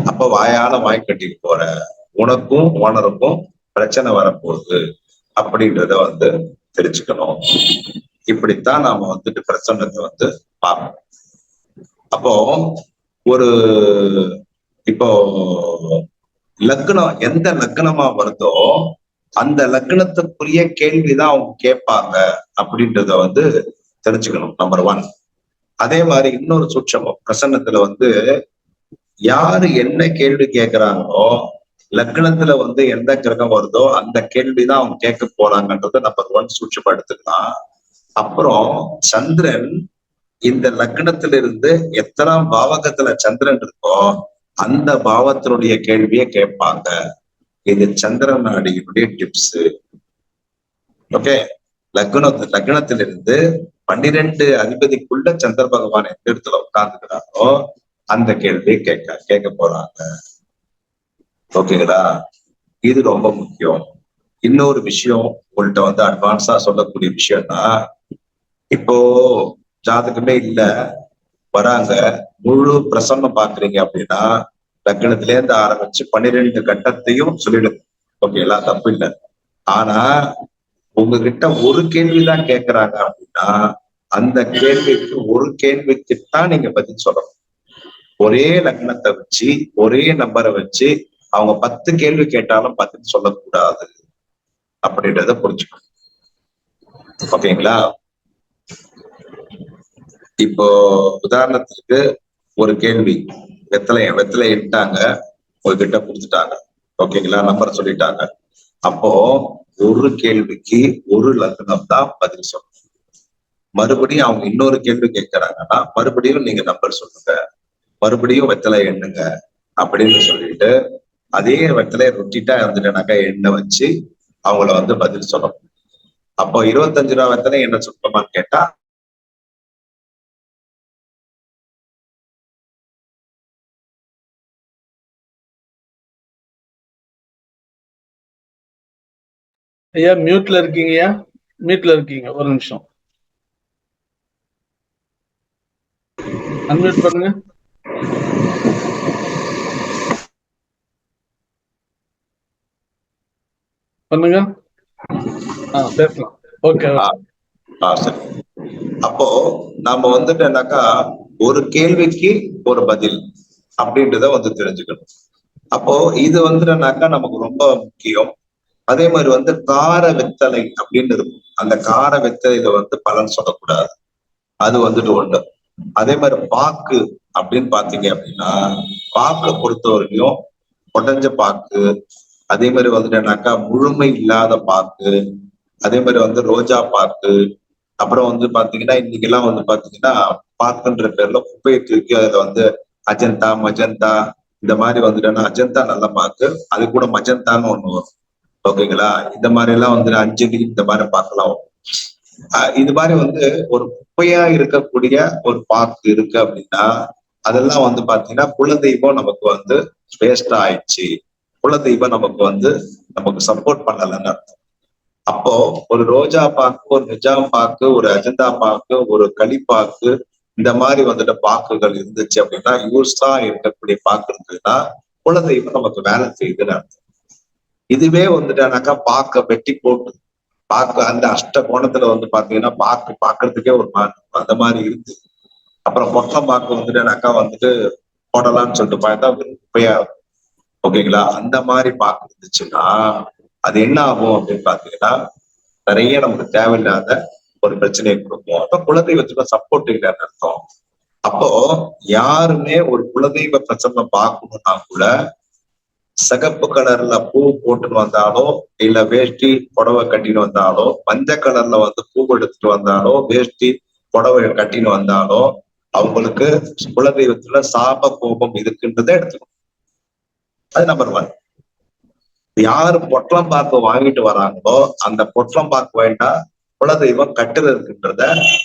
அப்ப வாயால வாய் கட்டிட்டு போற, உனக்கும் ஓனருக்கும் பிரச்சனை வரப்போகுது அப்படின்றத தெரிஞ்சுக்கணும். இப்படித்தான் நாம பிரசன்னத்தை பார்க்கணும். அப்போ ஒரு இப்போ லக்னம் எந்த லக்னமா வருதோ அந்த லக்னத்துக்குரிய கேள்விதான் அவங்க கேட்பாங்க அப்படின்றத தெரிஞ்சுக்கணும். நம்பர் 1. அதே மாதிரி இன்னொரு சூட்சமம் பிரசன்னத்துல யாரு என்ன கேள்வி கேட்கிறாங்களோ, லக்னத்துல எந்த கிரகம் வருதோ அந்த கேள்விதான் அவங்க கேட்க போறாங்கன்றத நம்பர் 1 சூட்சமா எடுத்துக்கலாம். அப்புறம் சந்திரன் இந்த லக்னத்திலிருந்து எத்தனாம் பாவகத்துல சந்திரன் இருக்கோ அந்த பாவத்தினுடைய கேள்வியை கேட்பாங்க. இது சந்திரன் நாடியினுடைய டிப்ஸ். ஓகே, லக்னத்திலிருந்து 12 அதிபதிக்குள்ள சந்திர பகவான் எந்த இடத்துல உட்கார்ந்துக்கிறாரோ அந்த கேள்வியை கேட்க போறாங்க. ஓகேங்களா? இது ரொம்ப முக்கியம். இன்னொரு விஷயம் உங்கள்கிட்ட அட்வான்ஸா சொல்லக்கூடிய விஷயம்னா, இப்போ ஜாதகமே இல்ல வராங்க, முழு பிரசன்னம் பாக்குறீங்க அப்படின்னா லக்னத்திலே இருந்து ஆரம்பிச்சு 12 கட்டத்தையும் சொல்லிடுங்க. ஓகேங்களா? தப்பு இல்லை. ஆனா உங்ககிட்ட ஒரு கேள்விதான் கேட்கிறாங்க அப்படின்னா அந்த கேள்விக்கு ஒரு கேள்விக்குத்தான் நீங்க பதில் சொல்லணும். ஒரே லக்னத்தை வச்சு ஒரே நம்பரை வச்சு அவங்க 10 கேள்வி கேட்டாலும் பதில் சொல்லக்கூடாது அப்படின்றத புரிஞ்சுக்கணும். ஓகேங்களா? இப்போ உதாரணத்துக்கு ஒரு கேள்வி, வெத்தலை இட்டாங்க, உங்ககிட்ட கொடுத்துட்டாங்க. ஓகேங்களா? நம்பர் சொல்லிட்டாங்க. அப்போ ஒரு கேள்விக்கு ஒரு லக்னம் தான் பதில் சொல்லணும். மறுபடியும் அவங்க இன்னொரு கேள்வி கேட்கிறாங்கன்னா மறுபடியும் நீங்க நம்பர் சொல்லுங்க, மறுபடியும் வெத்தலை எண்ணுங்க அப்படின்னு சொல்லிட்டு அதே வெத்தலையை ரொட்டிட்டா இருந்துட்டேனாக்கா எண்ணெய் வச்சு அவங்கள பதில் சொல்லணும். அப்போ 25 ரூபா வெத்தலை என்ன சொல்லணுமான்னு கேட்டா ஐயா மியூட்ல இருக்கீங்கய்யா, மியூட்ல இருக்கீங்க, ஒரு நிமிஷம் அன்மியூட் பண்ணுங்க. பண்ணுங்க, பேசலாம். ஓகே. சரி. அப்போ நாம என்னன்னாக்கா ஒரு கேள்விக்கு ஒரு பதில் அப்படின்றத தெரிஞ்சுக்கணும். அப்போ இது என்னன்னாக்கா நமக்கு ரொம்ப முக்கியம். அதே மாதிரி கார வெத்தலை அப்படின்னு இருக்கும். அந்த கார வெத்தலையில பலன் சொல்லக்கூடாது, அது ஒண்ணு. அதே மாதிரி பாக்கு அப்படின்னு பாத்தீங்க அப்படின்னா பாக்கை பொறுத்த வரைக்கும் உடஞ்ச பாக்கு, அதே மாதிரி என்னன்னாக்கா முழுமை இல்லாத பாக்கு, அதே மாதிரி ரோஜா பாக்கு, அப்புறம் பாத்தீங்கன்னா இன்னைக்கு எல்லாம் பாத்தீங்கன்னா பாக்குன்ற பேர்ல குப்பையை தூக்கி அதுல அஜந்தா மஜந்தா இந்த மாதிரி அஜந்தா நல்ல பாக்கு, அது கூட மஜந்தான்னு ஒண்ணு வரும். ஓகேங்களா? இந்த மாதிரி எல்லாம் அஞ்சலி இந்த மாதிரி பார்க்கலாம். இது மாதிரி ஒரு குப்பையா இருக்கக்கூடிய ஒரு பாக்கு இருக்கு அப்படின்னா அதெல்லாம் வந்து பாத்தீங்கன்னா குலதெய்வம் நமக்கு வந்து வேஸ்டா ஆயிடுச்சு, குலதெய்வம் நமக்கு சப்போர்ட் பண்ணலன்னு அர்த்தம். அப்போ ஒரு ரோஜா பாக்கு, ஒரு நிஜாம் பாக்கு, ஒரு அஜந்தா பாக்கு, ஒரு களிப்பாக்கு, இந்த மாதிரி பாக்குகள் இருந்துச்சு அப்படின்னா, யூஸா இருக்கக்கூடிய பாக்கு இருந்ததுன்னா குலதெய்வம் நமக்கு வேலை செய்யுதுன்னு அர்த்தம். இதுவே வந்துட்டானாக்கா பாக்க வெட்டி போட்டு பாக்கு அந்த அஷ்ட கோணத்துல பாத்தீங்கன்னா பாக்கு பாக்குறதுக்கே ஒரு மாதிரி அந்த மாதிரி இருக்கு. அப்புறம் பொட்டலம் பாக்கு வந்துட்டானாக்கா போடலாம்னு சொல்லிட்டு பார்த்தா குப்பையா இருக்கும். ஓகேங்களா? அந்த மாதிரி பாக்கு இருந்துச்சுன்னா அது என்ன ஆகும் அப்படின்னு பாத்தீங்கன்னா நிறைய நமக்கு தேவையில்லாத ஒரு பிரச்சனையை கொடுக்கும். அப்ப குலதெய்வத்துக்கு சப்போர்ட் இல்லைன்னு அர்த்தம். அப்போ யாருமே ஒரு குலதெய்வ பிரச்சனை பார்க்கணும்னா கூட சிகப்பு கலர்ல பூ போட்டுன்னு வந்தாலோ, இல்ல வேஷ்டி புடவை கட்டின்னு வந்தாலோ, மஞ்சள் கலர்ல பூ எடுத்துட்டு வந்தாலோ, வேஷ்டி புடவை கட்டின்னு வந்தாலோ, அவங்களுக்கு குலதெய்வத்துல சாப கோபம் இருக்குன்றதை எடுத்துக்கணும். அது நம்பர் 1. யாரு பொட்டலம் பாக்கு வாங்கிட்டு வராங்களோ அந்த பொட்டலம் பாக்கு வேண்டாம் குலதெய்வம் கட்டுல இருக்குன்றத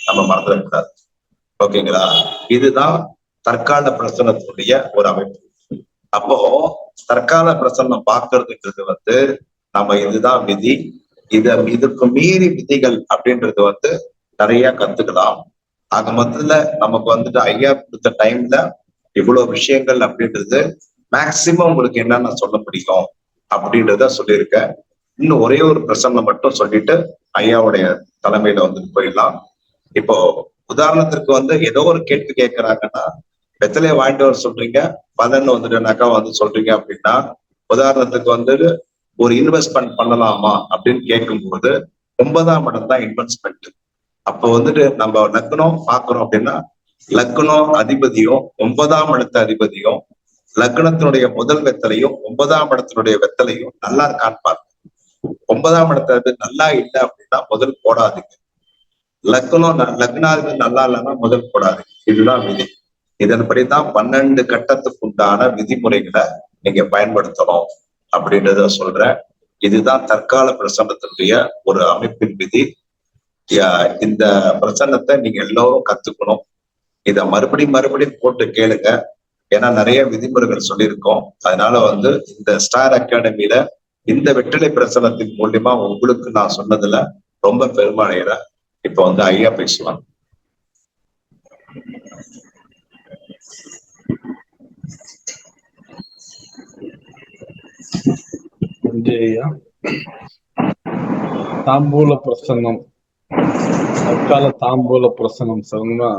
நம்ம மறந்துடக்கூடாது. ஓகேங்களா? இதுதான் தற்கால பிரசனத்தினுடைய ஒரு அமைப்பு. அப்போ தற்கால பிரசன்னம் பார்க்கறதுன்றது நம்ம இதுதான் விதி, இதுக்கு மீறி விதிகள் அப்படின்றது நிறைய கத்துக்கலாம். ஆக மொத்தத்துல நமக்கு ஐயா கொடுத்த டைம்ல இவ்வளவு விஷயங்கள் அப்படின்றது மேக்சிமம் உங்களுக்கு என்னென்ன சொல்ல முடியும் அப்படின்றத சொல்லியிருக்கேன். இன்னும் ஒரே ஒரு பிரசன்னம் மட்டும் சொல்லிட்டு ஐயாவுடைய தலைமையில போயிடலாம். இப்போ உதாரணத்திற்கு ஏதோ ஒரு கேள்வி கேட்கிறாங்கன்னா வெத்தலையை வாங்கிட்டு வர சொல்றீங்க, பலன் சொல்றீங்க அப்படின்னா உதாரணத்துக்கு ஒரு இன்வெஸ்ட்மெண்ட் பண்ணலாமா அப்படின்னு கேட்கும்போது 9ஆம் இடம் தான் இன்வெஸ்ட்மெண்ட். அப்போ நம்ம லக்னம் பாக்குறோம் அப்படின்னா லக்னம் அதிபதியும் 9ஆம் இடத்து அதிபதியும் லக்னத்தினுடைய முதல் வெத்தலையும் 9ஆம் இடத்தினுடைய வெத்தலையும் நல்லா இருக்கான்னு பாருங்க. 9ஆம் இடத்துல நல்லா இல்லை அப்படின்னா முதல் போடாதீங்க. லக்னாதிபதி நல்லா இல்லைன்னா முதல் போடாதீங்க. இதுதான் விதி. இதன்படிதான் 12 கட்டத்துக்கு உண்டான விதிமுறைகளை நீங்க பயன்படுத்தணும் அப்படின்றத சொல்றேன். இதுதான் தற்கால பிரசன்னத்தினுடைய ஒரு அமைப்பின் விதி. இந்த பிரசன்னத்தை நீங்க எல்லோரும் கத்துக்கணும். இத மறுபடியும் போட்டு கேளுங்க. ஏன்னா நிறைய விதிமுறைகள் சொல்லியிருக்கோம். அதனால இந்த ஸ்டார் அகாடமியில இந்த வெற்றிலை பிரசன்னத்தின் மூலியமா உங்களுக்கு நான் சொன்னதுல ரொம்ப பெருமை அடைகிறேன். இப்ப ஐயா பேசுவாங்க. நன்றி ஐயா. தாம்பூல பிரசன்னம், தற்கால தாம்பூல பிரசன்னம் சொன்னா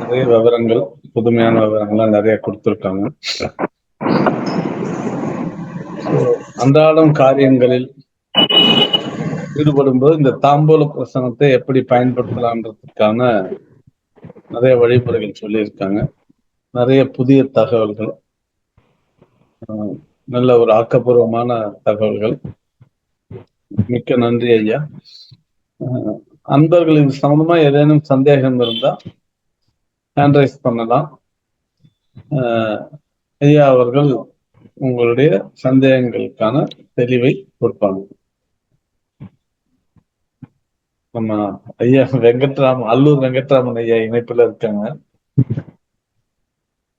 நிறைய விவரங்கள், புதுமையான விவரங்கள்லாம் நிறைய கொடுத்துருக்காங்க. அன்றாடம் காரியங்களில் ஈடுபடும் போது இந்த தாம்பூல பிரசனத்தை எப்படி பயன்படுத்தலான்றதுக்கான நிறைய வழிமுறைகள் சொல்லியிருக்காங்க. நிறைய புதிய தகவல்கள், நல்ல ஒரு ஆக்கப்பூர்வமான தகவல்கள். மிக்க நன்றி ஐயா. அன்பர்கள் இது சம்பந்தமா ஏதேனும் சந்தேகம் இருந்தா ஹேண்ட் ரைஸ் பண்ணலாம். ஐயா அவர்கள் உங்களுடைய சந்தேகங்களுக்கான தெளிவை கொடுப்பாங்க. நம்ம ஐயா வெங்கட்ராமன், அல்லூர் வெங்கட்ராமன் ஐயா இணைப்புல இருக்காங்க.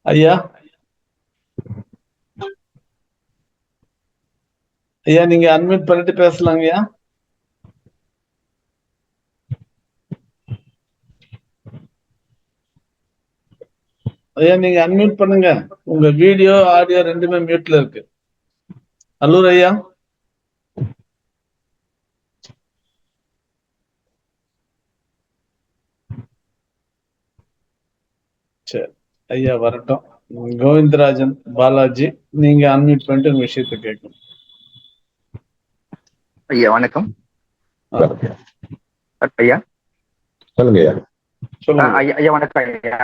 ஐயா ஐயா நீங்க அன்மியூட் பண்ணிட்டு பேசலாங்க ஐயா. ஐயா நீங்க அன்மியூட் பண்ணுங்க. உங்க வீடியோ ஆடியோ ரெண்டுமே மியூட்ல இருக்கு. அல்லூர் ஐயா. சரி ஐயா வரட்டும். கோவிந்தராஜன் பாலாஜி, நீங்க அன்மியூட் பண்ணிட்டு உங்க விஷயத்தை கேட்கணும். ஐயா வணக்கம். ஐயா சொல்லுங்க ஐயா. ஐயா வணக்கம் ஐயா.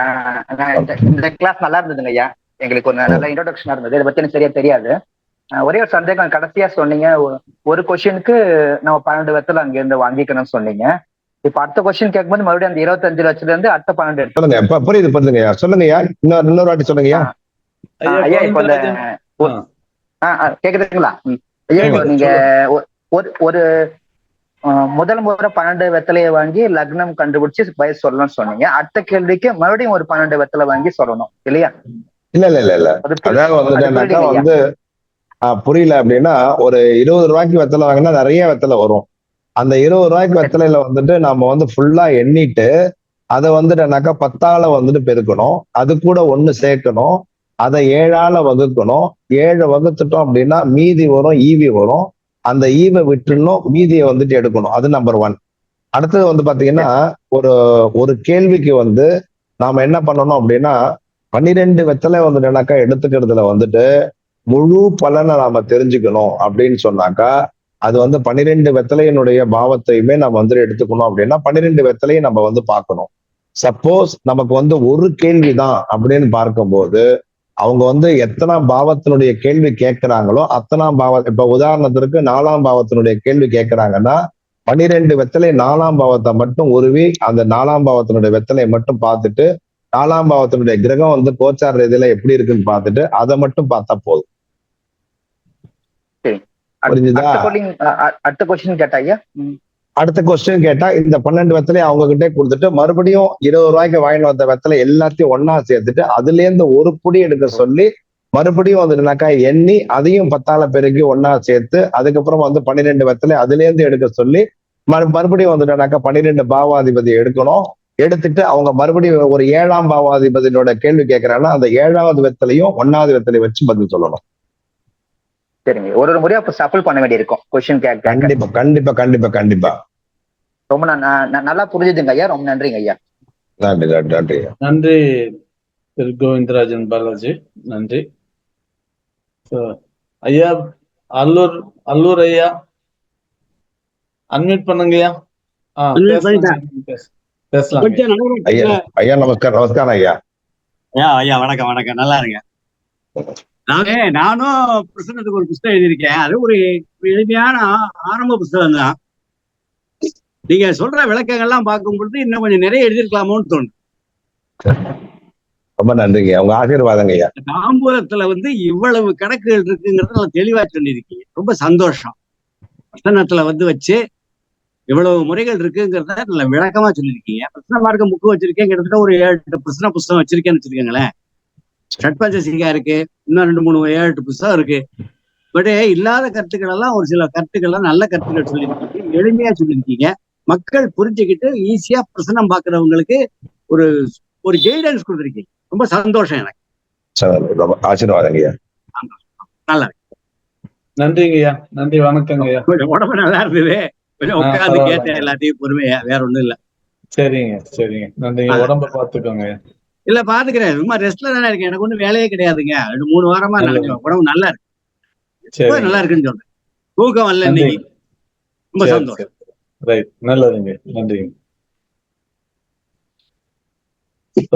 இந்த கிளாஸ் நல்லா இருந்ததுங்க ஐயா. எங்களுக்கு ஒரு நல்ல இன்ட்ரோடக்ஷனா இருந்தது. இதை பத்தி எனக்கு சரியா தெரியாது. ஒரே ஒரு சந்தேகம், கடைசியா சொன்னீங்க ஒரு கொஸ்டினுக்கு நம்ம 12 வெத்தலை அங்க இருந்து வாங்கிக்கணும்னு சொன்னீங்க. இப்ப அடுத்த கொஸ்டின் கேட்கும்போது மறுபடியும் அந்த 25 லட்சத்துல இருந்து அடுத்த 12 எடுத்து சொல்லுங்க. புரியுது ஐயா. சொல்லுங்க ஐயா. இன்னொரு வாட்டி சொல்லுங்க ஐயா. இப்ப இந்த கேக்குதுங்களா ஐயா? இப்போ நீங்க ஒரு முதல் முறை 12 வெத்தலையை வாங்கி லக்னம் கண்டுபிடிச்சு வயசு சொல்லணும்னு சொன்னீங்க. அடுத்த கேள்விக்கு மறுபடியும் ஒரு 12 வெத்தலை வாங்கி சொல்லணும் இல்லையா? இல்ல அதாவது வந்துட்டேனாக்கா வந்து புரியல அப்படின்னா, ஒரு 20 ரூபாய்க்கு வெத்தலை வாங்கினா நிறைய வெத்தலை வரும். அந்த 20 ரூபாய்க்கு வெத்தலையில வந்துட்டு நாம வந்து ஃபுல்லா எண்ணிட்டு அதை வந்துட்டேனாக்கா 10ஆல வந்துட்டு பெருக்கணும். அது கூட 1 சேர்க்கணும். அதை 7ஆல வகுக்கணும். 7 வகுத்துட்டோம் அப்படின்னா மீதி வரும், ஈவி வரும். அந்த ஈவை விட்டுணும், மீதியை வந்துட்டு எடுக்கணும். அது நம்பர் 1. அடுத்தது வந்து பாத்தீங்கன்னா, ஒரு கேள்விக்கு வந்து நாம என்ன பண்ணணும் அப்படின்னா 12 வெத்தலை வந்துட்டுனாக்கா எடுத்துக்கிறதுல வந்துட்டு முழு பலனை நாம தெரிஞ்சுக்கணும் அப்படின்னு சொன்னாக்கா, அது வந்து 12 வெத்தலையினுடைய பாவத்தையுமே நம்ம வந்து எடுத்துக்கணும் அப்படின்னா 12 வெத்தலையை நம்ம வந்து பார்க்கணும். சப்போஸ் நமக்கு வந்து ஒரு கேள்விதான் அப்படின்னு பார்க்கும்போது அவங்க வந்து எத்தனாம் பாவத்தினுடைய கேள்வி கேட்கிறாங்களோ அத்தனாம் இப்ப உதாரணத்திற்கு 4ஆம் பாவத்தினுடைய கேள்வி கேட்கிறாங்கன்னா 12 வெத்தலை 4ஆம் பாவத்தை மட்டும் உருவி அந்த 4ஆம் பாவத்தினுடைய வெத்தலையை மட்டும் பார்த்துட்டு 4ஆம் பாவத்தினுடைய கிரகம் வந்து கோச்சார ரீதியில எப்படி இருக்குன்னு பார்த்துட்டு அதை மட்டும் பார்த்தா போதும். புரிஞ்சுதா? அடுத்த கொஸ்டின் கேட்டா ஐயா, அடுத்த கொஸ்டின் கேட்டா இந்த 12 வெத்தலை அவங்க கிட்டே கொடுத்துட்டு மறுபடியும் 20 ரூபாய்க்கு வாங்கிட்டு வந்த வெத்தலை எல்லாத்தையும் ஒன்னா சேர்த்துட்டு அதுல இருந்து ஒரு புடி எடுக்க சொல்லி மறுபடியும் வந்துட்டுனாக்கா எண்ணி அதையும் 10ஆல பெருக்கி ஒன்னா சேர்த்து அதுக்கப்புறம் வந்து 12 வெத்தலை அதுல இருந்து எடுக்க சொல்லி மறுபடியும் வந்துட்டுனாக்கா 12 பாவாதிபதி எடுக்கணும். எடுத்துட்டு அவங்க மறுபடியும் ஒரு 7ஆம் பாவாதிபதியோட கேள்வி கேட்கறாங்கன்னா அந்த 7ஆவது வெத்தலையும் 1ஆவது வெத்தலை வச்சு பதில் சொல்லணும். சரிங்க. ஒரு முறையா அப்ப சஃபிள் பண்ண வேண்டி இருக்கும் கொஸ்டின் கேட்க. கண்டிப்பா கண்டிப்பா கண்டிப்பா கண்டிப்பா. ரொம்ப நல்லா புரிஞ்சுதுங்க ஐயா. ரொம்ப நன்றிங்க ஐயா. நன்றி நன்றி நன்றி திரு கோவிந்தராஜன் பாலாஜி. நன்றி ஐயா. அல்லூர் ஐயா அன்மியூட் பண்ணுங்கய்யா. பேசலாம் ஐயா. ஐயா நமஸ்காரம். நமஸ்காரம் ஐயா. ஐயா வணக்கம் வணக்கம். நல்லா இருங்க. நானும் பிரசன்னத்துக்கு ஒரு புத்தகம் எழுதியிருக்கேன். அது ஒரு எளிமையான ஆரம்ப புத்தகம் தான். நீங்க சொல்ற விளக்கங்கள்லாம் பார்க்கும் பொழுது இன்னும் கொஞ்சம் நிறைய எழுதிருக்கலாமோன்னு தோணும். ரொம்ப நன்றிங்க. உங்க ஆசீர்வாதங்க ஐயா. தாம்பூலத்துல வந்து இவ்வளவு கணக்குகள் இருக்குங்கிறத நல்லா தெளிவா சொல்லியிருக்கீங்க. ரொம்ப சந்தோஷம். பிரசன்னத்துல வந்து வச்சு இவ்வளவு முறைகள் இருக்குங்கிறத நல்ல விளக்கமா சொல்லியிருக்கீங்க. பிரச்சனை மார்க்க புக்கு வச்சிருக்கேன். கிட்டத்தட்ட ஒரு 7-8 பிரச்சனை புத்தகம் வச்சிருக்கேன்னு வச்சிருக்கீங்களேன். ஷட்பஞ்சசிகா இருக்கு, இன்னும் 2-3 7-8 புத்தகம் இருக்கு. பட் இல்லாத கருத்துக்கள் எல்லாம் ஒரு சில கருத்துக்கள்லாம் நல்ல கருத்துக்கள் சொல்லியிருக்கீங்க. எளிமையா சொல்லியிருக்கீங்க. மக்கள் புரிஞ்சுக்கிட்டு ஈஸியா பிரசனம் பாக்குறவங்களுக்கு ஒரு ஒரு கைடன்ஸ் கொடுத்துருக்கீங்க. ரொம்ப சந்தோஷம் எனக்கு. ஆசீர்வாதங்க ஐயா. நல்லா இருக்கு. நன்றிங்க ஐயா. நன்றி. வணக்கங்க ஐயா. கொஞ்சம் உடம்பு நல்லா இருந்தது. கொஞ்சம் உட்காந்து கேட்டேன் எல்லாத்தையும் பொறுமையா. வேற ஒண்ணும் இல்ல. சரிங்க. நன்றிங்க. உடம்ப பாத்துக்கோங்க. இல்ல பாத்துக்கிறேன். சும்மா ரெஸ்ட்ல தானே இருக்கேன். எனக்கு ஒண்ணும் வேலையே கிடையாதுங்க. 2-3 வாரமா உடம்பு நல்லா இருக்கு. நல்லா இருக்குன்னு சொல்றேன். தூக்கம் வரல இன்னைக்கு. ரொம்ப சந்தோஷம். ரைட். நல்லதுங்க. நன்றிங்க.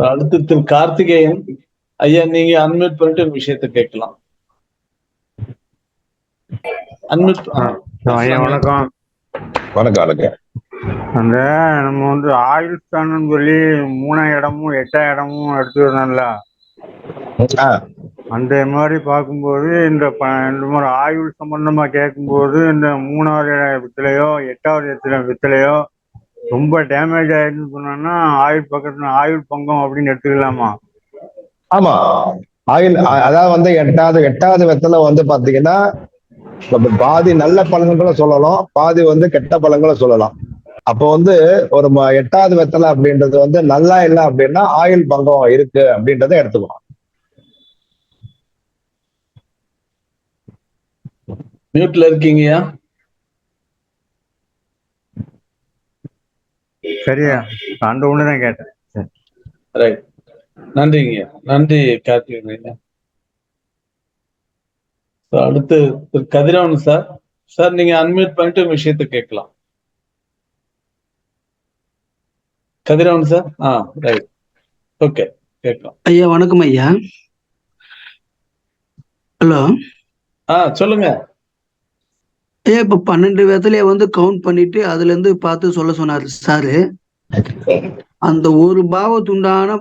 அடுத்து திரு கார்த்திகேயன் ஐயா, நீங்க அன்மியூட் பண்ணிட்டு ஒரு விஷயத்தை கேட்கலாம். ஐயா வணக்கம். வணக்கம் வணக்கம். அந்த நம்ம வந்து ஆயுள் ஸ்தானம் சொல்லி 3ஆம் இடமும் 8ஆம் இடமும் எடுத்துக்கிறோம்ல, அந்த மாதிரி பார்க்கும்போது இந்த மாதிரி ஆயுள் சம்பந்தமா கேட்கும்போது இந்த 3ஆவது வித்திலையோ 8ஆவது வித்திலையோ ரொம்ப டேமேஜ் ஆயிடுன்னு சொன்னா ஆயுள் பக்கத்துல ஆயுள் பங்கம் அப்படின்னு எடுத்துக்கலாமா? ஆமா. ஆயுள் அதாவது வந்து 8ஆவது வெத்தலை வந்து பாத்தீங்கன்னா பாதி நல்ல பலன்களை சொல்லலாம், பாதி வந்து கெட்ட பலன்களை சொல்லலாம். அப்போ வந்து ஒரு 8ஆவது வெத்தலை அப்படின்றது வந்து நல்லா இல்லை அப்படின்னா ஆயுள் பங்கம் இருக்கு அப்படின்றத எடுத்துக்கணும். மியூட்ல இருக்கீங்கயா? சரியா? அந்த ஒண்ணுதான் கேட்டேன். ரைட். நன்றிங்கய்யா. நன்றி கார்த்திகேயன். அடுத்து கதிரவன் சார். சார் நீங்க அன்மியூட் பண்ணிட்டு விஷயத்தை கேட்கலாம். கதிரவன் சார். ரைட். ஓகே, கேட்கலாம். ஐயா வணக்கம் ஐயா. ஹலோ. சொல்லுங்க ஐயா. இப்ப 12 வெத்தலைய வந்து கவுண்ட் பண்ணிட்டு அதுல இருந்து பார்த்து சொல்ல சொன்னாரு சாரு. அந்த ஒரு பாவத்துண்டான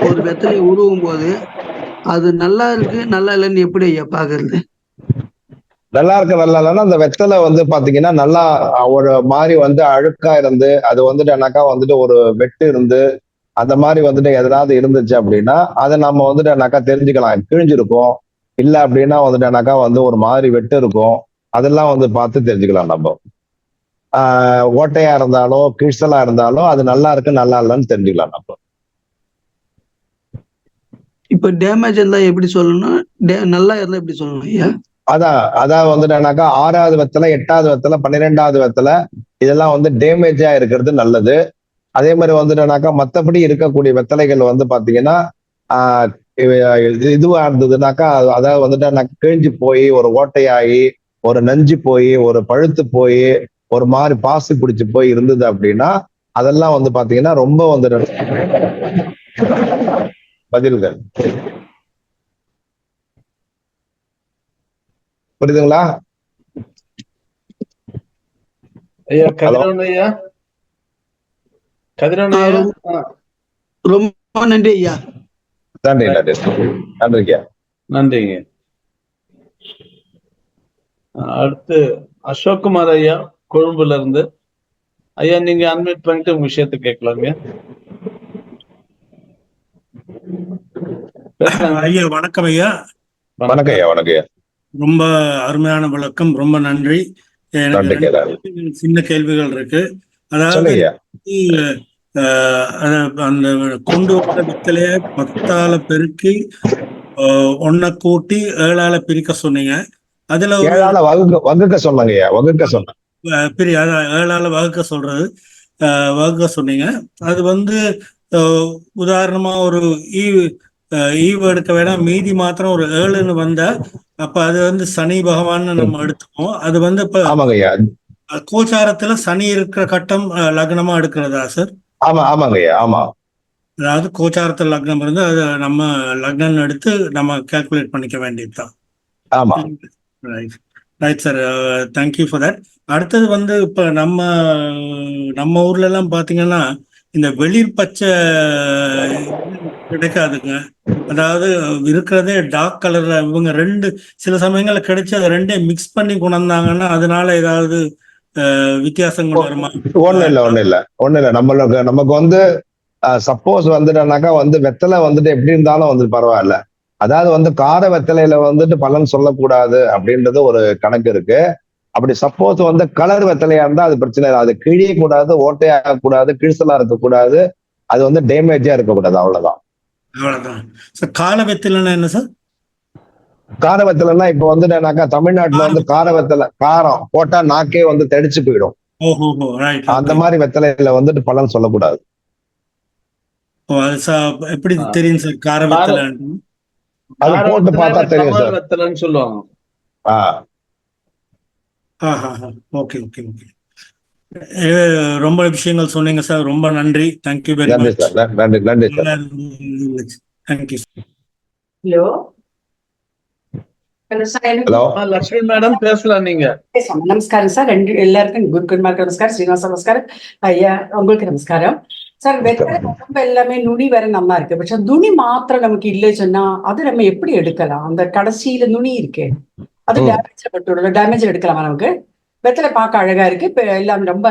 ஒரு வெத்தலையை உருவும் போது அது நல்லா இருக்கு நல்லா இல்லைன்னு எப்படி ஐயா பாக்குறது? நல்லா இருக்க நல்லா இல்லைன்னா அந்த வெத்தலை வந்து பாத்தீங்கன்னா நல்லா ஒரு மாதிரி வந்து அழுக்கா இருந்து அது வந்துட்டுனாக்கா வந்துட்டு ஒரு வெட்டு இருந்து அந்த மாதிரி வந்துட்டு எதனாவது இருந்துச்சு அப்படின்னா அதை நம்ம வந்துட்டுனாக்கா தெரிஞ்சுக்கலாம், கிழிஞ்சிருக்கும். இல்ல அப்படின்னா வந்துட்டுனாக்கா வந்து ஒரு மாதிரி வெட்டு இருக்கும். அதெல்லாம் வந்து பார்த்து தெரிஞ்சுக்கலாம் நம்ம. ஓட்டையா இருந்தாலும் கிழிசலா இருந்தாலும் அது நல்லா இருக்கு நல்லா இல்லைன்னு தெரிஞ்சுக்கலாம் நம்ம. இப்ப டேமேஜ் இருந்தா எப்படி சொல்லணும், நல்லா இருந்தா எப்படி சொல்லணும் ஐயா? அதான் வந்துட்டுனாக்கா 6வது வெத்தலை, 8வது வெத்தலை, 12வது வெத்தலை இதெல்லாம் வந்து டேமேஜா இருக்கிறது நல்லது. அதே மாதிரி வந்துட்டுனாக்கா மத்தபடி இருக்கக்கூடிய வெத்தலைகள் வந்து பாத்தீங்கன்னா ஆஹ் இதுவா இருந்ததுனாக்கா அதாவது வந்துட்டு கிழிஞ்சு போய் ஒரு ஓட்டையாகி ஒரு நஞ்சு போய் ஒரு பழுத்து போய் ஒரு மாதிரி பாசி பிடிச்சு போய் இருந்தது அப்படின்னா அதெல்லாம் வந்து பாத்தீங்கன்னா ரொம்ப வந்து பதில்கள் புரியுதுங்களா? ஐயா கதிரவன் ஐயா, கதிரவன் ஐயா. ரொம்ப நன்றி ஐயா. நன்றி நன்றி நன்றிங்க. நன்றிங்க. அடுத்து அசோக்குமார் ஐயா கொழும்புல இருந்து. ஐயா நீங்க அன்மியூட் பண்ணிட்டு உங்க விஷயத்தை கேட்கலாங்க. ஐயா வணக்கம் ஐயா. வணக்கம் ஐயா. வணக்கம் ஐயா. ரொம்ப அருமையான விளக்கம், ரொம்ப நன்றி. எனக்கு சின்ன கேள்விகள் இருக்கு. அதாவது அந்த கொண்டு வர வித்தலைய 10ஆல பெருக்கி 1 கூட்டி 7ஆல பிரிக்க சொன்னீங்க. அதுல வகுக்க சொன்னாங்க ஐயா. வகுக்க சொன்னேன். 7ஆல வகுக்க சொல்றது வகுக்க சொன்னீங்க. அது வந்து உதாரணமா ஒரு ஈவு எடுக்க வேணாம், மீதி மாத்திரம் ஒரு 7ன்னு வந்தா அப்ப அது வந்து சனி பகவான் நம்ம எடுத்துப்போம். அது வந்து இப்ப கோச்சாரத்துல சனி இருக்கிற கட்டம் லக்னமா எடுக்கிறதா சார்? ஆமாங்க ஐயா. ஆமா. அதாவது கோச்சாரத்துல லக்னம் இருந்து அதை நம்ம லக்னம் எடுத்து நம்ம கால்குலேட் பண்ணிக்க வேண்டியதுதான். ஆமா. Right sir, thank you for that. அடுத்தது வந்து இப்ப நம்ம ஊர்ல எல்லாம் பாத்தீங்கன்னா இந்த வெளிர் பச்சை கிடைக்காதுங்க. அதாவது இருக்கிறதே டார்க் கலர்ல இவங்க சில சமயங்கள்ல கிடைச்சி அதை ரெண்டையும் மிக்ஸ் பண்ணி கொண்டாந்தாங்கன்னா அதனால ஏதாவது வித்தியாசங்கள் வருமா? ஒண்ணு இல்ல நமக்கு வந்து சப்போஸ் வந்துட்டானாக்கா வந்து வெத்தலை வந்துட்டு எப்படி இருந்தாலும் வந்து பரவாயில்ல. அதாவது வந்து கார வெத்தலையில வந்துட்டு பலன் சொல்லக்கூடாது அப்படின்றது ஒரு கணக்கு இருக்கு. அப்படி சப்போஸ் வந்து கலர் வெத்தலையா இருந்தா அது பிரச்சனை இல்லை. அது கிழியக்கூடாது, ஓட்டையாக கூடாது, கிழிசலா இருக்கக்கூடாது, அது வந்து டேமேஜா இருக்கக்கூடாது. அவ்வளவுதான். கார வெத்தலைன்னா என்ன சார்? கார வெத்தலைன்னா இப்ப வந்துட்டானாக்கா தமிழ்நாட்டுல வந்து கார வெத்தலை காரம் போட்டா நாக்கே வந்து தெடிச்சு போயிடும். அந்த மாதிரி வெத்தலையில வந்துட்டு பலன் சொல்லக்கூடாது. எப்படி தெரியும் சார் கார வெத்தலை? அது போட்டு பார்த்தா தெரியும் சார். வெத்தலைன்னு சொல்லுவாங்க. Okay okay okay. ரொம்ப விஷயங்கள் சொன்னீங்க சார், ரொம்ப நன்றி. Thank you very much. நன்றி நன்றி sir. Thank you. Hello hello Lakshmi madam பேசலாம் நீங்க. நமஸ்காரம் சார். எல்லாருக்கும் குருமார்க்கு நமஸ்காரம், ஸ்ரீனிவாச நமஸ்காரம். ஐயா உங்களுக்கு நமஸ்காரம் சார். வெத்தலை உடம்பு எல்லாமே நுனி வேற நல்லா இருக்கு. പക്ഷെ துணி மாத்திரம் நமக்கு இல்லை சொன்னா அது நம்ம எப்படி எடுக்கலாம்? அந்த கடைசியில நுனி இருக்கே அது டேமேஜ் எடுக்கலாமா? நமக்கு வெத்தலை பார்க்க அழகா இருக்கு, எல்லாம் ரொம்ப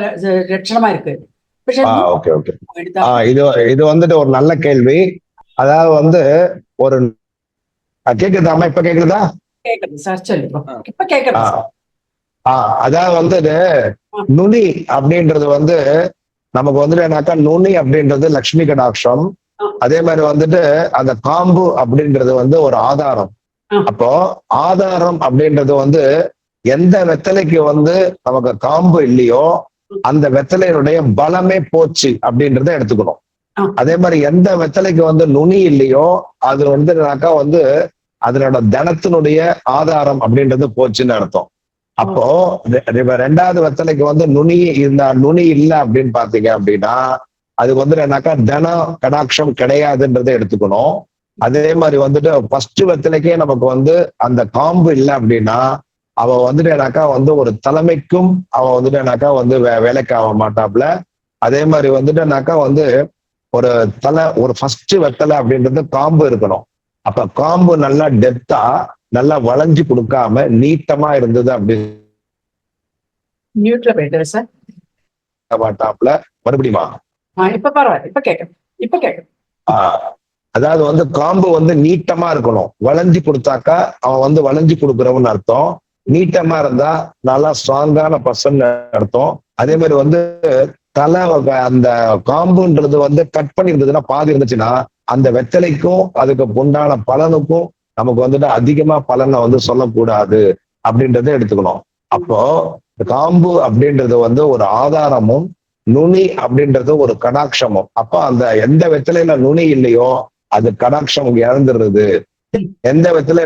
லட்சணமா இருக்கு. இது வந்துட்டு ஒரு நல்ல கேள்வி. அதாவது வந்து ஒரு கேக்குதாமா? இப்ப கேக்குதா? கேக்குது சார், சொல்லுங்க. இப்ப கேக்குது. அதாவது வந்து நுனி அப்படின்றது வந்து நமக்கு வந்துட்டு நுனி அப்படின்றது லட்சுமி கடாட்சம். அதே மாதிரி வந்துட்டு அந்த காம்பு அப்படின்றது வந்து ஒரு ஆதாரம். அப்போ ஆதாரம் அப்படின்றது வந்து எந்த வெத்தலைக்கு வந்து நமக்கு காம்பு இல்லையோ அந்த வெத்தலையினுடைய பலமே போச்சு அப்படின்றத எடுத்துக்கணும். அதே மாதிரி எந்த வெத்தலைக்கு வந்து நுனி இல்லையோ அது வந்து அதனோட தனத்தினுடைய ஆதாரம் அப்படின்றது போச்சுன்னு அர்த்தம். அப்போ 2வது வெத்தலைக்கு வந்து நுனி இல்லை அப்படின்னு பாத்தீங்க அப்படின்னா அதுக்கு வந்து தன கடாட்சம் கிடையாதுன்றதை எடுத்துக்கணும். அதே மாதிரி வந்துட்டு ஃபர்ஸ்ட் வெத்தலைக்கே நமக்கு வந்து அந்த காம்பு இல்லை அப்படின்னா அவ வந்துட்டு ஒரு தலைமைக்கும் அவ வந்துட்டு வந்து வேலைக்கு ஆக மாட்டாப்ல. அதே மாதிரி வந்துட்டு வந்து ஒரு ஃபர்ஸ்ட் வெத்தலை அப்படின்றது காம்பு இருக்கணும். அப்ப காம்பு நல்லா டெப்தா நல்லா வளைஞ்சு கொடுக்காம நீட்டமா இருந்தது அப்படி மியூட்ல போயிட்டு சார். மாட்டாப்ல மறுபடியுமா இப்ப பரவாயில்ல, இப்ப கேட்கும். அதாவது வந்து காம்பு வந்து நீட்டமா இருக்கணும். வளைஞ்சு கொடுத்தாக்கா அவன் வந்து வளைஞ்சு கொடுக்குறவன்னு அர்த்தம். நீட்டமா இருந்தா நல்லா ஸ்ட்ராங்கான பர்சன் அர்த்தம். அதே மாதிரி வந்து தலை அந்த காம்புன்றது வந்து கட் பண்ணி இருந்ததுன்னா பாதி இருந்துச்சுன்னா அந்த வெத்தலைக்கும் அதுக்கு உண்டான பலனுக்கும் நமக்கு வந்துட்டு அதிகமா பலனை வந்து சொல்லக்கூடாது அப்படின்றத எடுத்துக்கணும். அப்போ காம்பு அப்படின்றது வந்து ஒரு ஆதாரமும், நுனி அப்படின்றது ஒரு கடாட்சமும். அப்போ அந்த எந்த வெத்தலையில நுனி இல்லையோ அது கடாட்சம் இழந்துடுறது. எந்த வெத்தலை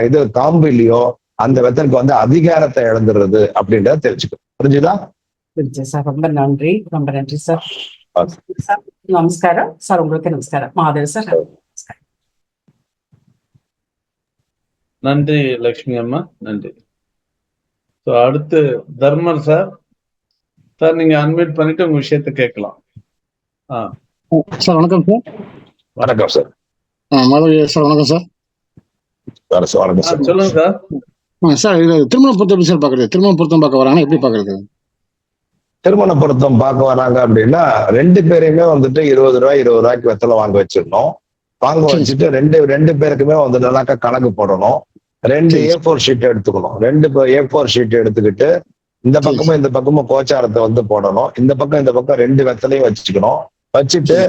இது காம்பு இல்லையோ அந்த வெத்தலுக்கு வந்து அதிகாரத்தை இழந்துடுறது அப்படின்றத தெரிஞ்சுக்கணும். புரிஞ்சுதா? சார் ரொம்ப நன்றி, ரொம்ப நன்றி சார். நமஸ்காரம் சார், உங்களுக்கு நமஸ்காரம். மாதேவ் சார். நன்றி லட்சுமி அம்மா, நன்றி. அடுத்து தர்மன் சார். சார் நீங்க அன்மியூட் பண்ணிட்டு உங்க விஷயத்தை கேட்கலாம். சார் வணக்கம் சார். வணக்கம் சார். மாதவி சார் வணக்கம் சார். வணக்கம் சார். சொல்லுங்க சார். சார் இது திருமண பொருத்தம் எப்படி சார் பாக்குறது? திருமண பொருத்தம் பார்க்க வராங்க, எப்படி பாக்குறது? திருமண பொருத்தம் பார்க்க வராங்க அப்படின்னா 2 பேரையுமே வந்துட்டு 20 ரூபாய்க்கு வெத்தலை வாங்க வச்சிடணும். வாங்க வச்சுட்டு ரெண்டு பேருக்குமே வந்து நல்லாக்கா கணக்கு போடணும். 2 A4 ஷீட் எடுத்துக்கணும். 2 A4 ஷீட் எடுத்துக்கிட்டு இந்த பக்கமும் கோச்சாரத்தை வந்து போடணும். இந்த பக்கம் 2 வெத்தலையும் வச்சுக்கணும். வச்சுட்டு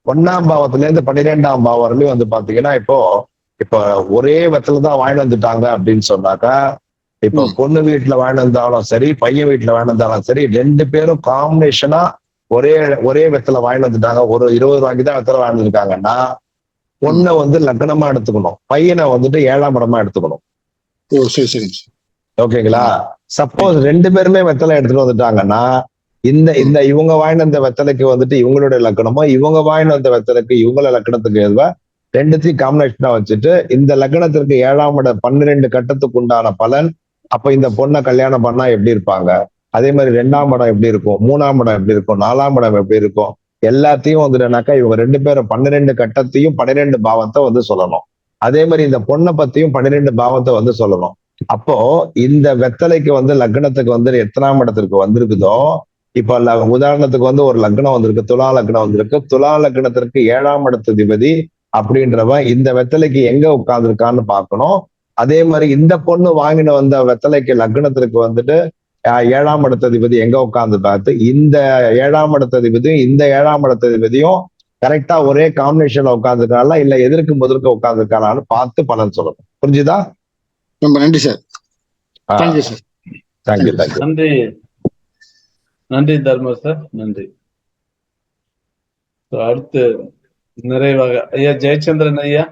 1ஆம் பாவத்துல இருந்து 12ஆம் பாவம் வரலையும் வந்து பாத்தீங்கன்னா இப்போ ஒரே வெத்தலை தான் வாங்கிட்டு வந்துட்டாங்க அப்படின்னு சொன்னாக்கா, இப்போ பொண்ணு வீட்டுல வாங்கிட்டு வந்தாலும் சரி, பையன் வீட்டுல வாங்கிட்டு வந்தாலும் சரி, 2 பேரும் காம்பினேஷனா ஒரே வெத்தலை வாங்கிட்டு வந்துட்டாங்க. ஒரு 20 ரூபாய்க்கு தான் வெத்தலை வாங்கிட்டு இருக்காங்கன்னா பொண்ணை வந்து லக்னமா எடுத்துக்கணும், பையனை வந்துட்டு 7ஆம் இடமா எடுத்துக்கணும். ஓகேங்களா? சப்போஸ் 2 பேருமே வெத்தலை எடுத்துட்டு வந்துட்டாங்கன்னா இந்த இவங்க வாங்கிட்டு வந்த வெத்தலைக்கு வந்துட்டு இவங்களுடைய லக்கணமோ, இவங்க வாங்கிட்டு வந்த வெத்தலைக்கு இவங்கள லக்கணத்துக்கு எதுவா 2த்தையும் காம்பினேஷனா வச்சுட்டு இந்த லக்னத்திற்கு 7ஆம் இடம் 12 கட்டத்துக்கு உண்டான பலன். அப்ப இந்த பொண்ணை கல்யாணம் பண்ணா எப்படி இருப்பாங்க, அதே மாதிரி 2ஆம் இடம் எப்படி இருக்கும், 3ஆம் இடம் எப்படி இருக்கும், 4ஆம் இடம் எப்படி இருக்கும், எல்லாத்தையும் வந்துட்டாக்கா இவங்க 2 பேரும் 12 கட்டத்தையும் 12 பாவத்தை வந்து சொல்லணும். அதே மாதிரி இந்த பொண்ணை பத்தியும் 12 பாவத்தை வந்து சொல்லணும். அப்போ இந்த வெத்தலைக்கு வந்து லக்னத்துக்கு வந்து எத்தனாம் இடத்திற்கு வந்திருக்குதோ, இப்ப உதாரணத்துக்கு வந்து ஒரு லக்னம் வந்திருக்கு, துலா லக்னம் வந்திருக்கு. துலா லக்னத்திற்கு 7ஆம் இடத்ததிபதி அப்படின்றவன் இந்த வெத்தலைக்கு எங்க உட்கார்ந்துருக்கான்னு பார்க்கணும். அதே மாதிரி இந்த பொண்ணு வாங்கின வந்த வெத்தலைக்கு லக்னத்திற்கு வந்துட்டு 7ஆம் இடத்ததிபதி எங்க உட்கார்ந்து பார்த்து இந்த 7ஆம் இடத்ததிபதியும் இந்த 7ஆம் இடத்ததிபதியும் கரெக்டா ஒரே காம்பினேஷன்ல உட்கார்ந்துருக்காங்களா இல்ல எதிர்க்கு முதலுக்கு உட்கார்ந்துருக்காளான்னு பார்த்து பலன் சொல்லணும். புரிஞ்சுதா? ரொம்ப நன்றி சார். Thank you sir. தேங்க்யூ. நன்றி தர்ம சார், நன்றி. அடுத்து நிறைவாக ஐயா ஜெயச்சந்திரன் ஐயா,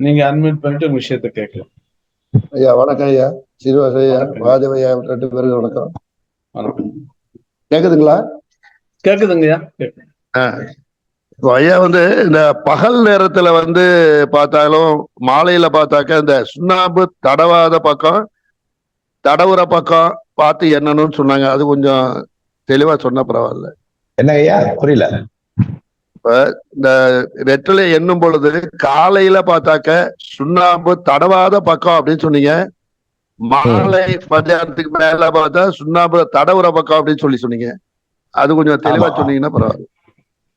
நீங்க அன்மியூட் பண்ணிட்டு உங்க விஷயத்தை கேட்கலாம். ஐயா வணக்கம் ஐயா. சீனிவாச ஐயா, மாதவ ஐயா, 2 பேருக்கு வணக்கம். வணக்கம். கேக்குதுங்களா? கேக்குதுங்கய்யா. இப்போ ஐயா வந்து இந்த பகல் நேரத்துல வந்து பார்த்தாலும் மாலையில பார்த்தாக்க இந்த சுண்ணாம்பு தடவாத பக்கம் தடவுற பக்கம் பார்த்து என்னன்னு சொன்னாங்க. அது கொஞ்சம் தெளிவா சொன்னா பரவாயில்ல. என்ன ஐயா புரியல? இப்ப இந்த வெற்றிலை எண்ணும் பொழுது காலையில பார்த்தாக்க சுண்ணாம்பு தடவாத பக்கம் அப்படின்னு சொன்னீங்க. மாலை மத்தியானத்துக்கு மேல பார்த்தா சுண்ணாம்பு தடவுற பக்கம் அப்படின்னு சொன்னீங்க. அது கொஞ்சம் தெளிவா சொன்னீங்கன்னா பரவாயில்ல.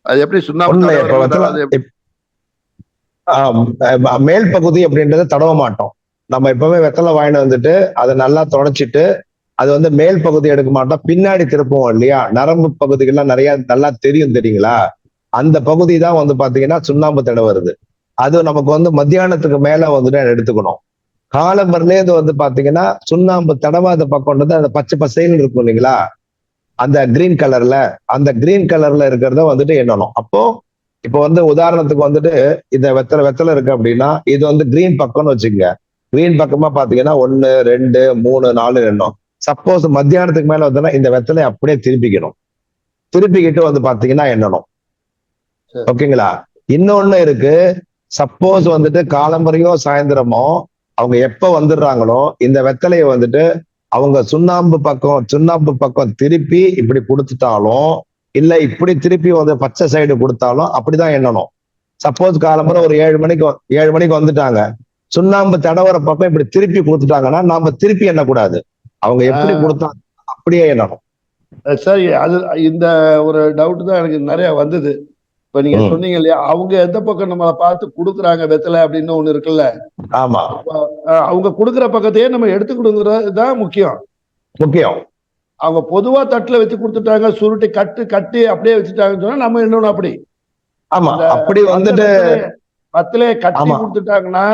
அது எப்படி சுண்ணாம்பு மேல் பகுதி அப்படின்றத தடவ மாட்டோம். நம்ம எப்பவுமே வெத்தலை வாங்கிட்டு வந்துட்டு அதை நல்லா தொடச்சிட்டு அது வந்து மேல் பகுதி எடுக்க மாட்டோம், பின்னாடி திருப்புவோம் இல்லையா? நரம்பு பகுதிகள்லாம் நிறைய நல்லா தெரியுங்களா? அந்த பகுதி தான் வந்து பாத்தீங்கன்னா சுண்ணாம்பு தடவுறது. அது நமக்கு வந்து மத்தியானத்துக்கு மேல வந்துட்டு எடுத்துக்கணும். காலம்பர்லேருந்து வந்து பாத்தீங்கன்னா சுண்ணாம்பு தடவாத பக்கம்ன்றது அந்த பச்சை பசைன்னு இருக்கும் இல்லைங்களா? அந்த கிரீன் கலர்ல இருக்கிறத வந்துட்டு எண்ணணும். அப்போ இப்போ வந்து உதாரணத்துக்கு வந்துட்டு இந்த வெத்தலை இருக்கு அப்படின்னா இது வந்து கிரீன் பக்கம்னு வச்சுக்கோங்க. கிரீன் பக்கமா பாத்தீங்கன்னா 1 2 3 4 எண்ணம். சப்போஸ் மத்தியானத்துக்கு மேல வந்தோம்னா இந்த வெத்தலை அப்படியே திருப்பிக்கிட்டு வந்து பாத்தீங்கன்னா எண்ணணும். ஓகேங்களா? இன்னொன்னு இருக்கு, சப்போஸ் வந்துட்டு காலம்பரையோ சாயந்தரமோ அவங்க எப்ப வந்துடுறாங்களோ இந்த வெத்தலையை வந்துட்டு அவங்க சுண்ணாம்பு பக்கம் திருப்பி இப்படி கொடுத்துட்டாலும் இல்ல இப்படி திருப்பி வந்து பச்சை சைடு கொடுத்தாலும் அப்படிதான் எண்ணணும். சப்போஸ் காலம்பரை ஒரு 7 மணிக்கு வந்துட்டாங்க, சுண்ணாம்பு தடவர பக்கம் இப்படி திருப்பி கொடுத்துட்டாங்கன்னா நாம திருப்பி எண்ணக்கூடாது. அவங்க எப்படி கொடுத்தாங்க அப்படியே எண்ணணும். சரி, அது இந்த ஒரு டவுட் தான் எனக்கு நிறைய வந்தது. இப்ப நீங்க சொன்னீங்க இல்லையா, அவங்க எந்த பக்கம் நம்மளை பார்த்து கொடுக்குறாங்க வெத்தலை அப்படின்னு ஒண்ணு இருக்குல்ல. ஆமா, அவங்க கொடுக்குற பக்கத்தையே நம்ம எடுத்துக்கிடுங்கிறது தான் முக்கியம். அவங்க பொதுவா தட்டுல வச்சு கொடுத்துட்டாங்க, சுருட்டி கட்டி அப்படியே வச்சுட்டாங்கன்னு சொன்னா நம்ம என்னன்னு அப்படி. ஆமா, அப்படி வந்துட்டு வெத்தலையை கட்டி கொடுத்துட்டாங்கன்னா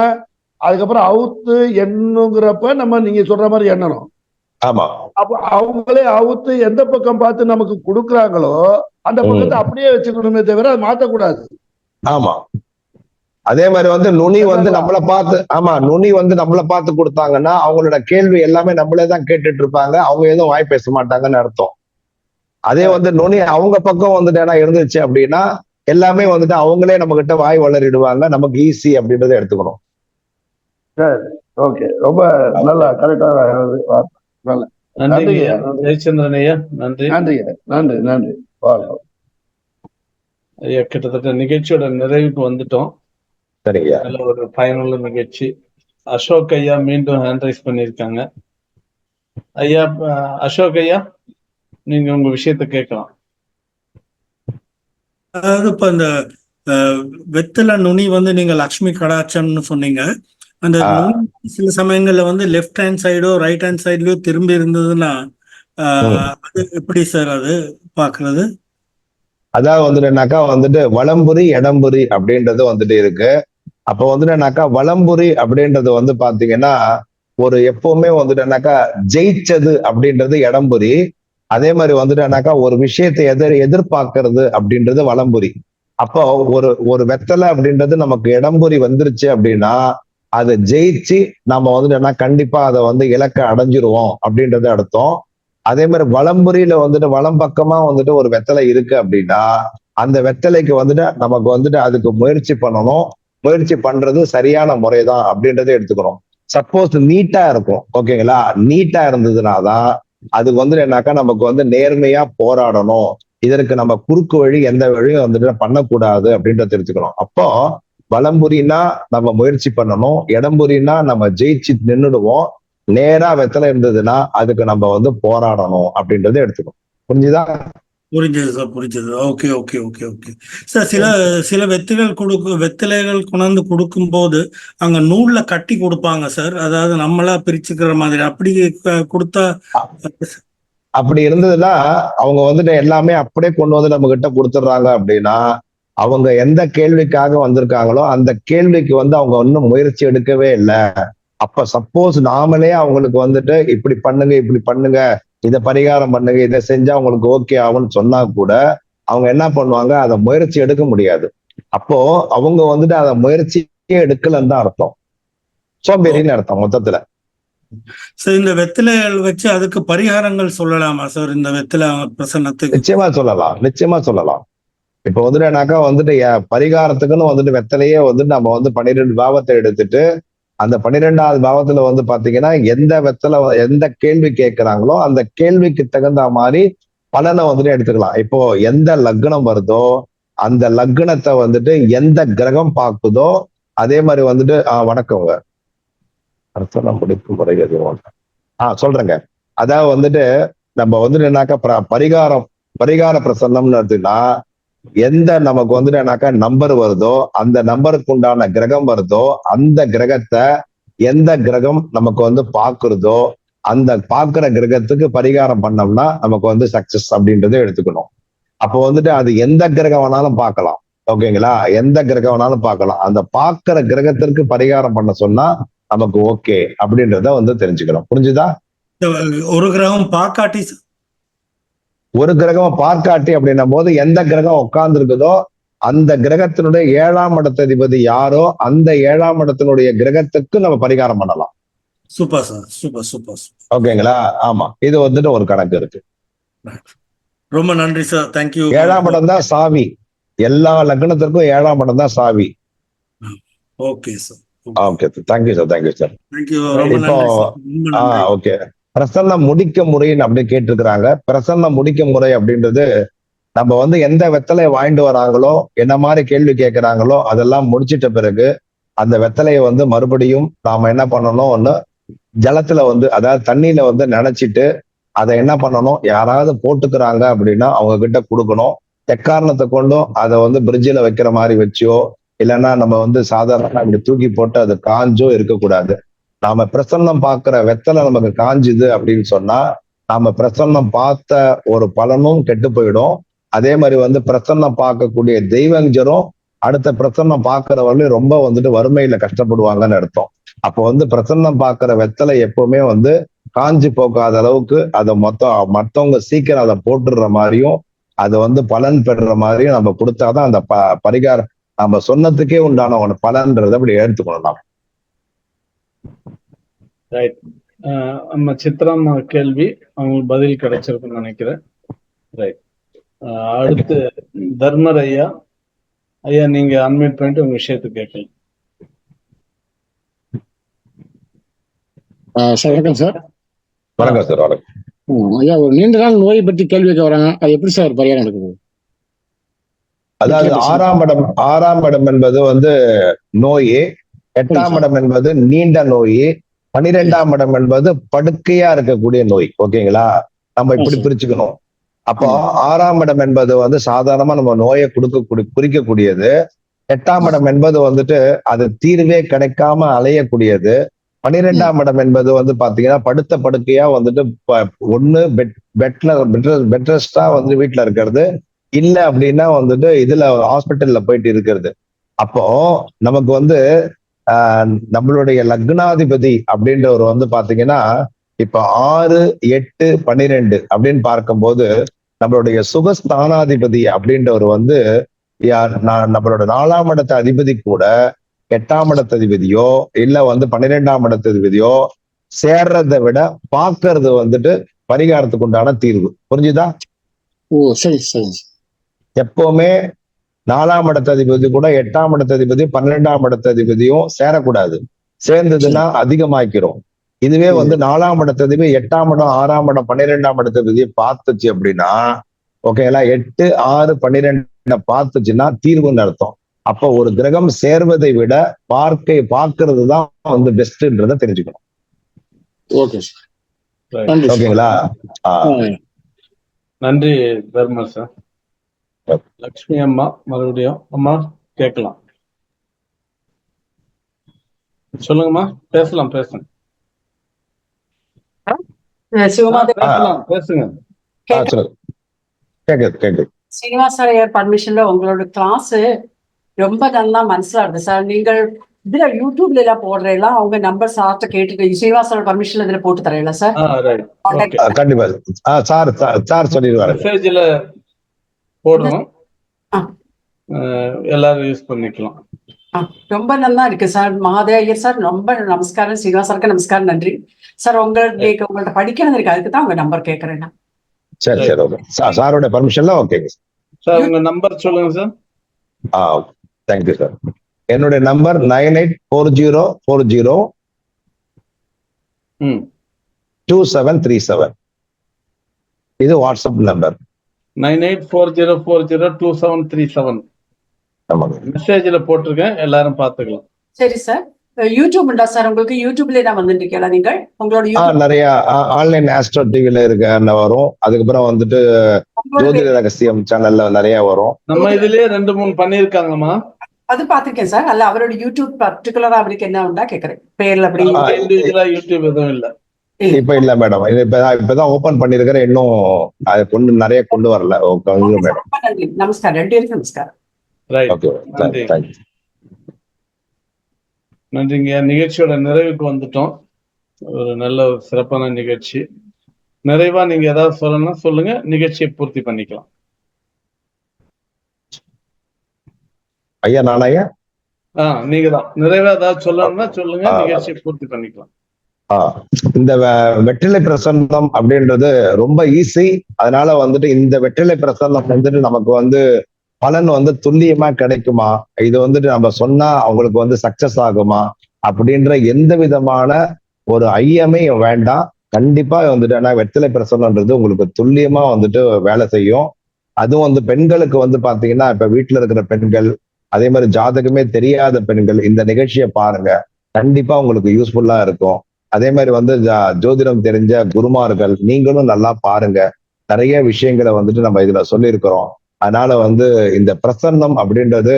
அதுக்கப்புறம் அவுத்து எண்ணுங்கிறப்ப நம்ம நீங்க சொல்ற மாதிரி எண்ணணும். ஆமா, அப்ப அவங்களே அவுத்து எந்த பக்கம் பார்த்து நமக்கு கொடுக்குறாங்களோ அந்த பக்கத்தை அப்படியே வச்சுக்கணுமே தவிர அதை மாத்தக்கூடாது. ஆமா, அதே மாதிரி வந்து நுனி வந்து நம்மளை பார்த்து நுனி வந்து நம்மளை பார்த்து கொடுத்தாங்கன்னா அவங்களோட கேள்வி எல்லாமே நம்மளே தான் கேட்டுட்டு இருப்பாங்க. அவங்க எதுவும் வாய் பேச மாட்டாங்கன்னு அர்த்தம். அதே வந்து நுனி அவங்க பக்கம் வந்துட்டு ஏன்னா இருந்துச்சு அப்படின்னா எல்லாமே வந்துட்டு அவங்களே நம்ம கிட்ட வாய் வளரிடுவாங்க. நமக்கு ஈஸி அப்படின்றத எடுத்துக்கணும். சரி, ஓகே, ரொம்ப நல்லா கரெக்டா. நன்றி ஜெயச்சந்திரன் ஐயா. நன்றி நன்றி நன்றி. ஐயா, கிட்டத்தட்ட நிகழ்ச்சியோட நிறைவுக்கு வந்துட்டோம். சரிங்க, நல்ல ஒரு பயனுள்ள நிகழ்ச்சி. அசோக் ஐயா மீண்டும் ஹேண்ட் ரைஸ் பண்ணியிருக்காங்க. ஐயா, அசோக் ஐயா, நீங்க உங்க விஷயத்த கேட்கலாம். அதாவது இப்ப இந்த வெத்தலை நுனி வந்து நீங்க லக்ஷ்மி கடாட்சம்னு சொன்னீங்க. அந்த நுனி சில சமயங்கள்ல வந்து லெஃப்ட் ஹேண்ட் சைடோ ரைட் ஹேண்ட் சைட்லயோ திரும்பி இருந்ததுன்னா அது எப்படி சார் அது பாக்குறது? அதாவது வந்துட்டுனாக்கா வந்துட்டு வலம்புரி இடம்புரி அப்படின்றது வந்துட்டு இருக்கு. அப்ப வந்துட்டுனாக்கா வலம்புரி அப்படின்றது வந்து பாத்தீங்கன்னா ஒரு எப்பவுமே வந்துட்டுனாக்கா ஜெயிச்சது அப்படின்றது இடம்புரி. அதே மாதிரி வந்துட்டுனாக்கா ஒரு விஷயத்தை எதிர்பார்க்கறது அப்படின்றது வலம்புரி. அப்போ ஒரு வெத்தலை அப்படின்றது நமக்கு இடம்புரி வந்துருச்சு அப்படின்னா அதை ஜெயிச்சு நம்ம வந்துட்டோம்னா கண்டிப்பா அதை வந்து இலக்க அடைஞ்சிருவோம் அப்படின்றது அர்த்தம். அதே மாதிரி வலம்புரியில வந்துட்டு வலம் பக்கமா வந்துட்டு ஒரு வெத்தலை இருக்கு அப்படின்னா அந்த வெத்தலைக்கு வந்துட்டு நமக்கு வந்துட்டு அதுக்கு முயற்சி பண்ணணும். முயற்சி பண்றது சரியான முறைதான் அப்படின்றத எடுத்துக்கணும். சப்போஸ் நீட்டா இருக்கும், ஓகேங்களா, நீட்டா இருந்ததுனாதான் அது வந்து என்னாக்கா நமக்கு வந்து நேர்மையா போராடணும். இதற்கு நம்ம குறுக்கு வழி எந்த வழியும் வந்துட்டு பண்ணக்கூடாது அப்படின்றத தெரிஞ்சுக்கணும். அப்போ வலம்புரினா நம்ம முயற்சி பண்ணணும், இடம்புரினா நம்ம ஜெயிச்சு நின்றுடுவோம். நேரா வெத்தலை இருந்ததுன்னா அதுக்கு நம்ம வந்து போராடணும் அப்படின்றத எடுத்துக்கணும். புரிஞ்சுதா? புரிஞ்சது சார், புரிஞ்சது. Okay okay okay okay sir. சில வெத்தலைகள் கொண்டாந்து கொடுக்கும் போது அங்க நூல்ல கட்டி கொடுப்பாங்க சார். அதாவது நம்மளா பிரிச்சுக்கிற மாதிரி அப்படி கொடுத்தா அப்படி இருந்ததுன்னா அவங்க வந்துட்டு எல்லாமே அப்படியே கொண்டு வந்து நம்ம கிட்ட கொடுத்துடுறாங்க அப்படின்னா அவங்க எந்த கேள்விக்காக வந்திருக்காங்களோ அந்த கேள்விக்கு வந்து அவங்க இன்னும் முயற்சி எடுக்கவே இல்லை. அப்ப சப்போஸ் நாமளே அவங்களுக்கு வந்துட்டு இப்படி பண்ணுங்க, இதை பரிகாரம் பண்ணுங்க, இதை செஞ்சா அவங்களுக்கு ஓகே ஆகும்னு சொன்னா கூட அவங்க என்ன பண்ணுவாங்க, அதை முயற்சி எடுக்க முடியாது. அப்போ அவங்க வந்துட்டு அதை முயற்சியே எடுக்கலன்னு தான் அர்த்தம், சோம்பேறின்னு அர்த்தம் மொத்தத்துல. சார், இந்த வெத்திலைகள் வச்சு அதுக்கு பரிகாரங்கள் சொல்லலாமா சார்? இந்த வெத்திலை பிரசன்னத்துக்கு நிச்சயமா சொல்லலாம். இப்ப வந்துட்டுனாக்கா வந்துட்டு பரிகாரத்துக்குன்னு வந்துட்டு வெத்தலையே வந்துட்டு நம்ம வந்து 12 பாவத்தை எடுத்துட்டு அந்த 12வது பாவத்துல வந்து பாத்தீங்கன்னா எந்த வெத்தலை எந்த கேள்வி கேட்கிறாங்களோ அந்த கேள்விக்கு தகுந்த மாதிரி பலனை வந்துட்டு எடுத்துக்கலாம். இப்போ எந்த லக்னம் வருதோ அந்த லக்னத்தை வந்துட்டு எந்த கிரகம் பார்க்குதோ அதே மாதிரி வந்துட்டு வணக்கங்க பிரசன்னம் முடிக்கும் முறை எதுவும் சொல்றேங்க. அதாவது வந்துட்டு நம்ம வந்துட்டு என்னாக்கா பரிகார பிரசன்னம்னு எடுத்துன்னா எந்த நமக்கு வந்துட்டு என்னாக்கா நம்பர் வருதோ அந்த நம்பருக்கு உண்டான கிரகம் வருதோ அந்த கிரகத்தை எந்த கிரகம் நமக்கு வந்து பாக்குறதோ அந்த பாக்குற கிரகத்துக்கு பரிகாரம் பண்ணோம்னா நமக்கு வந்து சக்சஸ் அப்படின்றத எடுத்துக்கணும். அப்போ வந்துட்டு அது எந்த கிரகம் வேணாலும் பார்க்கலாம், ஓகேங்களா, எந்த கிரகம் வேணாலும் பார்க்கலாம். அந்த பாக்குற கிரகத்திற்கு பரிகாரம் பண்ண சொன்னா நமக்கு ஓகே அப்படின்றத வந்து தெரிஞ்சுக்கணும். புரிஞ்சுதா? ஒரு கிரகம் பார்க்காட்டி அப்படின்னும் போது எந்த கிரகம் உட்கார்ந்து இருக்குதோ அந்த கிரகத்தினுடைய 7ஆம் இடத்ததிபதி யாரோ அந்த 7ஆம் இடத்தினுடைய கிரகத்துக்கு நம்ம பரிகாரம் பண்ணலாம். Super sir, super. ஓகேங்களா? ஆமா, இது வந்துட்டு ஒரு கணக்கு இருக்கு. ரொம்ப நன்றி சார், தேங்க்யூ. 7ஆம் இடம் தான் சாவி, எல்லா லக்னத்திற்கும் 7ஆம் இடம் தான் சாவி. Okay sir. Okay, thank you sir. இப்போ ஓகே, பிரசன்ன முடிக்க முறைன்னு அப்படி கேட்டிருக்கிறாங்க. பிரசன்ன முடிக்க முறை அப்படின்றது நம்ம வந்து எந்த வெத்தலை வாங்கிட்டு வராங்களோ என்ன மாதிரி கேள்வி கேட்கிறாங்களோ அதெல்லாம் முடிச்சிட்ட பிறகு அந்த வெத்தலையை வந்து மறுபடியும் நாம என்ன பண்ணணும், ஒண்ணு ஜலத்துல வந்து அதாவது தண்ணியில வந்து நினைச்சிட்டு அதை என்ன பண்ணணும், யாராவது போட்டுக்கிறாங்க அப்படின்னா அவங்க கிட்ட கொடுக்கணும். எக்காரணத்தை கொண்டும் அதை வந்து பிரிட்ஜில் வைக்கிற மாதிரி வச்சோ இல்லைன்னா நம்ம வந்து சாதாரண இப்படி தூக்கி போட்டு அது காஞ்சோ இருக்கக்கூடாது. நாம பிரசன்னம் பார்க்கிற வெத்தலை நமக்கு காஞ்சுது அப்படின்னு சொன்னா நாம பிரசன்னம் பார்த்த ஒரு பலனும் கெட்டு போயிடும். அதே மாதிரி வந்து பிரசன்னம் பார்க்கக்கூடிய தெய்வஞ்சரும் அடுத்த பிரசன்னம் பார்க்கிறவர்களையும் ரொம்ப வந்துட்டு வறுமையில கஷ்டப்படுவாங்கன்னு அர்த்தம். அப்போ வந்து பிரசன்னம் பார்க்கிற வெத்தலை எப்பவுமே வந்து காஞ்சி போக்காத அளவுக்கு அதை மத்தவங்க சீக்கிரம் அதை போட்டுடுற மாதிரியும் அதை வந்து பலன் பெறுற மாதிரியும் நம்ம கொடுத்தாதான் அந்த பரிகாரம் நம்ம சொன்னதுக்கே உண்டான ஒரு பலன்றதை அப்படி எடுத்துக்கணும் நாம். ரைட். நம்ம சித்ராமா கேள்வி அவங்களுக்கு பதில் கிடைச்சிருக்குன்னு நினைக்கிறேன். ரைட். அடுத்து தர்மர் ஐயா. ஐயா நீங்க அன்மியூட் பண்ணிட்டு உங்க விஷயத்தை கேட்கலாம். சார் வணக்கம் சார். வணக்கம் சார். வணக்கம் ஐயா. ஒரு நீண்ட நாள் நோயை பற்றி கேள்வி கேட்க வராங்க, அது எப்படி சார் பரிகாரம் நடக்குது? அதாவது ஆறாம் இடம் என்பது வந்து நோயே, 8ஆம் இடம் என்பது நீண்ட நோய், 12ஆம் இடம் என்பது படுக்கையா இருக்கக்கூடிய நோய். ஓகேங்களா? நம்ம இப்படி பிரிச்சுக்கணும். அப்போ 6ஆம் இடம் என்பது வந்து சாதாரணமா நம்ம நோயை குறிக்கக்கூடியது. 8ஆம் இடம் என்பது வந்துட்டு அது தீர்வே கிடைக்காம அலையக்கூடியது. 12ஆம் இடம் என்பது வந்து பாத்தீங்கன்னா படுத்த படுக்கையா வந்துட்டு ஒண்ணு பெட் ரெஸ்டா வந்து வீட்டுல இருக்கிறது, இல்ல அப்படின்னா வந்துட்டு இதுல ஹாஸ்பிட்டல்ல போயிட்டு இருக்கிறது. அப்போ நமக்கு வந்து நம்மளுடைய லக்னாதிபதி அப்படின்றவர் வந்து பாத்தீங்கன்னா இப்ப 6, 8, 12 அப்படின்னு பார்க்கும்போது நம்மளுடைய சுகஸ்தானாதிபதி அப்படின்றவர் வந்து நம்மளோட 4ஆம் இடத்த அதிபதி கூட 8ஆம் இடத்த அதிபதியோ இல்ல வந்து 12ஆம் இடத்த அதிபதியோ சேர்றதை விட பாக்குறது வந்துட்டு பரிகாரத்துக்கு உண்டான தீர்வு. புரிஞ்சுதா? ஓ சரி சரி. எப்பவுமே 4ஆம் இடத்த அதிபதி கூட 8ஆம் இடத்த அதிபதி 12ஆம் இடத்த அதிபதியும் சேரக்கூடாது. சேர்ந்ததுன்னா அதிகமாக்கிறோம். இதுவே வந்து 4ஆம் இடத்த அதிபதி 8ஆம் இடம் 6ஆம் இடம் 12ஆம் இடத்த அதிபதியை பார்த்துச்சு அப்படின்னா ஓகேங்களா, 8, 6, 12 பார்த்துச்சுன்னா தீர்வுன்னு அர்த்தம். அப்போ ஒரு கிரகம் சேர்வதை விட பார்க்கிறது தான் வந்து பெஸ்ட்ன்றத தெரிஞ்சுக்கணும். ஓகேங்களா? நன்றி தர்மர் சார். லக்ஷ்மி அம்மா மறுபடியும் அம்மா கேட்கலாம். சொல்லுங்கம்மா. பேசலாம். பேசுங்க. ஸ்ரீனிவாச ஐயர் பர்மிஷன்ல உங்களோட கிளாஸ் ரொம்ப நல்லா மனசுல இருக்கு சார். நீங்கள் இதுல யூடியூப்ல எல்லாம் போடுறீங்களா? அவங்க நம்பர் சார்ட்ட கேட்டு ஸ்ரீனிவாசோட பர்மிஷன்ல இதுல போட்டு தரீங்களா சார்? கண்டிப்பா சார் சொல்லிடுவாரு. மெசேஜ்ல போடுவோம், எல்லாரும் யூஸ் பண்ணிக்கலாம். ரொம்ப நல்லா இருக்கு சார். மகாதேவ ஐயர் சார் ரொம்ப நமஸ்காரம். ஸ்ரீனிவாசருக்கு நமஸ்காரம், நன்றி சார். உங்கள்ட்ட படிக்கணும் இருக்கு, அதுக்கு தான் உங்க நம்பர் கேட்கறேன். சரி ஓகே. சாரோட பர்மிஷன்ல ஓகேங்க சார். உங்க நம்பர் சொல்லுங்க சார். Thank you sir. என்னுடைய நம்பர் 9840402737. இது வாட்ஸ்அப் நம்பர். 9840402737. மெசேஜ்ல போட்டிருக்கேன், எல்லாரும் பாத்துக்கலாம். சரி சார். யூடியூப் உண்டா சார் உங்களுக்கு? யூடியூப்ல தான் வந்துட்டு இருக்கீங்களா நீங்கள்? உங்களோட நிறைய ஆன்லைன் ஆஸ்ட்ரோ டிவில இருக்க வரும். அதுக்கப்புறம் வந்துட்டு ஜோதிட ரகசியம் சேனல்ல நிறைய வரும். நம்ம இதுலயே 2-3 பண்ணிருக்காங்கம்மா. அது பாத்திருக்கேன் சார். அல்ல அவரோட யூடியூப் பர்டிகுலரா அவருக்கு என்ன உண்டா கேக்குறேன். பேர்ல அப்படி இண்டிவிஜுவலா யூடியூப் எதுவும் இல்ல இப்ப இல்ல மேடம். இப்பதான் ஓபன் பண்ணிருக்கிறேன். இன்னும் அது நிறைய கொண்டு வரல. நன்றி, நமஸ்காரம். 2 பேருக்கு நமஸ்காரம். நன்றிங்க. நிகழ்ச்சியோட நிறைவுக்கு வந்துட்டோம். ஒரு நல்ல சிறப்பான நிகழ்ச்சி. நிறைவா நீங்க ஏதாவது சொல்லணும்னா சொல்லுங்க, நிகழ்ச்சியை பூர்த்தி பண்ணிக்கலாம். ஐயா நானாயா? நீங்க தான் நிறைவா ஏதாவது சொல்லணும்னா சொல்லுங்க, நிகழ்ச்சியை பூர்த்தி பண்ணிக்கலாம். இந்த வெற்றிலை பிரசன்னம் அப்படின்றது ரொம்ப ஈஸி. அதனால வந்துட்டு இந்த வெற்றிலை பிரசன்னம் வந்துட்டு நமக்கு வந்து பலன் வந்து துல்லியமா கிடைக்குமா, இது வந்துட்டு நம்ம சொன்னா அவங்களுக்கு வந்து சக்சஸ் ஆகுமா அப்படின்ற எந்த விதமான ஒரு ஐயமே வேண்டாம். கண்டிப்பா வந்துட்டு ஆனா வெற்றிலை பிரசன்னம்ன்றது உங்களுக்கு துல்லியமா வந்துட்டு வேலை செய்யும். அதுவும் வந்து பெண்களுக்கு வந்து பாத்தீங்கன்னா இப்ப வீட்டுல இருக்கிற பெண்கள் அதே மாதிரி ஜாதகமே தெரியாத பெண்கள் இந்த நிகழ்ச்சியை பாருங்க, கண்டிப்பா உங்களுக்கு யூஸ்ஃபுல்லா இருக்கும். அதே மாதிரி வந்து ஜோதிடம் தெரிஞ்ச குருமார்கள் நீங்களும் நல்லா பாருங்க. நிறைய விஷயங்களை வந்துட்டு நம்ம இதுல சொல்லியிருக்கிறோம். அதனால வந்து இந்த பிரசன்னம் அப்படின்றது,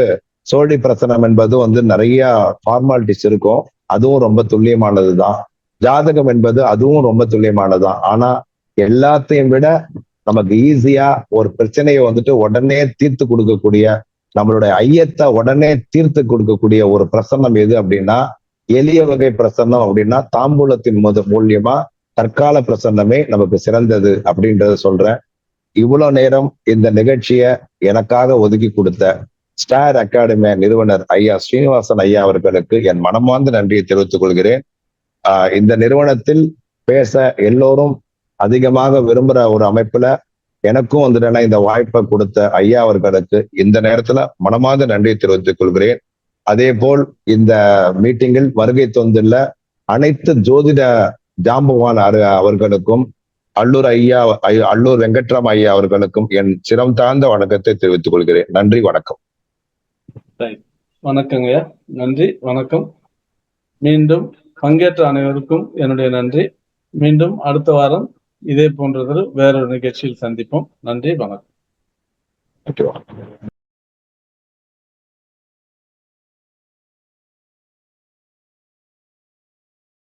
சோழி பிரசன்னம் என்பது வந்து நிறைய ஃபார்மாலிட்டிஸ் இருக்கும். அதுவும் ரொம்ப துல்லியமானதுதான். ஜாதகம் என்பது அதுவும் ரொம்ப துல்லியமானதுதான். ஆனா எல்லாத்தையும் விட நமக்கு ஈஸியா ஒரு பிரச்சனையை வந்துட்டு உடனே தீர்த்து கொடுக்கக்கூடிய, நம்மளுடைய ஐயத்தை உடனே தீர்த்து கொடுக்கக்கூடிய ஒரு பிரசன்னம் எது அப்படின்னா, எளிய வகை பிரசன்னம் அப்படின்னா தாம்பூலத்தின் மூலியமா தற்கால பிரசன்னமே நமக்கு சிறந்தது அப்படின்றத சொல்றேன். இவ்வளவு நேரம் இந்த நிகழ்ச்சியை எனக்காக ஒதுக்கி கொடுத்த ஸ்டார் அகாடமி நிறுவனர் ஐயா ஸ்ரீனிவாசன் ஐயா அவர்களுக்கு என் மனமார்ந்த நன்றியை தெரிவித்துக் கொள்கிறேன். இந்த நிறுவனத்தில் பேச எல்லோரும் அதிகமாக விரும்புற ஒரு அமைப்புல எனக்கும் வந்துட்டேன்னா இந்த வாய்ப்பை கொடுத்த ஐயா அவர்களுக்கு இந்த நேரத்துல மனமார்ந்த நன்றியை தெரிவித்துக் கொள்கிறேன். அதே போல் இந்த மீட்டிங்கில் வருகை தந்துள்ள அனைத்து ஜோதிட ஜாம்பவான் அவர்களுக்கும் அல்லூர் வெங்கட்ராம் ஐயா அவர்களுக்கும் என் சிரம் தாழ்ந்த வணக்கத்தை தெரிவித்துக் கொள்கிறேன். நன்றி, வணக்கம். வணக்கங்க ஐயா, நன்றி, வணக்கம். மீண்டும் பங்கேற்ற அனைவருக்கும் என்னுடைய நன்றி. மீண்டும் அடுத்த வாரம் இதே போன்றதொரு வேறொரு நிகழ்ச்சியில் சந்திப்போம். நன்றி, வணக்கம்.